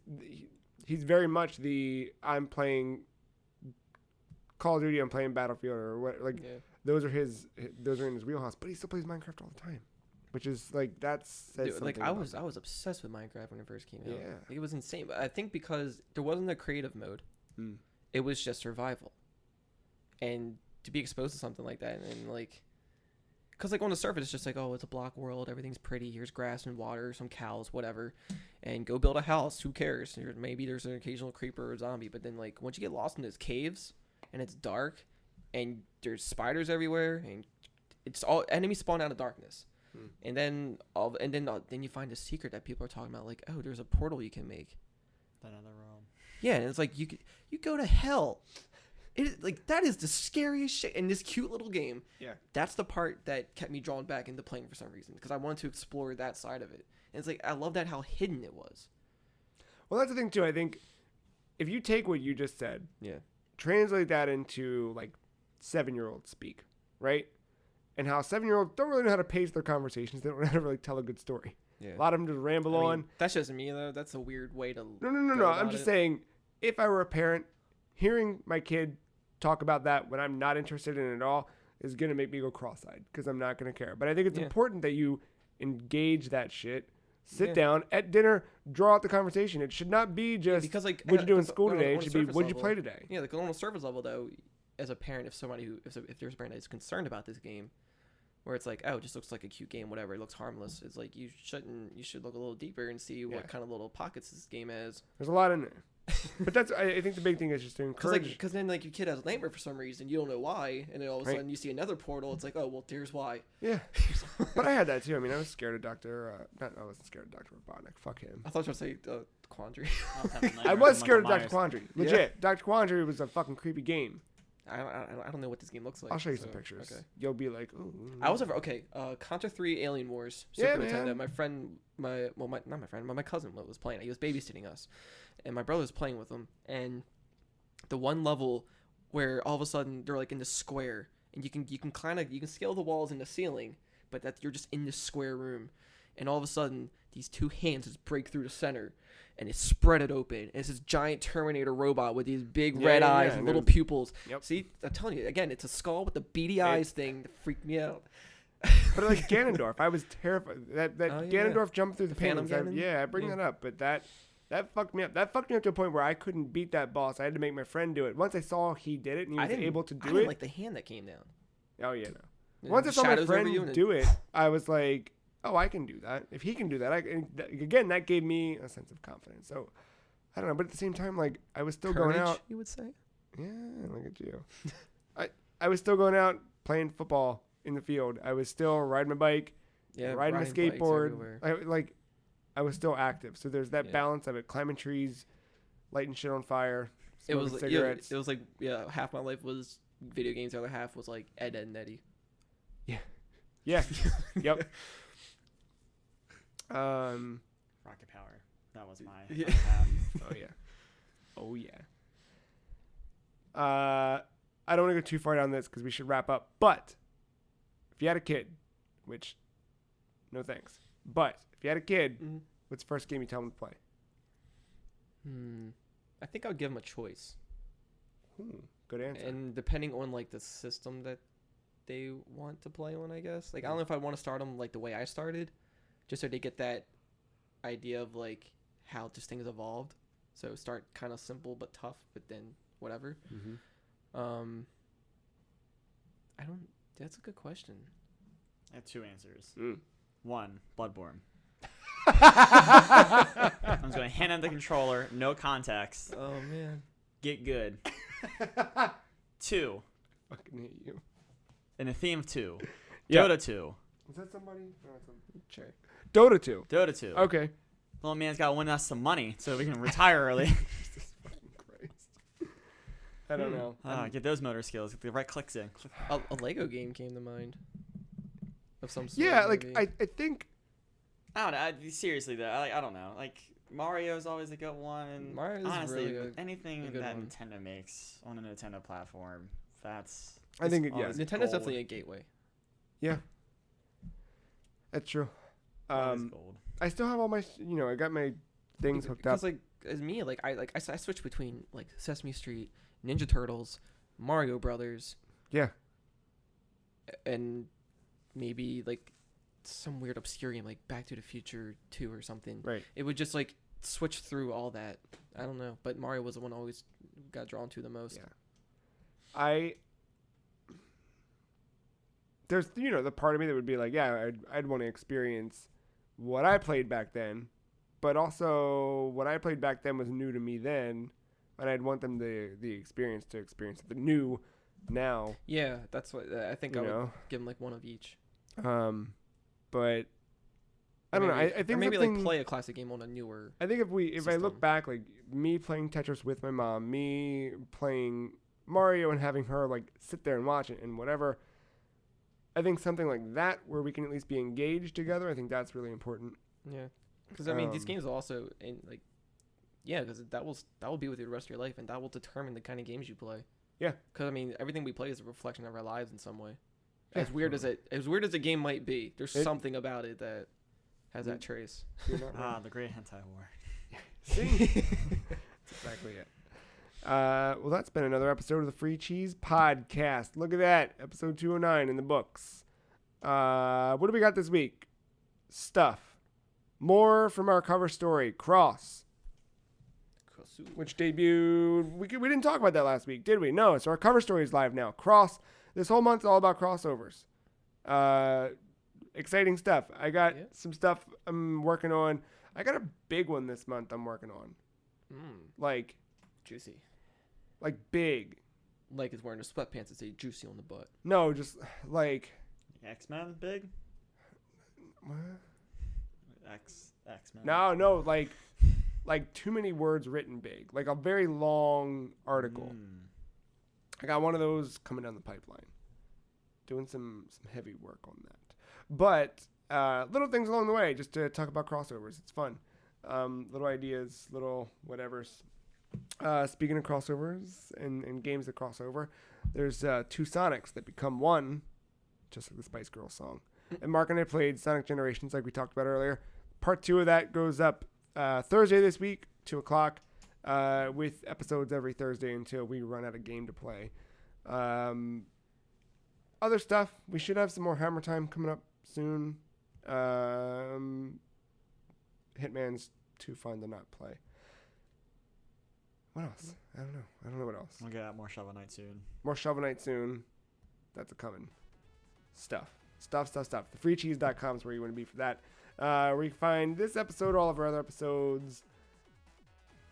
very much I'm playing Call of Duty, I'm playing Battlefield, or what, those are in his wheelhouse. But he still plays Minecraft all the time. which is like says
Like
something
I
about
was
it.
I was obsessed with Minecraft when it first came out.
Yeah.
Like, it was insane. But I think because there wasn't a creative mode,
Mm.
it was just survival. And to be exposed to something like that, and like, because like on the surface it's just like, oh, it's a block world, everything's pretty, here's grass and water, some cows, whatever, and go build a house, who cares? Maybe there's an occasional creeper or zombie, but then like once you get lost in those caves and it's dark and there's spiders everywhere and it's all enemies spawn out of darkness. And then then you find a secret that people are talking about, like, oh, there's a portal you can make.
Another realm.
Yeah, and it's like you go to hell. Like, that is the scariest shit in this cute little game.
Yeah.
That's the part that kept me drawn back into playing for some reason, because I wanted to explore that side of it. And it's like, I love that how hidden it was.
Well, that's the thing too. I think if you take what you just said,
Yeah.
translate that into like 7-year-old speak, right? And how 7-year-olds don't really know how to pace their conversations. They don't know how to really tell a good story.
Yeah.
A lot of them just ramble on.
That's just me though. That's a weird way to.
No. I'm just saying, if I were a parent, hearing my kid talk about that when I'm not interested in it at all is going to make me go cross-eyed because I'm not going to care. But I think it's important that you engage that shit. Sit down at dinner, draw out the conversation. It should not be just
because like
what'd you do in school
on
today.
a
It should be
surface
what'd you
level-
play today.
Yeah, like on a surface level though, as a parent, if there's a parent that is concerned about this game, where it's like, oh, it just looks like a cute game, whatever, it looks harmless. It's like you should look a little deeper and see what kind of little pockets this game has.
There's a lot in there. But that's I think the big thing is just to encourage.
Because then like your kid has a nightmare for some reason, you don't know why, and then all of a sudden you see another portal. It's like, oh well, here's why.
Yeah, but I had that too. I mean, I was scared of Doctor. I wasn't scared of Doctor Robotnik. Fuck him.
I thought you were going to say Quandary.
I was scared of Dr. Quandary. Legit. Dr. Quandary was a fucking creepy game.
I don't know what this game looks like.
I'll show you some pictures.
Okay.
You'll be like, ooh.
I was over. Okay, Contra 3 Alien Wars.
Yeah,
Super Nintendo.
man.
My friend, not my friend, but my cousin was playing. He was babysitting us, and my brother was playing with him. And the one level where all of a sudden they're like in the square, and you can scale the walls in the ceiling, but that you're just in this square room, and all of a sudden these two hands just break through the center. And it spread it open. And it's this giant Terminator robot with these big red eyes and little pupils.
Yep.
See, I'm telling you, again, it's a skull with the beady eyes thing that freaked me out.
But like Ganondorf, I was terrified. That Ganondorf jumped through the
Phantom
paintings. I bring that up, but that fucked me up. That fucked me up to a point where I couldn't beat that boss. I had to make my friend do it. Once I saw he did it and he was able to do
I didn't
it.
like the hand that came down.
Oh yeah, no.
And
Once I saw my
shadows over you
friend
and
do it, I was like, oh, I can do that. If he can do that, again, that gave me a sense of confidence. So. I don't know, but at the same time, like, I was still
Courage,
going out.
you would say?
Yeah, look at you. I was still going out playing football in the field. I was still riding my bike, riding my skateboard. I was still active. So there's that balance of it: climbing trees, lighting shit on fire, smoking cigarettes.
It was like half my life was video games. The other half was like Ed and Eddie.
Yeah. Yep.
Rocket Power. That was my.
Yeah.
Oh yeah. I don't want to go too far down this because we should wrap up. But if you had a kid, which no thanks. But if you had a kid, what's the first game you tell them to play?
I think I would give them a choice.
Good answer.
And depending on like the system that they want to play on, I guess. Like I don't know if I want to start them like the way I started, just so they get that idea of like how this thing has evolved. So start kind of simple but tough, but then whatever. That's a good question.
I have two answers. One, Bloodborne. I'm just going to hand on the controller, no context.
Oh man.
Get good. Two.
Fucking hate you.
In the theme of two.
Yep.
Dota 2.
Is that somebody? No,
Sure.
Dota 2.
Dota 2.
Okay.
Little man's got to win us some money so we can retire early.
Jesus fucking Christ. I don't know.
Get those motor skills. Get the right clicks in.
A Lego game came to mind. Of some sort.
Yeah, like
maybe.
I think.
I don't know. Seriously though, I don't know. Like Mario's always a good one.
Mario's
honestly
really
anything
a good
that
one.
Nintendo makes on a Nintendo platform. That's.
I think
always
Nintendo's
gold.
definitely a gateway.
Yeah. That's true.
Always gold.
I still have all my, I got my things hooked up.
Because like as me, I switched between like Sesame Street, Ninja Turtles, Mario Brothers.
Yeah.
And maybe like some weird obscure game like Back to the Future 2 or something.
Right.
It would just like switch through all that. I don't know, but Mario was the one I always got drawn to the most.
Yeah. There's the part of me that would be like, yeah, I'd want to experience what I played back then, but also what I played back then was new to me then, and I'd want them the experience to experience the new now.
Yeah, that's what I think. I would give them like one of each.
But I don't know. I think
maybe like play a classic game on a newer.
I think if I look back, like me playing Tetris with my mom, me playing Mario and having her like sit there and watch it and whatever. I think something like that where we can at least be engaged together. I think that's really important.
Yeah, because I mean these games will also because that will be with you the rest of your life, and that will determine the kind of games you play. Yeah, because I mean everything we play is a reflection of our lives in some way. As weird as a game might be, there's something about it that has that trace.
The Great Hentai War.
See, that's exactly it. Well, that's been another episode of the Free Cheese Podcast. Look at that, episode 209 in the books. What do we got this week? Stuff. More from our cover story, Cross, which debuted. We didn't talk about that last week, did we? No. So our cover story is live now. Cross. This whole month is all about crossovers. Exciting stuff. I got some stuff I'm working on. I got a big one this month I'm working on. Like
juicy.
Like big.
Like it's wearing a sweatpants that say juicy on the butt.
No, just like
X-Men big?
What?
X-Men.
No, like too many words written big. Like a very long article. I got one of those coming down the pipeline. Doing some heavy work on that. But little things along the way just to talk about crossovers. It's fun. Little ideas, little whatevers. Speaking of crossovers and games that cross over, there's two Sonics that become one, just like the Spice Girls song. And Mark and I played Sonic Generations like we talked about earlier. Part 2 of that goes up Thursday this week, 2 o'clock. With episodes every Thursday until we run out of game to play. Other stuff, we should have some more Hammer Time coming up soon. Hitman's too fun to not play. What else? I don't know what else.
We'll get more Shovel Knight soon.
More Shovel Knight soon. That's a coming. Stuff. TheFreeCheese.com is where you want to be for that. Where you can find this episode, all of our other episodes.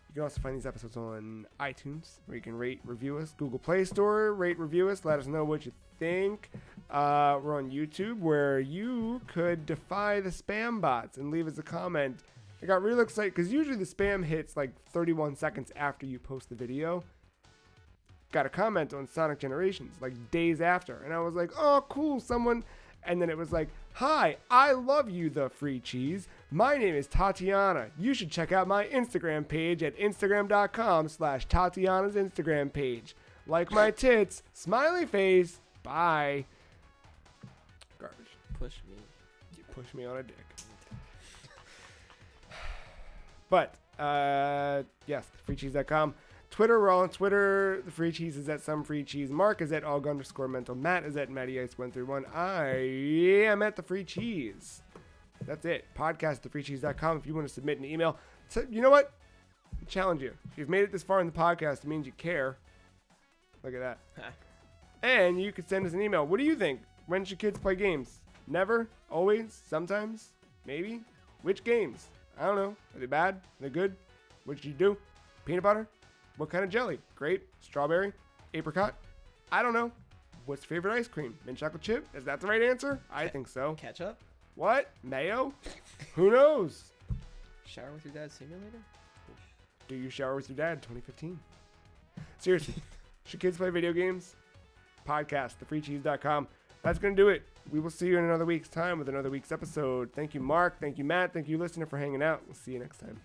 You can also find these episodes on iTunes, where you can rate, review us. Google Play Store, rate, review us. Let us know what you think. We're on YouTube, where you could defy the spam bots and leave us a comment. I got real excited, because usually the spam hits like 31 seconds after you post the video. Got a comment on Sonic Generations, like days after. And I was like, oh, cool, someone... And then it was like, hi, I love you, the free cheese. My name is Tatiana. You should check out my Instagram page at Instagram.com/Tatiana's Instagram page. Like my tits, smiley face, bye. Garbage.
Push me.
You push me on a dick. But, yes, freecheese.com. Twitter, we're all on Twitter. The Free Cheese is at Some Free Cheese. Mark is at Aug_Mental. Matt is at MattyIce131. I am at The Free Cheese. That's it. Podcast at thefreecheese.com if you want to submit an email. So, you know what? I challenge you. If you've made it this far in the podcast, it means you care. Look at that. And you could send us an email. What do you think? When should kids play games? Never? Always? Sometimes? Maybe? Which games? I don't know. Are they bad? Are they good? What should you do? Peanut butter? What kind of jelly? Grape? Strawberry? Apricot? I don't know. What's your favorite ice cream? Mint chocolate chip? Is that the right answer? I think so.
Ketchup?
What? Mayo? Who knows?
Shower with your dad simulator?
Do you shower with your dad 2015? Seriously. Should kids play video games? Podcast, thefreecheese.com. That's going to do it. We will see you in another week's time with another week's episode. Thank you, Mark. Thank you, Matt. Thank you, listener, for hanging out. We'll see you next time.